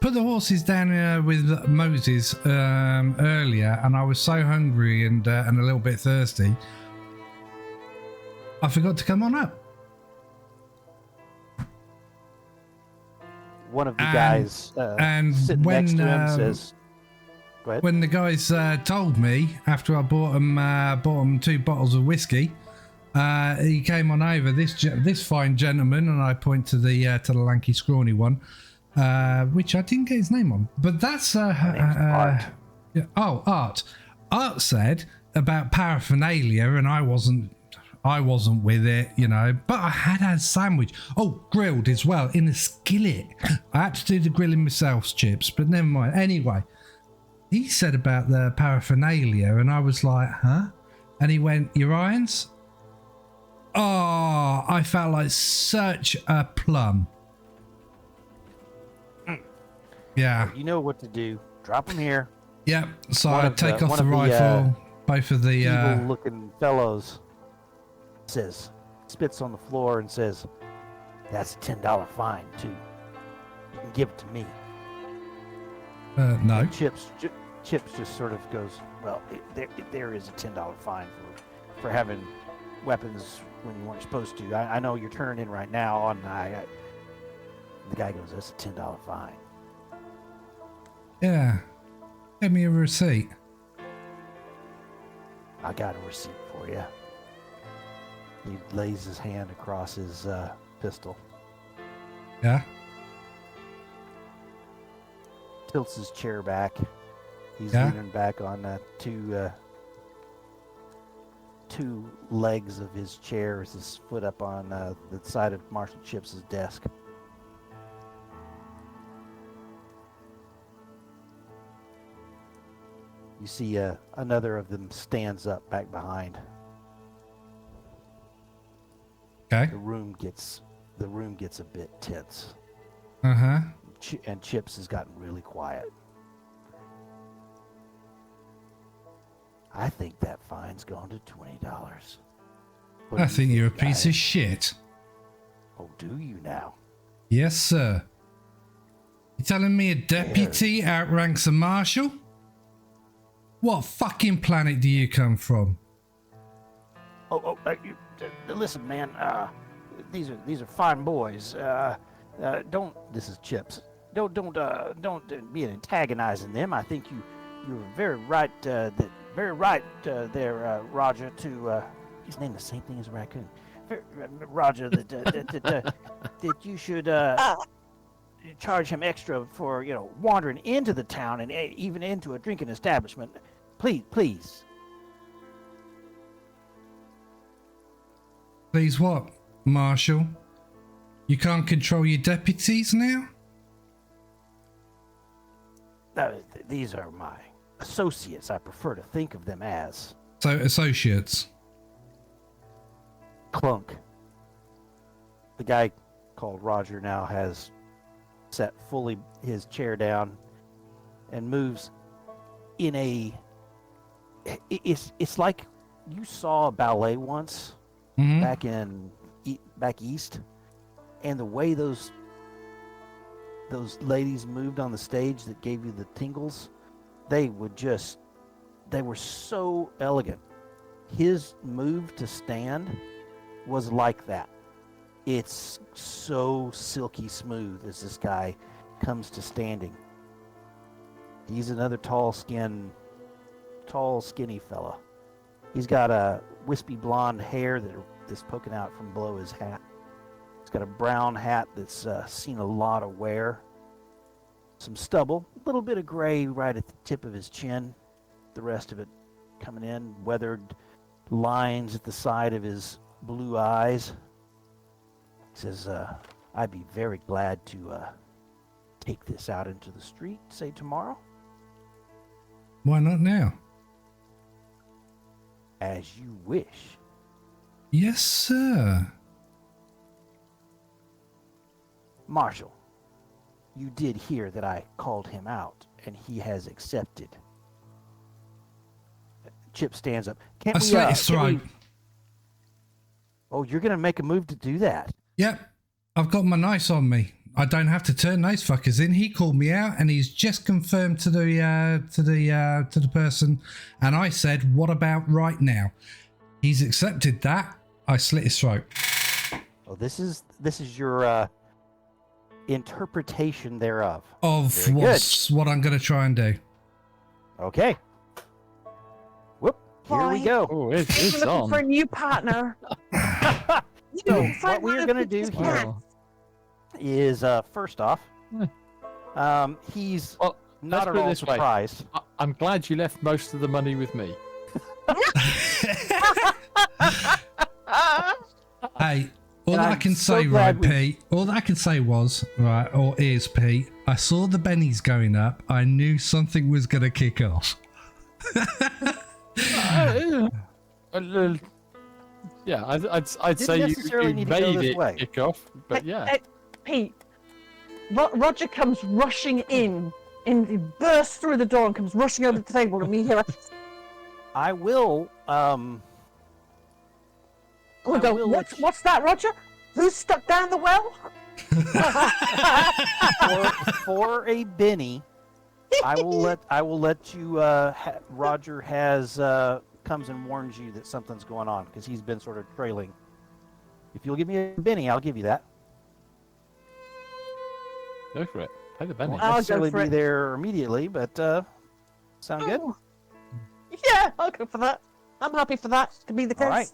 put the horses down with Moses earlier, and I was so hungry and a little bit thirsty. I forgot to come on up. One of the guys and sitting when, next to him says, "Go ahead." When the guys told me after I bought them 2 bottles of whiskey, he came on over. This fine gentleman, and I point to the lanky, scrawny one, which I didn't get his name on. But that's Art. Yeah, Art. Art said about paraphernalia, and I wasn't with it, you know. But I had a sandwich. Oh, grilled as well in a skillet. I had to do the grilling myself, Chips. But never mind. Anyway. He said about the paraphernalia, and I was like, huh? And he went, your irons? Oh, I felt like such a plum. Yeah. You know what to do. Drop them here. Yep. So I take one off the of the, rifle, both of the... evil-looking fellows spits on the floor and says, "That's a $10 fine, too. You can give it to me." no. And Chips just sort of goes, "Well, there is a $10 fine for having weapons when you weren't supposed to. I know you're turning in right now." And the guy goes, "That's a $10 fine." Yeah. Give me a receipt. "I got a receipt for you." He lays his hand across his pistol, Yeah. tilts his chair back. He's Yeah. leaning back on two legs of his chair, with his foot up on the side of Marshal Chips' desk. You see another of them stands up back behind. Okay. The room gets a bit tense. Uh-huh. And Chips has gotten really quiet. "I think that fine's gone to $20. What do I you think you're a piece guy? of shit. Oh, do you now?" Yes, sir. You telling me a deputy outranks a marshal? What fucking planet do you come from? Listen, man. These are fine boys. Don't. This is Chips. Don't be antagonizing them. I think you're very right. Very right there, Roger. To his name the same thing as a raccoon. Roger, that you should charge him extra for wandering into the town and even into a drinking establishment. Please. Please what, Marshal? You can't control your deputies now? These are my associates. I prefer to think of them as. So, associates. Clunk. The guy called Roger now has set fully his chair down and moves in a... It's like you saw a ballet once back east, and the way those ladies moved on the stage that gave you the tingles, they were so elegant. His move to stand was like that. It's so silky smooth as this guy comes to standing. He's another tall, skinny fella. He's got a wispy blonde hair that's poking out from below his hat. He's got a brown hat that's seen a lot of wear. Some stubble, a little bit of gray right at the tip of his chin. The rest of it coming in, weathered lines at the side of his blue eyes. He says, "I'd be very glad to take this out into the street, say tomorrow." Why not now? "As you wish." Yes, sir. "Marshal, you did hear that I called him out, and he has accepted." Chip stands up. I slit his throat. Oh, you're going to make a move to do that? Yep. I've got my knife on me. I don't have to turn those fuckers in. He called me out, and he's just confirmed to the person. And I said, "What about right now?" He's accepted that. I slit his throat. Oh, this is your interpretation thereof. Of Very what I'm going to try and do. Okay. Whoop. Here we Bye. go. Oh, I'm it's looking on. for a new partner. So what we're gonna do here Wow. is first off, he's Well, not let's at put it all this way. surprised. I'm glad you left most of the money with me. Hey, all And that I I'm can so say, glad right, Pete, all that I can say was, right, or is, Pete, I saw the bennies going up. I knew something was going to kick off. Yeah, I'd say Didn't necessarily you need to go made this it way. kick off, but yeah. Pete, Roger comes rushing in, and he bursts through the door and comes rushing over the table, and we hear a I will. we I go, will what's that, Roger? Who's stuck down the well? for a Benny, I will let you. Roger has comes and warns you that something's going on because he's been sort of trailing. If you'll give me a Benny, I'll give you that. Go for it. Pay the penny. Won't I'll go necessarily for be it. there immediately, but sound good. Oh. Yeah, I'll go for that. I'm happy for that to be the case. All right.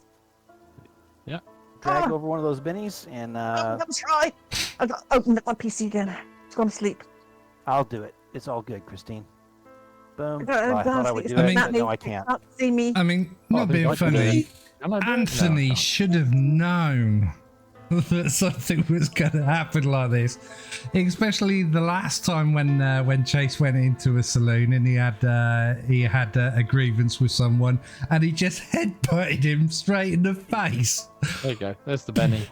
Yeah. Drag Ah. over one of those bennies, and I'm gonna try. I got open up my PC again. It's gone to sleep. I'll do it. It's all good, Christine. Boom. I Well, I thought I would do I it, mean- but no, I can't. Can't see me. I mean, Oh, not they being like to do funny, it. Can I do it? Anthony No. should have known that something was going to happen like this, especially the last time when Chase went into a saloon and he had a grievance with someone and he just headbutted him straight in the face. There you go. There's the penny.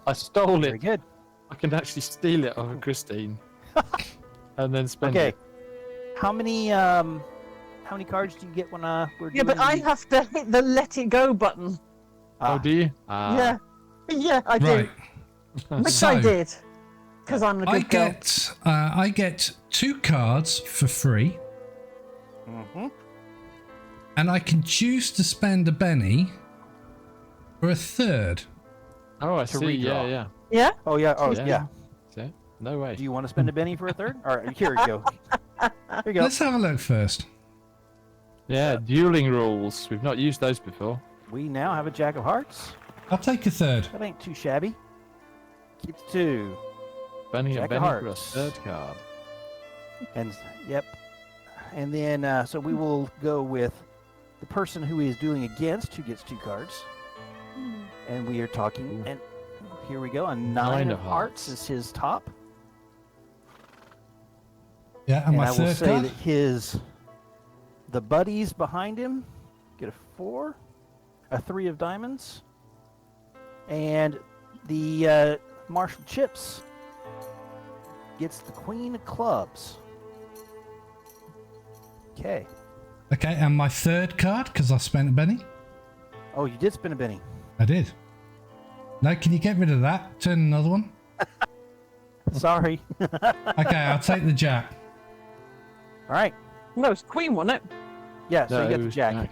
I stole Very it. good. I can actually steal it off of Christine, and then spend Okay. it. How many cards do you get when we're Yeah, doing but I the- have to hit the let it go button. Oh, do you? Yeah. Yeah, I do. Right. Which So, I did. Because I'm a good girl. I get 2 cards for free, Mhm. and I can choose to spend a Benny for a third. Oh, I To see. redraw. Yeah, yeah. Yeah? Oh yeah. Oh Yeah. yeah. See? No way. Do you want to spend a Benny for a third? All right. Here you go. Here you go. Let's have a look first. Yeah, dueling rules. We've not used those before. We now have a Jack of Hearts. I'll take a third. That ain't too shabby. Keep the 2. Benny Jack and of Benny for a hearts. third card. And yep. And then so we will go with the person who is dueling against, who gets 2 cards. And we are talking, and here we go. A 9 of hearts is his top. Yeah, and And my I will third say card. that the buddies behind him get a 4, a 3 of diamonds, and the Marshall Chips gets the Queen of Clubs. Okay. Okay, and my third card, because I spent a Benny. Oh, you did spin a Benny. I did. No, can you get rid of that? Turn another one. Sorry. Okay, I'll take the Jack. All right. No, it's Queen, wasn't it? Yeah, so No, you got it the was Jack.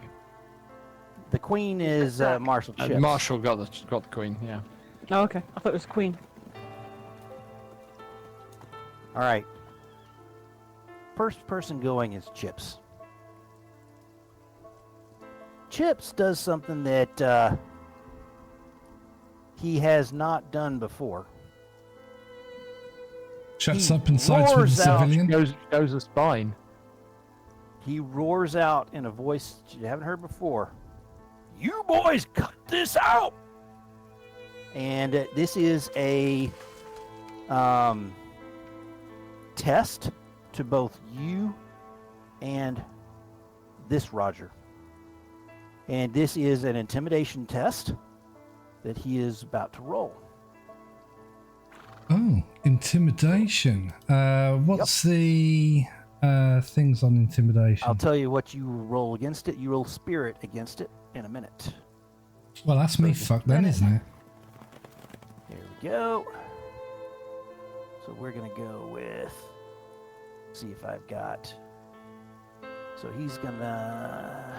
The Queen is Marshall Chips. Marshall got the queen. Yeah. Oh, okay. I thought it was Queen. All right. First person going is Chips. Chips does something that he has not done before. Shuts He up and sides with roars the out. civilian. Goes a spine. He roars out in a voice you haven't heard before. You boys cut this out! And this is a test to both you and this Roger. And this is an intimidation test that he is about to roll. Oh, intimidation. What's the things on intimidation? I'll tell you what you roll against it. You roll spirit against it in a minute. Well, that's me fucked then, isn't it? Here we go. So So we're going to go with, see if I've got, so he's going to,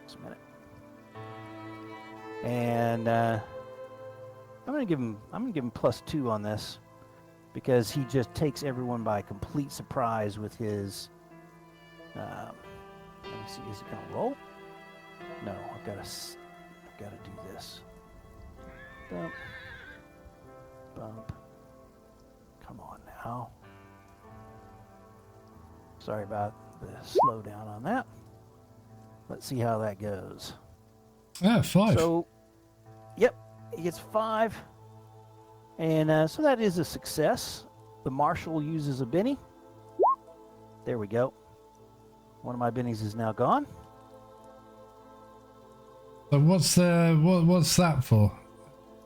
just a minute. And I'm going to give him +2 on this because he just takes everyone by complete surprise with his, let me see, is it going to roll? No, I've got to do this. Bump. Bump. Come on now. Sorry about the slowdown on that. Let's see how that goes. 5. So, yep, he gets 5. And so that is a success. The marshal uses a Benny. There we go. One of my bennies is now gone. So what's that for?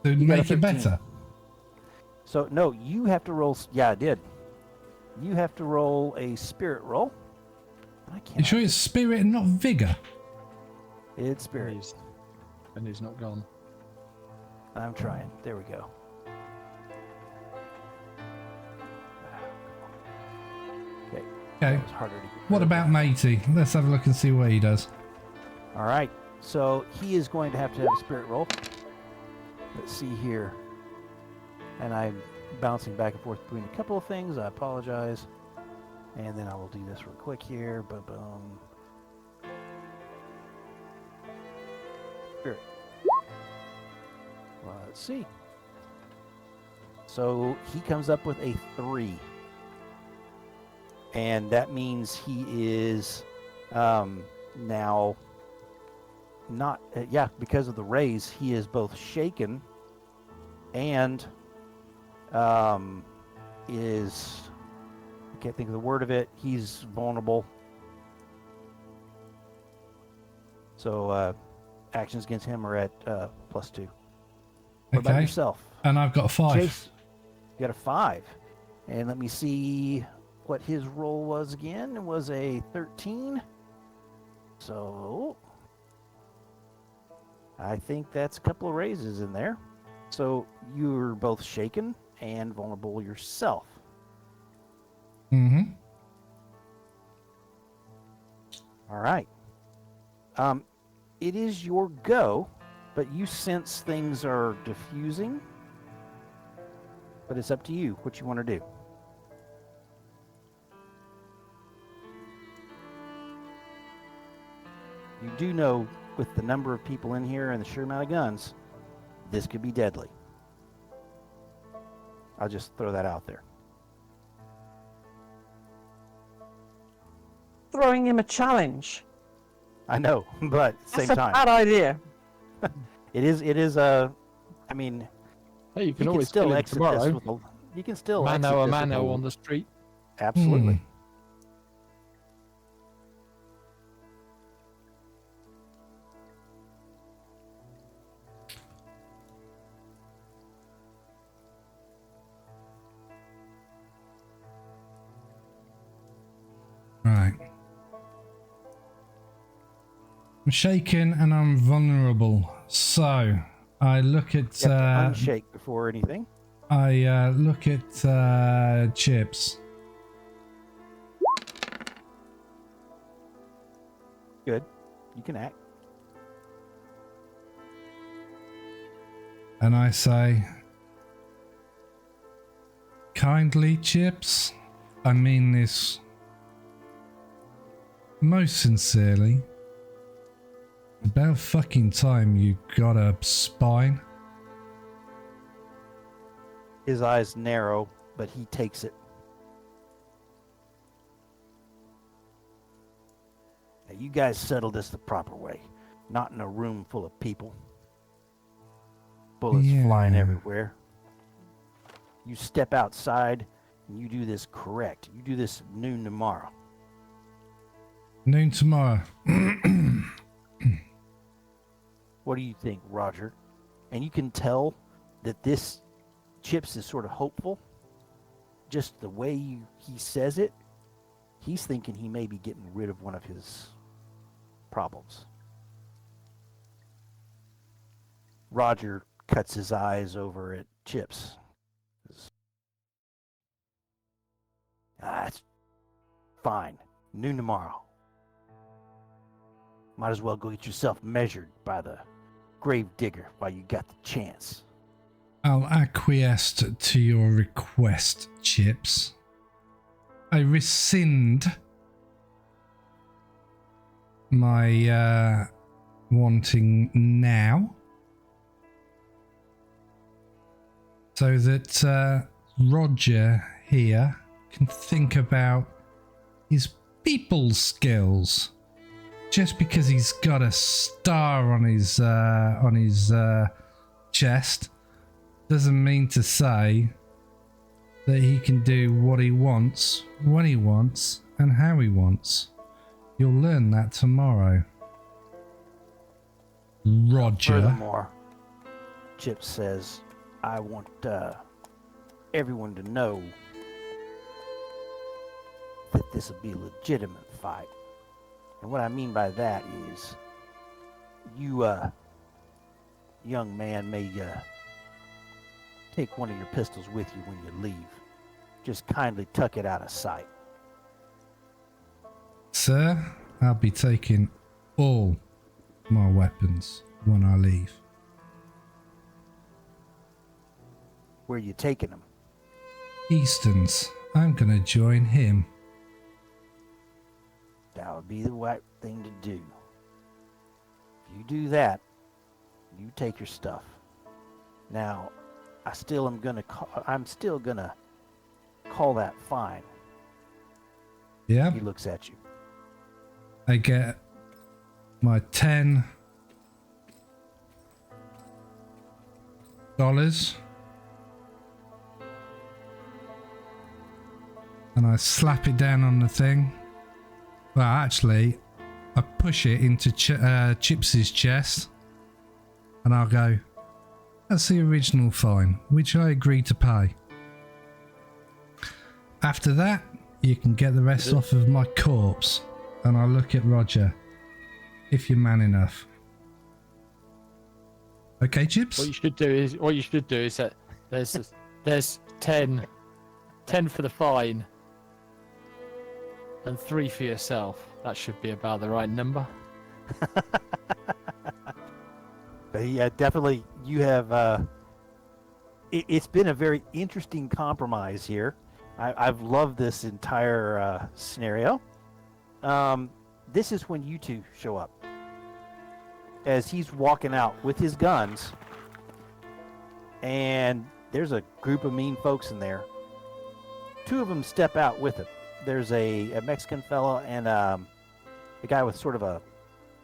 To You got a make it 15. better? So, no, you have to roll. Yeah, I did. You have to roll a spirit roll. I can't. You sure it's spirit and not vigor? It's spirit. And he's not gone. I'm trying. There we go. Okay. Okay. That was harder to get What rid of. about Matey? Let's have a look and see what he does. All right. So he is going to have a spirit roll. Let's see here. And I'm bouncing back and forth between a couple of things. I apologize. And then I will do this real quick here. Boom. Spirit. Well, let's see. So he comes up with a 3. And that means he is now not, because of the raise, he is both shaken and is, I can't think of the word of it, he's vulnerable. So actions against him are at +2. What about yourself? And I've got a 5. Chase, you got a 5. And let me see what his roll was again. It was a 13. So I think that's a couple of raises in there. So you're both shaken and vulnerable yourself. Mm-hmm. All right. It is your go, but you sense things are diffusing. But it's up to you what you want to do. You do know, with the number of people in here and the sheer amount of guns, this could be deadly. I'll just throw that out there. Throwing him a challenge. I know, but at the same That's a time, bad idea. it is a. I mean, Hey, you can you can always still kill him exit tomorrow. this with a. You can still Mano a exit this mano with a, on the street. Absolutely. Right. I'm shaken and I'm vulnerable. So I look at You have to unshake before anything. I look at Chips. Good. You can act. And I say, kindly, Chips, I mean this most sincerely. About fucking time you got a spine. His eyes narrow, but he takes it. Now, you guys settle this the proper way, not in a room full of people. Bullets flying everywhere. You step outside and you do this correct. You do this at noon tomorrow. Noon tomorrow. What do you think, Roger? And you can tell that this Chips is sort of hopeful. Just the way he says it, he's thinking he may be getting rid of one of his problems. Roger cuts his eyes over at Chips. That's fine. Noon tomorrow. Might as well go get yourself measured by the grave digger while you got the chance. I'll acquiesce to your request, Chips. I rescind my wanting now, so that Roger here can think about his people skills. Just because he's got a star on his chest doesn't mean to say that he can do what he wants, when he wants, and how he wants. You'll learn that tomorrow. Roger. Furthermore, Chip says, I want everyone to know that this will be a legitimate fight. And what I mean by that is, you, young man, may take one of your pistols with you when you leave. Just kindly tuck it out of sight. Sir, I'll be taking all my weapons when I leave. Where are you taking them? Easton's. I'm gonna join him. That would be the right thing to do. If you do that, you take your stuff. Now, I'm still gonna call that fine. Yeah. He looks at you. I get my $10 and I slap it down on the thing. Well, actually, I push it into Chips's chest and I'll go, that's the original fine, which I agree to pay. After that, you can get the rest off of my corpse. And I look at Roger, if you're man enough. Okay, Chips? What you should do is that there's 10 for the fine and 3 for yourself. That should be about the right number. But yeah, definitely you have it's been a very interesting compromise here. I've loved this entire scenario. This is when you two show up. As he's walking out with his guns, and there's a group of mean folks in there. 2 of them step out with him. There's a Mexican fella and a guy with sort of a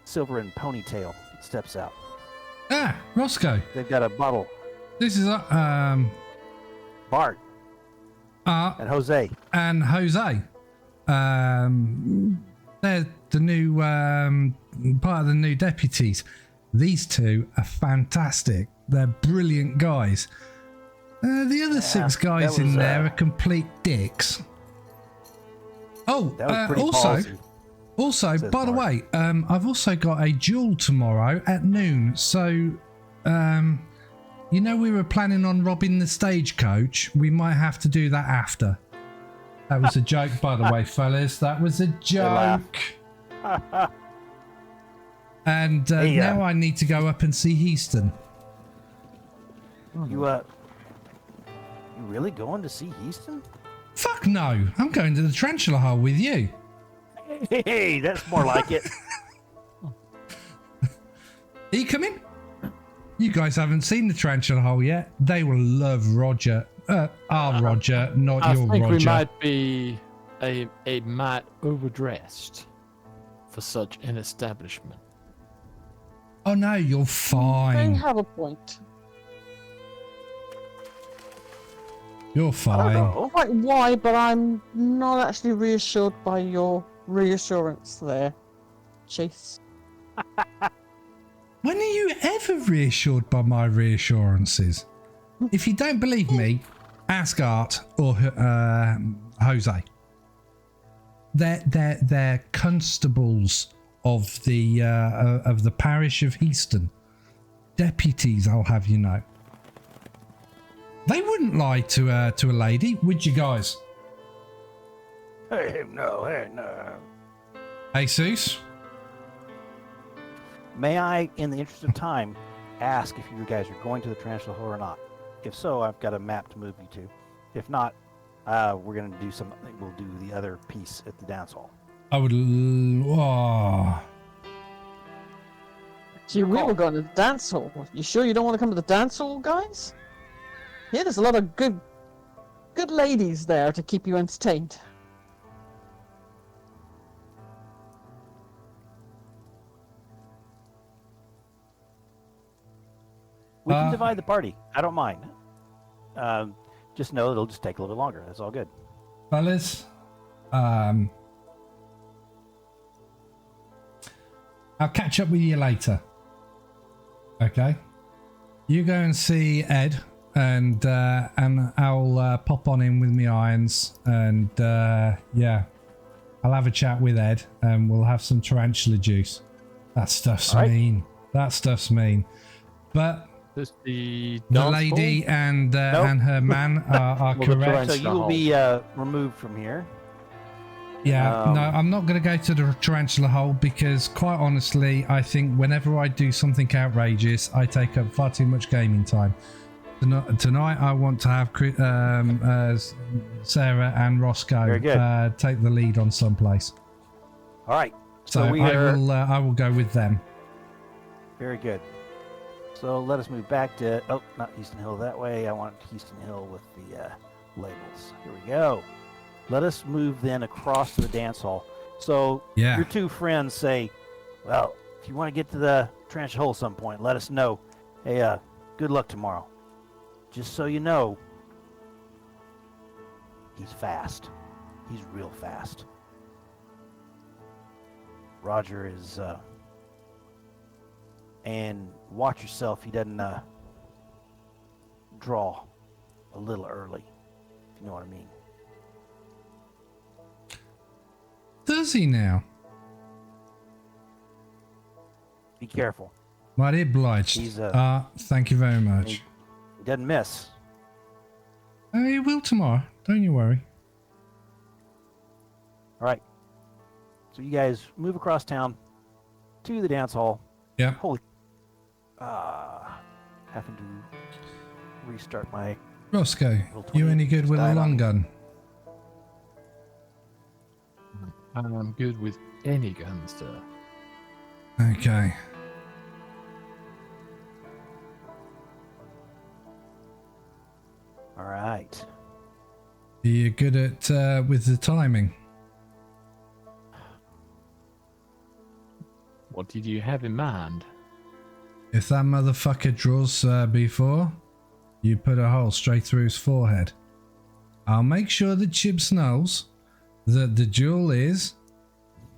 silver and ponytail steps out. Ah, Rosco. They've got a bottle. This is Bart and Jose. And Jose. They're the new part of the new deputies. These 2 are fantastic. They're brilliant guys. The other 6 guys in there are complete dicks. Oh, That was pretty ballsy, also, says by the Bart. way, I've also got a duel tomorrow at noon. So, you know, we were planning on robbing the stagecoach. We might have to do that after. That was a joke, by the way, fellas. That was a joke. And now I need to go up and see Heaston. You really going to see Heaston? Fuck no! I'm going to the tarantula hole with you. Hey, that's more like it. Are you coming? You guys haven't seen the tarantula hole yet. They will love Roger. Our Roger, not your Roger. I think we might be a mite overdressed for such an establishment. Oh no, you're They fine. have a point. You're I fine. don't know. Quite why, but I'm not actually reassured by your reassurance there, Chase. When are you ever reassured by my reassurances? If you don't believe me, ask Art or Jose. They're constables of the parish of Heaston. Deputies, I'll have you know. They wouldn't lie to a lady, would you guys? Hey, no, hey, no. Jesus? May I, in the interest of time, ask if you guys are going to the Tarantula Hole or not? If so, I've got a map to move you to. If not, we're going to do something. We'll do the other piece at the dance hall. I would. Oh. Gee, we were going to the dance hall. You sure you don't want to come to the dance hall, guys? Yeah, there's a lot of good ladies there to keep you entertained. We can divide the party. I don't mind. Just know it'll just take a little bit longer. That's all good. Fellas, I'll catch up with you later. Okay? You go and see Ed, and I'll pop on in with me irons, and yeah, I'll have a chat with Ed, and we'll have some tarantula juice. That stuff's mean. That stuff's mean. But Does the lady hall? and her man are Well, the correct. So you will be removed from here. Yeah, no, I'm not going to go to the tarantula hole because, quite honestly, I think whenever I do something outrageous, I take up far too much gaming time. Tonight, I want to have Sarah and Rosco Very good. take the lead on someplace. All right. So I will go with them. Very good. So let us move back to, not Houston Hill that way. I want Houston Hill with the labels. Here we go. Let us move then across to the dance hall. So Yeah. your two friends say, well, if you want to get to the tarantula hole at some point, let us know. Hey, good luck tomorrow. Just so you know, he's fast. He's real fast. Roger is, and watch yourself. He doesn't draw a little early, if you know what I mean. Does he now? Be careful. Mighty obliged. He's, thank you very much. He doesn't miss. He will tomorrow. Don't you worry. All right. So you guys move across town to the dance hall. Yeah. Holy. Having to restart my. Rosco, you any good with a long gun? I'm good with any gun, sir. Okay. All right. Are you good at with the timing? What did you have in mind? If that motherfucker draws before, you put a hole straight through his forehead. I'll make sure that Chips knows that the duel is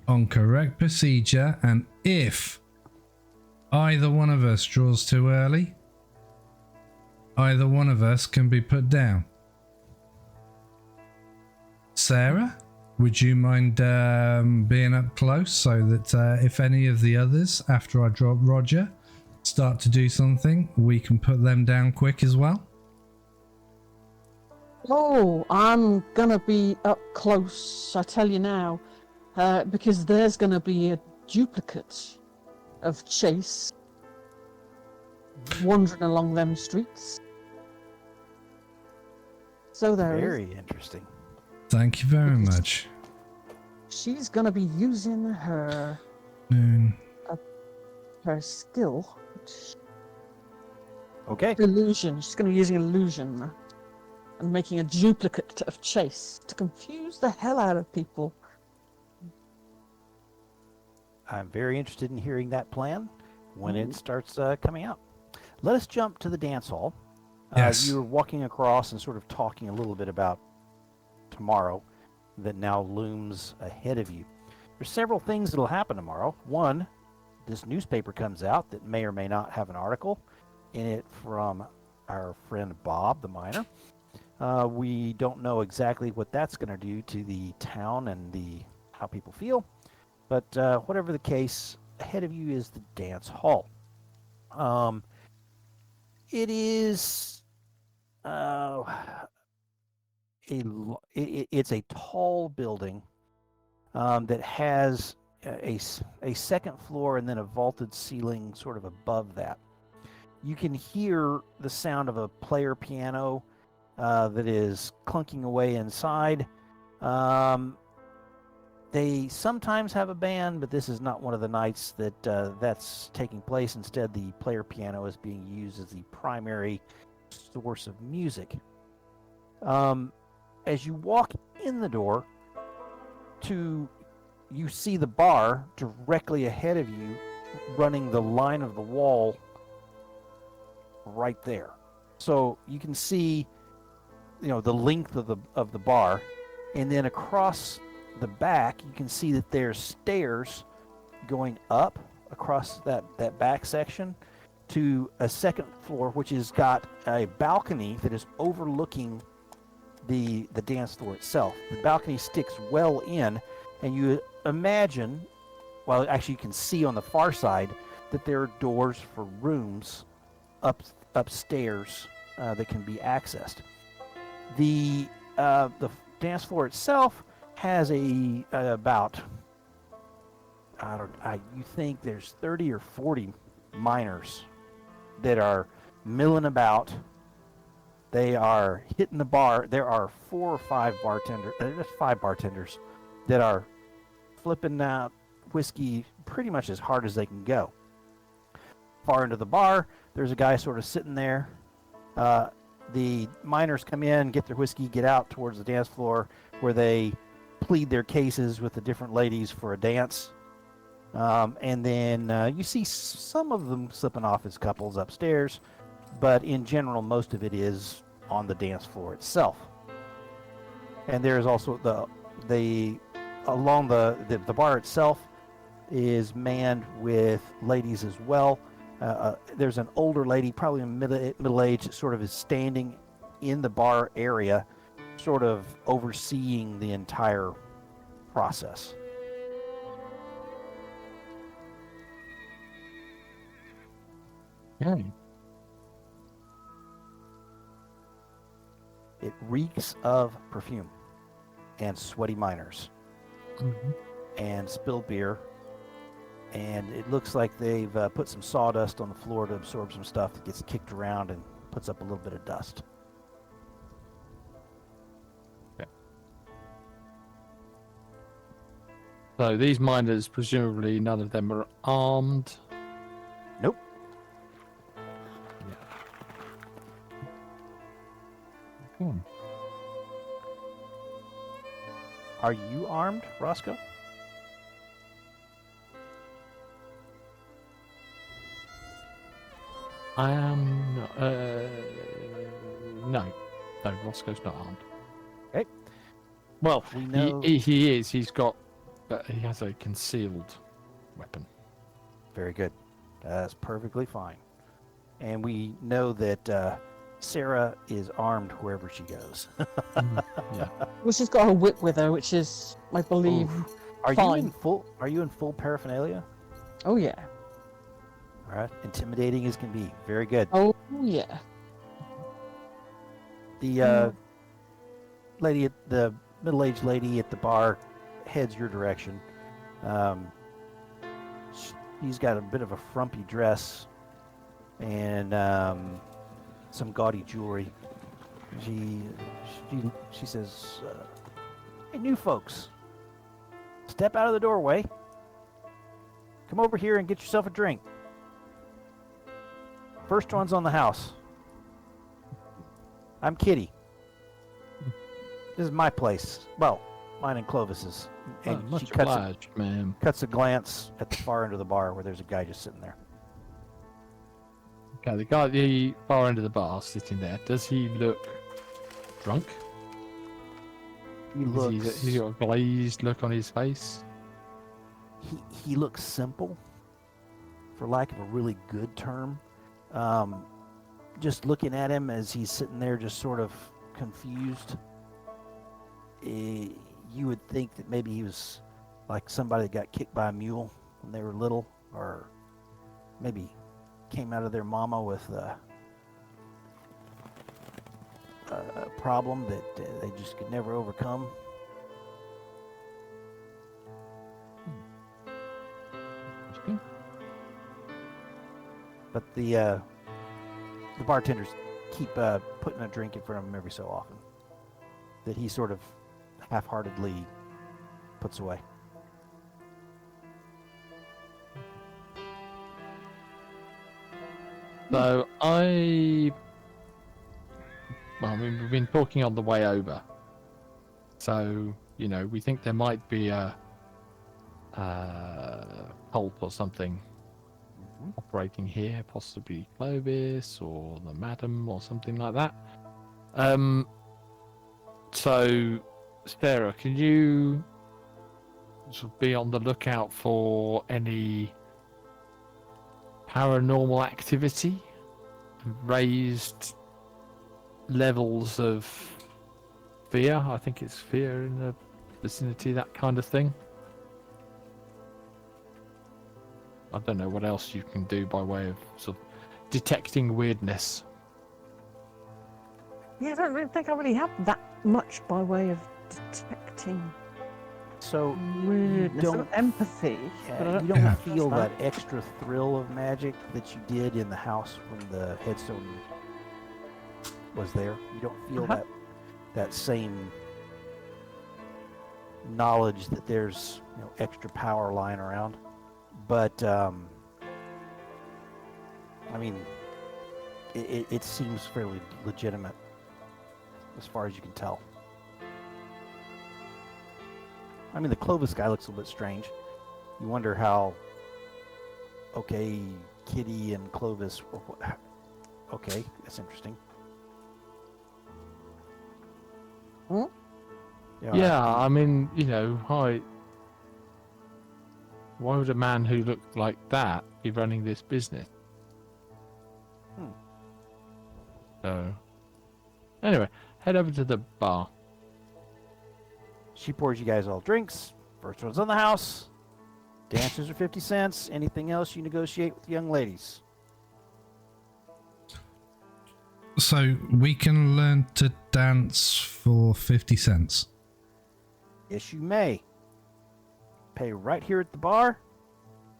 on correct procedure, and if either one of us draws too early, either one of us can be put down. Sarah, would you mind being up close so that if any of the others, after I drop Roger, start to do something, we can put them down quick as well? Oh, I'm gonna be up close, I tell you now, because there's gonna be a duplicate of Chase wandering along them streets. So there Very interesting. Thank you very much. she's gonna be using her skill. Okay. Illusion. She's gonna be using illusion and making a duplicate of Chase to confuse the hell out of people. I'm very interested in hearing that plan when it starts coming out. Let us jump to the dance hall. Yes. You're walking across and sort of talking a little bit about tomorrow that now looms ahead of you. There's several things that'll happen tomorrow. One, this newspaper comes out that may or may not have an article in it from our friend Bob, the miner. We don't know exactly what that's going to do to the town and how people feel. But whatever the case, ahead of you is the dance hall. It is it's a tall building that has a second floor and then a vaulted ceiling sort of above that. You can hear the sound of a player piano that is clunking away inside. They sometimes have a band, but this is not one of the nights that that's taking place. Instead, the player piano is being used as the primary source of music. As you walk in the door, you see the bar directly ahead of you, running the line of the wall right there. So you can see, the length of the bar, and then across the back, you can see that there's stairs going up across that back section to a second floor, which has got a balcony that is overlooking the dance floor itself. The balcony sticks well in, and you imagine, well, actually you can see on the far side that there are doors for rooms upstairs that can be accessed. The dance floor itself has about, you think there's 30 or 40 miners that are milling about. They are hitting the bar. There are 4 or 5 bartenders. There's 5 bartenders that are flipping out whiskey pretty much as hard as they can go. Far into the bar, there's a guy sort of sitting there. The miners come in, get their whiskey, get out towards the dance floor where they plead their cases with the different ladies for a dance. And then you see some of them slipping off as couples upstairs, but in general, most of it is on the dance floor itself. And there is also along the bar itself is manned with ladies as well. There's an older lady, probably in middle age, that sort of is standing in the bar area, sort of overseeing the entire process. Yeah. It reeks of perfume and sweaty miners and spilled beer, and it looks like they've put some sawdust on the floor to absorb some stuff that gets kicked around and puts up a little bit of dust. Okay. So these miners, presumably none of them are armed. Nope. Okay. Are you armed, Rosco? I am. No, Roscoe's not armed. Okay. Well, We know- he is. He has a concealed weapon. Very good. That's perfectly fine. And we know that Sarah is armed wherever she goes. Yeah. Well, she's got her whip with her, which is, I believe, Are fine. you in full paraphernalia? Oh yeah. All right. Intimidating as can be. Very good. Oh yeah. The the middle-aged lady at the bar heads your direction. She's got a bit of a frumpy dress and some gaudy jewelry. She says, "Hey, new folks, step out of the doorway. Come over here and get yourself a drink. First one's on the house. I'm Kitty. This is my place. Well, mine and Clovis's." And Much she cuts obliged, ma'am. a glance at the far end of the bar where there's a guy just sitting there. Okay, the guy at the far end of the bar sitting there, does he look drunk? He looks. Has he got a glazed look on his face? He looks simple, for lack of a really good term. Just looking at him as he's sitting there, just sort of confused. You would think that maybe he was like somebody that got kicked by a mule when they were little, or maybe came out of their mama with a problem that they just could never overcome. Interesting. But the bartenders keep putting a drink in front of him every so often that he sort of half-heartedly puts away. So we've been talking on the way over. So, we think there might be a cult or something operating here, possibly Clovis or the Madam or something like that. So, Sarah, can you sort of be on the lookout for any paranormal activity, raised levels of fear? I think it's fear in the vicinity, that kind of thing. I don't know what else you can do by way of sort of detecting weirdness. Yeah, I don't really think I really have that much by way of detecting So weirdness. you I've don't got empathy, but I you don't don't Yeah. feel that extra thrill of magic that you did in the house when the headstone was there. You don't feel that same knowledge that there's extra power lying around. But I mean, it seems fairly legitimate as far as you can tell. I mean, the Clovis guy looks a little bit strange. You wonder how. Okay, Kitty and Clovis. Okay, that's interesting. Hmm? Yeah, I mean, why would a man who looked like that be running this business? So, anyway, head over to the bar. She pours you guys all drinks. First one's on the house. Dancers are 50 cents. Anything else you negotiate with the young ladies? So we can learn to dance for 50 cents. Yes, you may. Pay right here at the bar,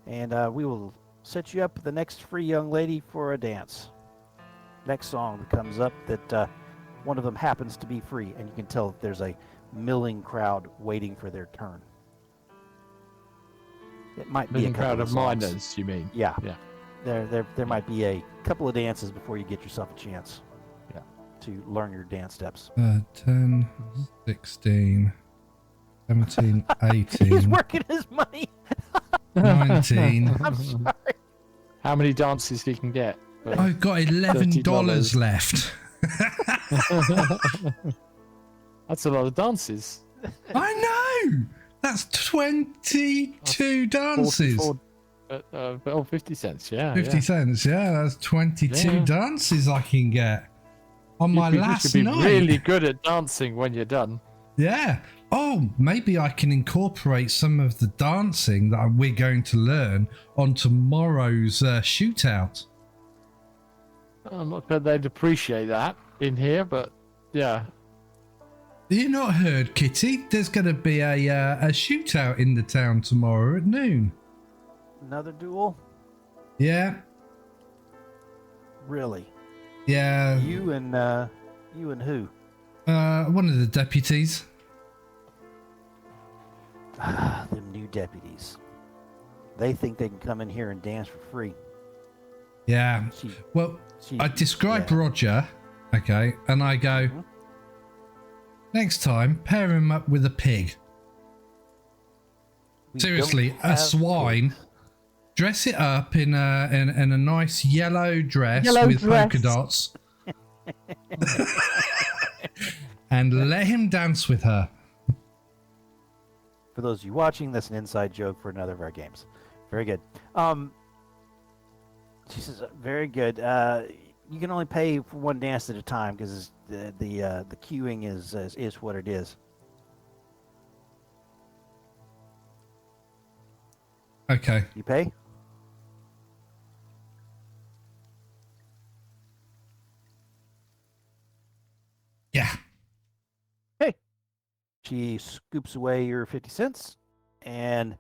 and we will set you up with the next free young lady for a dance. Next song that comes up that one of them happens to be free, and you can tell that there's a milling crowd waiting for their turn. It might be a Living couple crowd of of songs. miners, you mean? Yeah. Yeah. There might be a couple of dances before you get yourself a chance. Yeah. To learn your dance steps. 10, 16, 17, He's 18, working his money. 19. I'm sorry. How many dances he can get? I've got $11 left. That's a lot of dances. I know! That's 22 dances. 50 cents, yeah. 50 cents, yeah. That's 22 dances I can get on my last you should be night. really good at dancing when you're done. Yeah. Oh, maybe I can incorporate some of the dancing that we're going to learn on tomorrow's shootout. I'm not sure they'd appreciate that in here, but yeah. You not heard, Kitty? There's going to be a shootout in the town tomorrow at noon. Another duel? Yeah. Really? Yeah. You and who? One of the deputies. Them new deputies. They think they can come in here and dance for free. Yeah. I describe Roger, okay, and I go, next time, pair him up with a pig. Seriously, a swine. pigs. Dress it up in a nice yellow dress with polka dots. And let him dance with her. For those of you watching, that's an inside joke for another of our games. Very good. She says, very good. You can only pay for one dance at a time because the queuing is what it is. Okay. You pay? She scoops away your 50 cents and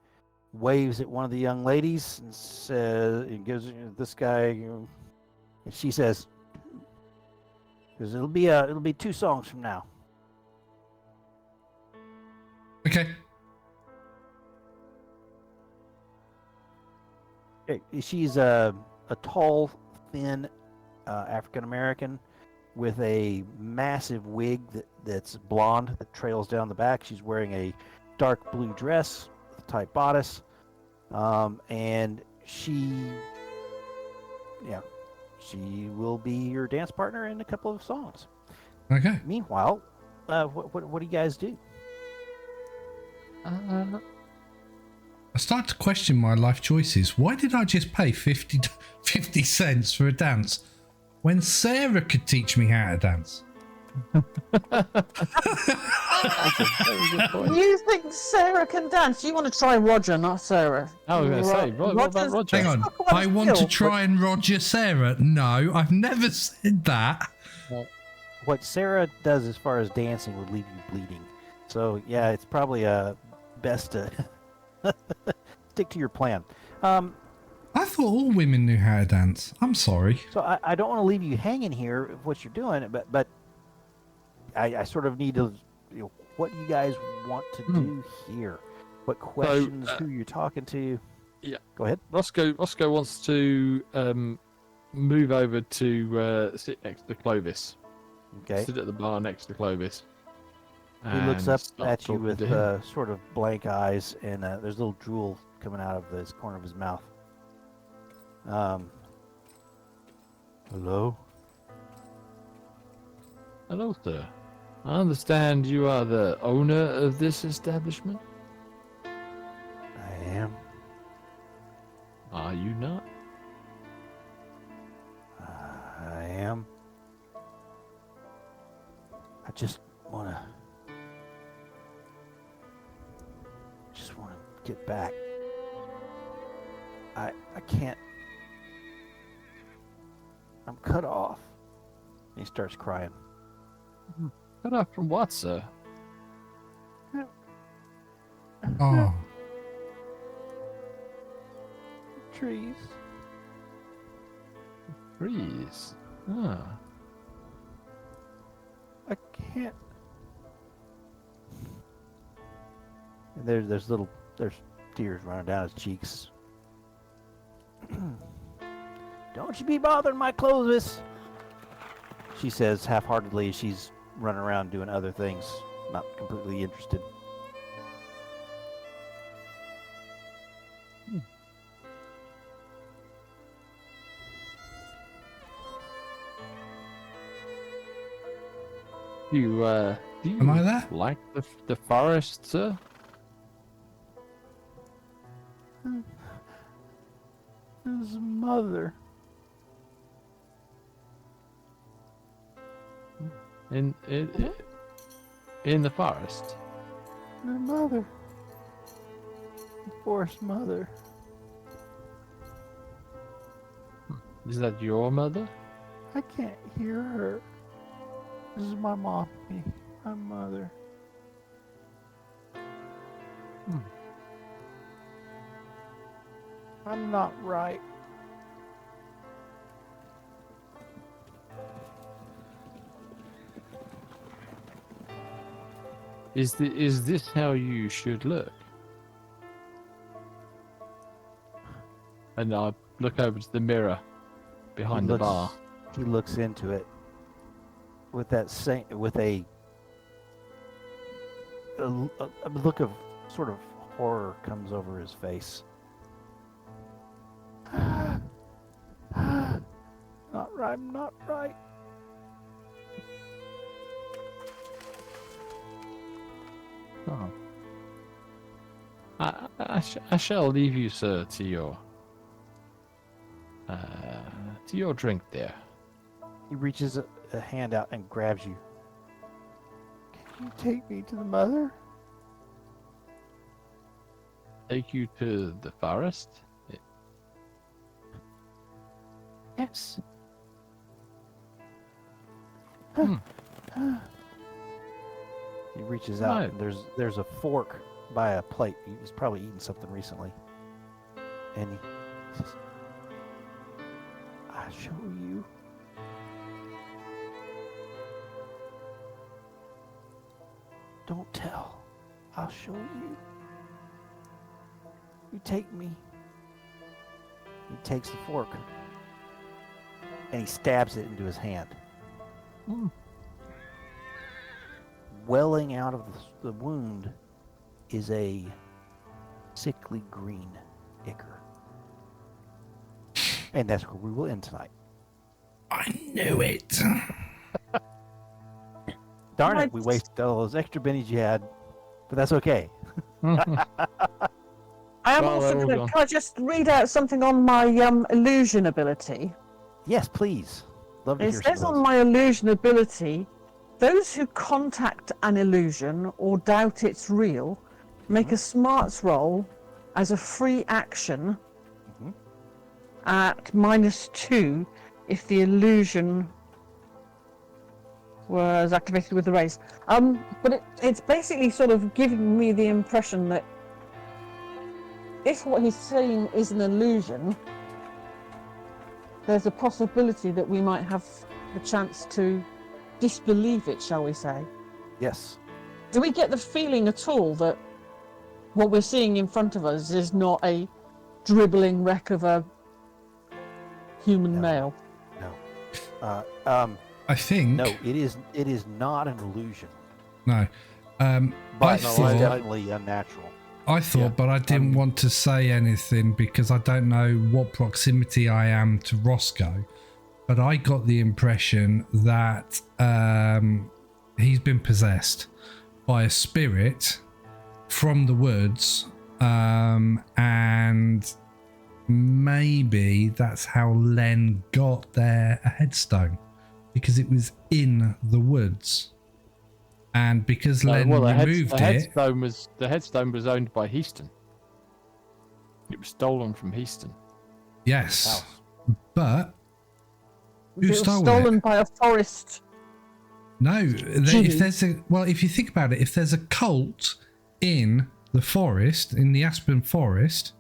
waves at one of the young ladies and says, and gives this guy, and she says, because it'll be 2 songs from now. Okay. She's a tall, thin African American with a massive wig that's blonde that trails down the back. She's wearing a dark blue dress with a tight bodice, and she will be your dance partner in a couple of songs. Okay. Meanwhile, what do you guys do? I start to question my life choices. Why did I just pay 50 cents for a dance when Sarah could teach me how to dance? You think Sarah can dance? You want to try Roger, not Sarah. I was going to say, what about Roger? Hang on. I want to try and Roger Sarah. No, I've never said that. What Sarah does as far as dancing would leave you bleeding. So yeah, it's probably best to stick to your plan. I thought all women knew how to dance. I'm sorry. So I don't want to leave you hanging here with what you're doing, but I sort of need to, what do you guys want to do here? What questions? Who you're talking to? Yeah. Go ahead. Rosco wants to move over to sit next to Clovis. Okay. Sit at the bar next to Clovis. He looks up start at you talking with to him. sort of blank eyes, and there's a little drool coming out of the corner of his mouth. Hello? Hello, sir. I understand you are the owner of this establishment. I am. Are you not? I am. I just want to get back. I can't. I'm cut off. He starts crying. Cut off from what, sir? Oh, Trees. Trees. Ah. I can't. And there's tears running down his cheeks. Don't you be bothering my clothes, she says half-heartedly as she's running around doing other things, not completely interested. Do you Am I there? like the forest, sir? His mother. In the forest? My mother. The forest mother. Is that your mother? I can't hear her. This is my mommy, my mother. I'm not right. Is this how you should look? And I look over to the mirror behind the bar. He looks into it with a look of sort of horror comes over his face. Not right. I'm not right. Oh. I shall leave you, sir, to your drink there. He reaches a hand out and grabs you. Can you take me to the mother? Take you to the forest? Yes. He reaches out. Right. And there's a fork by a plate. He's probably eaten something recently. And he says, "I'll show you." "Don't tell. I'll show you. You take me." He takes the fork and he stabs it into his hand. Welling out of the wound is a sickly green ichor. And that's where we will end tonight. I knew it. Darn it, we wasted all those extra bennies you had, but that's okay. I am Well, also they're all going to. gone. Can I just read out something on my illusion ability? Yes, please. Love to It hear some says of on those. my illusion ability, those who contact an illusion or doubt it's real make a smarts roll as a free action at -2 if the illusion was activated with the raise. But it's basically sort of giving me the impression that if what he's saying is an illusion, there's a possibility that we might have the chance to disbelieve it, shall we say. Yes. Do we get the feeling at all that what we're seeing in front of us is not a dribbling wreck of a human No. male? No. I think No, it is not an illusion. no. I But no, it's thought definitely unnatural. Yeah. but I didn't want to say anything because I don't know what proximity I am to Rosco. But I got the impression that he's been possessed by a spirit from the woods, and maybe that's how Len got their headstone, because it was in the woods. And because Len removed the it, headstone was owned by Heaston. It was stolen from Heaston. yes, House. but It who was stole stolen it? by a forest. No, Genie. if there's if you think about it, if there's a cult in the forest, in the Aspen Forest,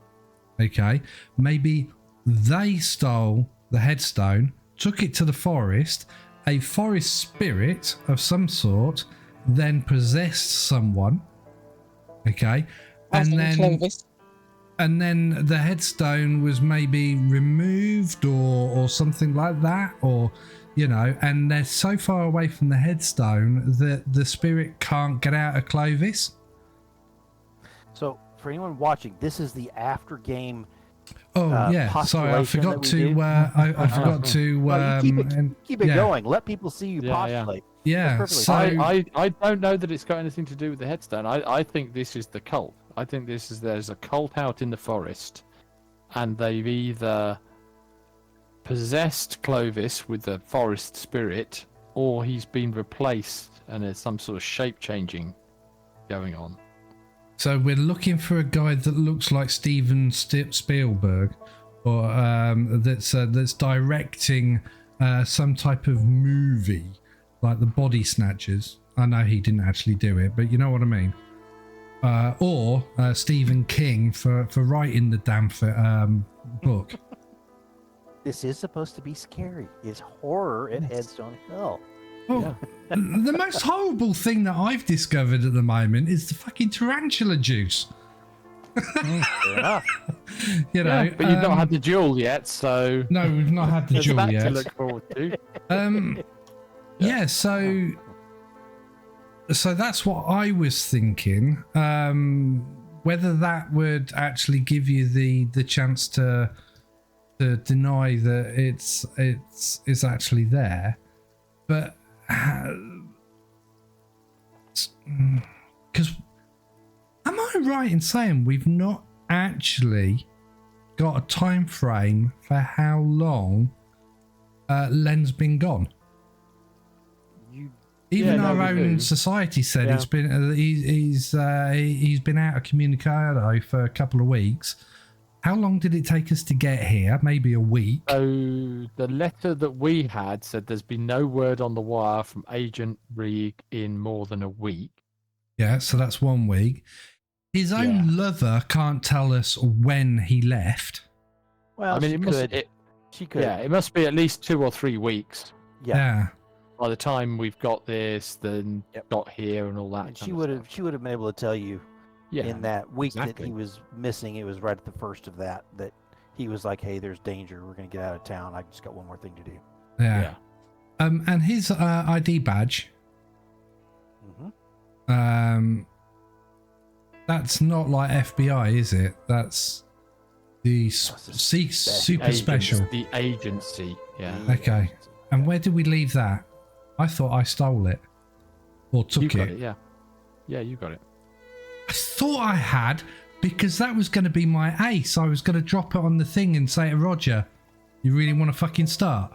okay, maybe they stole the headstone, took it to the forest, a forest spirit of some sort then possessed someone, okay, and then the headstone was maybe removed or something like that, or and they're so far away from the headstone that the spirit can't get out of Clovis. So, for anyone watching, this is the after game. Oh yeah, sorry, I postulation forgot that we to. do. I forgot to. Well, you keep it yeah. going. Let people see you Yeah, yeah. postulate. Yeah, That's so perfectly I don't know that it's got anything to do with the headstone. I think this is the cult. I think there's a cult out in the forest, and they've either possessed Clovis with the forest spirit, or he's been replaced and there's some sort of shape changing going on. So we're looking for a guy that looks like Steven Spielberg, or that's directing some type of movie, like the Body Snatchers. I know he didn't actually do it, but you know what I mean. Or Stephen King for writing the damn book. This is supposed to be scary. It's horror at Headstone Hill. Well, the most horrible thing that I've discovered at the moment is the fucking tarantula juice. Fair enough. But you've not had the duel yet, so No, we've not had the there's jewel that yet. to look forward to. Yeah, so that's what I was thinking. Whether that would actually give you the chance to deny that it's actually there, but because am I right in saying we've not actually got a time frame for how long Len's been gone? Even our own society said it's been he's been out of communicado for a couple of weeks. How long did it take us to get here? Maybe a week. So the letter that we had said there's been no word on the wire from Agent Reeg in more than a week. Yeah, so that's 1 week. His own lover can't tell us when he left. Well, I mean, she could. Yeah, it must be at least 2 or 3 weeks. Yeah. By the time we've got this, then got here and all that. And she would have been able to tell you in that week that he was missing. It was right at the first of that he was like, "Hey, there's danger. We're gonna get out of town. I just got one more thing to do." Yeah. And his ID badge. That's not like FBI, is it? That's the super special. The agency. Yeah. Okay. And where did we leave that? I thought I stole it or took You got it. Yeah. Yeah, you got it. I thought I had, because that was going to be my ace. I was going to drop it on the thing and say to Roger, "You really want to fucking start?"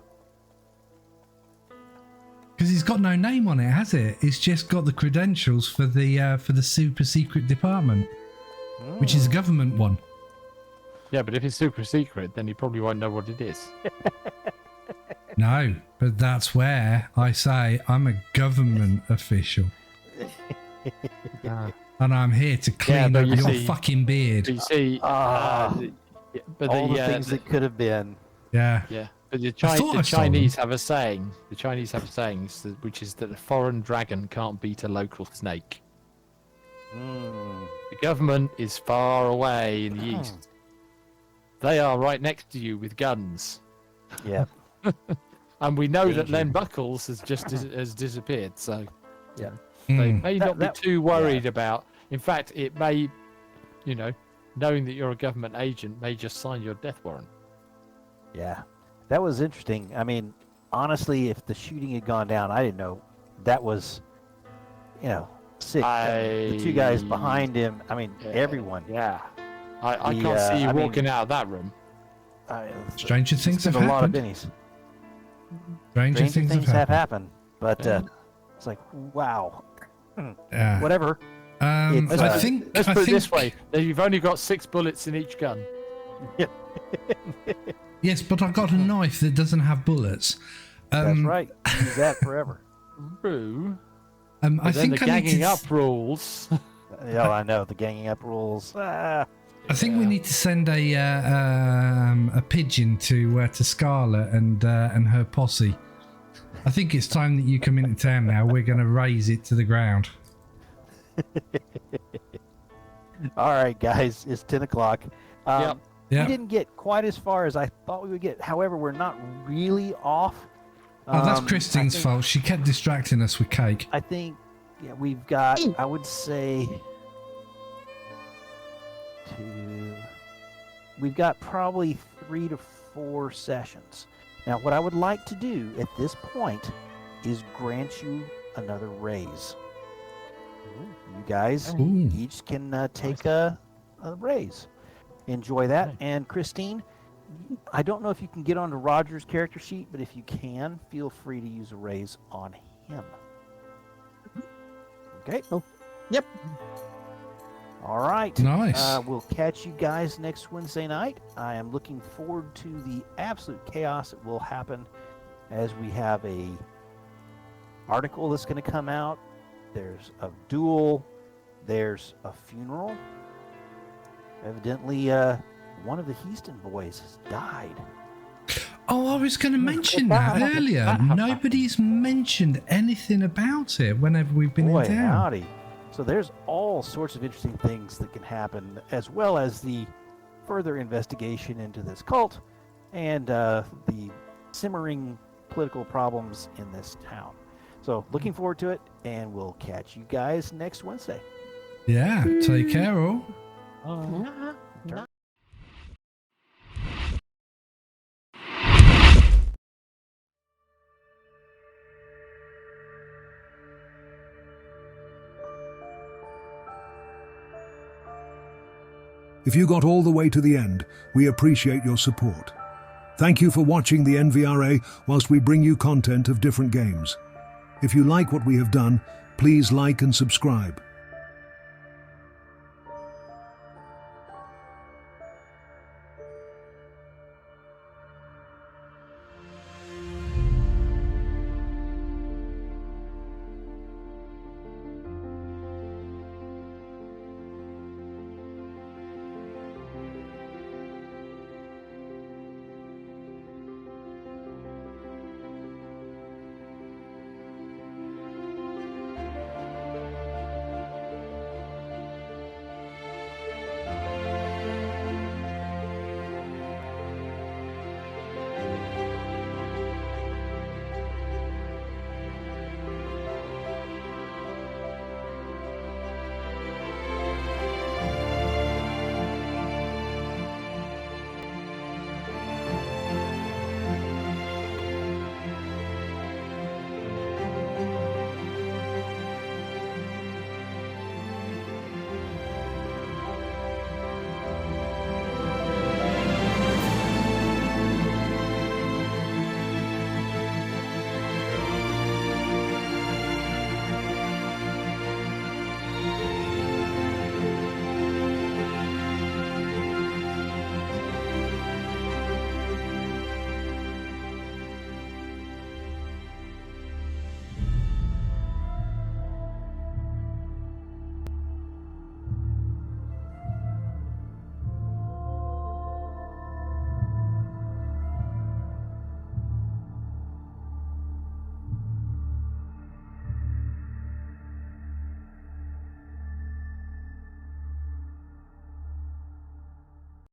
Because he's got no name on it, has it? It's just got the credentials for the super secret department, which is a government one. Yeah, but if it's super secret, then you probably won't know what it is. No, but that's where I say I'm a government official. And I'm here to clean up your fucking beard. You see, but all the things that could have been. Yeah. Yeah. But the Chinese have a saying. The Chinese have a saying, which is that a foreign dragon can't beat a local snake. The government is far away in the east. They are right next to you with guns. Yeah. And we know that Len Buckles has has disappeared. So yeah, they may not be too worried about. In fact, it may, knowing that you're a government agent, may just sign your death warrant. Yeah. That was interesting. I mean, honestly, if the shooting had gone down, I didn't know that was, sick. The 2 guys behind him. I mean, everyone. Yeah. I can't see you walking out of that room. Stranger things have happened. A lot of happened. bennies. Stranger things have happened. But it's like, wow. Yeah. Whatever. Let's put it this way: you've only got 6 bullets in each gun. Yeah. Yes, but I got a knife that doesn't have bullets. That's right. Use that forever. True. I think the ganging up rules. Yeah, I know the ganging up rules. I think we need to send a pigeon to Scarlet and her posse. I think it's time that you come into town now. We're going to raise it to the ground. All right, guys, it's 10 o'clock. Yep. We didn't get quite as far as I thought we would get. However, we're not really off. Oh, that's Christine's fault. She kept distracting us with cake. I think, we've got, I would say, we've got probably 3 to 4 sessions. Now, what I would like to do at this point is grant you another raise. You guys each can take a raise. Enjoy that. And Christine, I don't know if you can get onto Roger's character sheet, but if you can, feel free to use a raise on him. Okay? Oh, yep. All right. Nice. We'll catch you guys next Wednesday night. I am looking forward to the absolute chaos that will happen as we have a article that's going to come out. There's a duel. There's a funeral. Evidently, one of the Houston boys has died. Oh, I was going to mention that earlier. Nobody's mentioned anything about it whenever we've been in town. Howdy. So there's all sorts of interesting things that can happen, as well as the further investigation into this cult and the simmering political problems in this town. So looking forward to it, and we'll catch you guys next Wednesday. Yeah, take care all. If you got all the way to the end, we appreciate your support. Thank you for watching the NVRA whilst we bring you content of different games. If you like what we have done, please like and subscribe.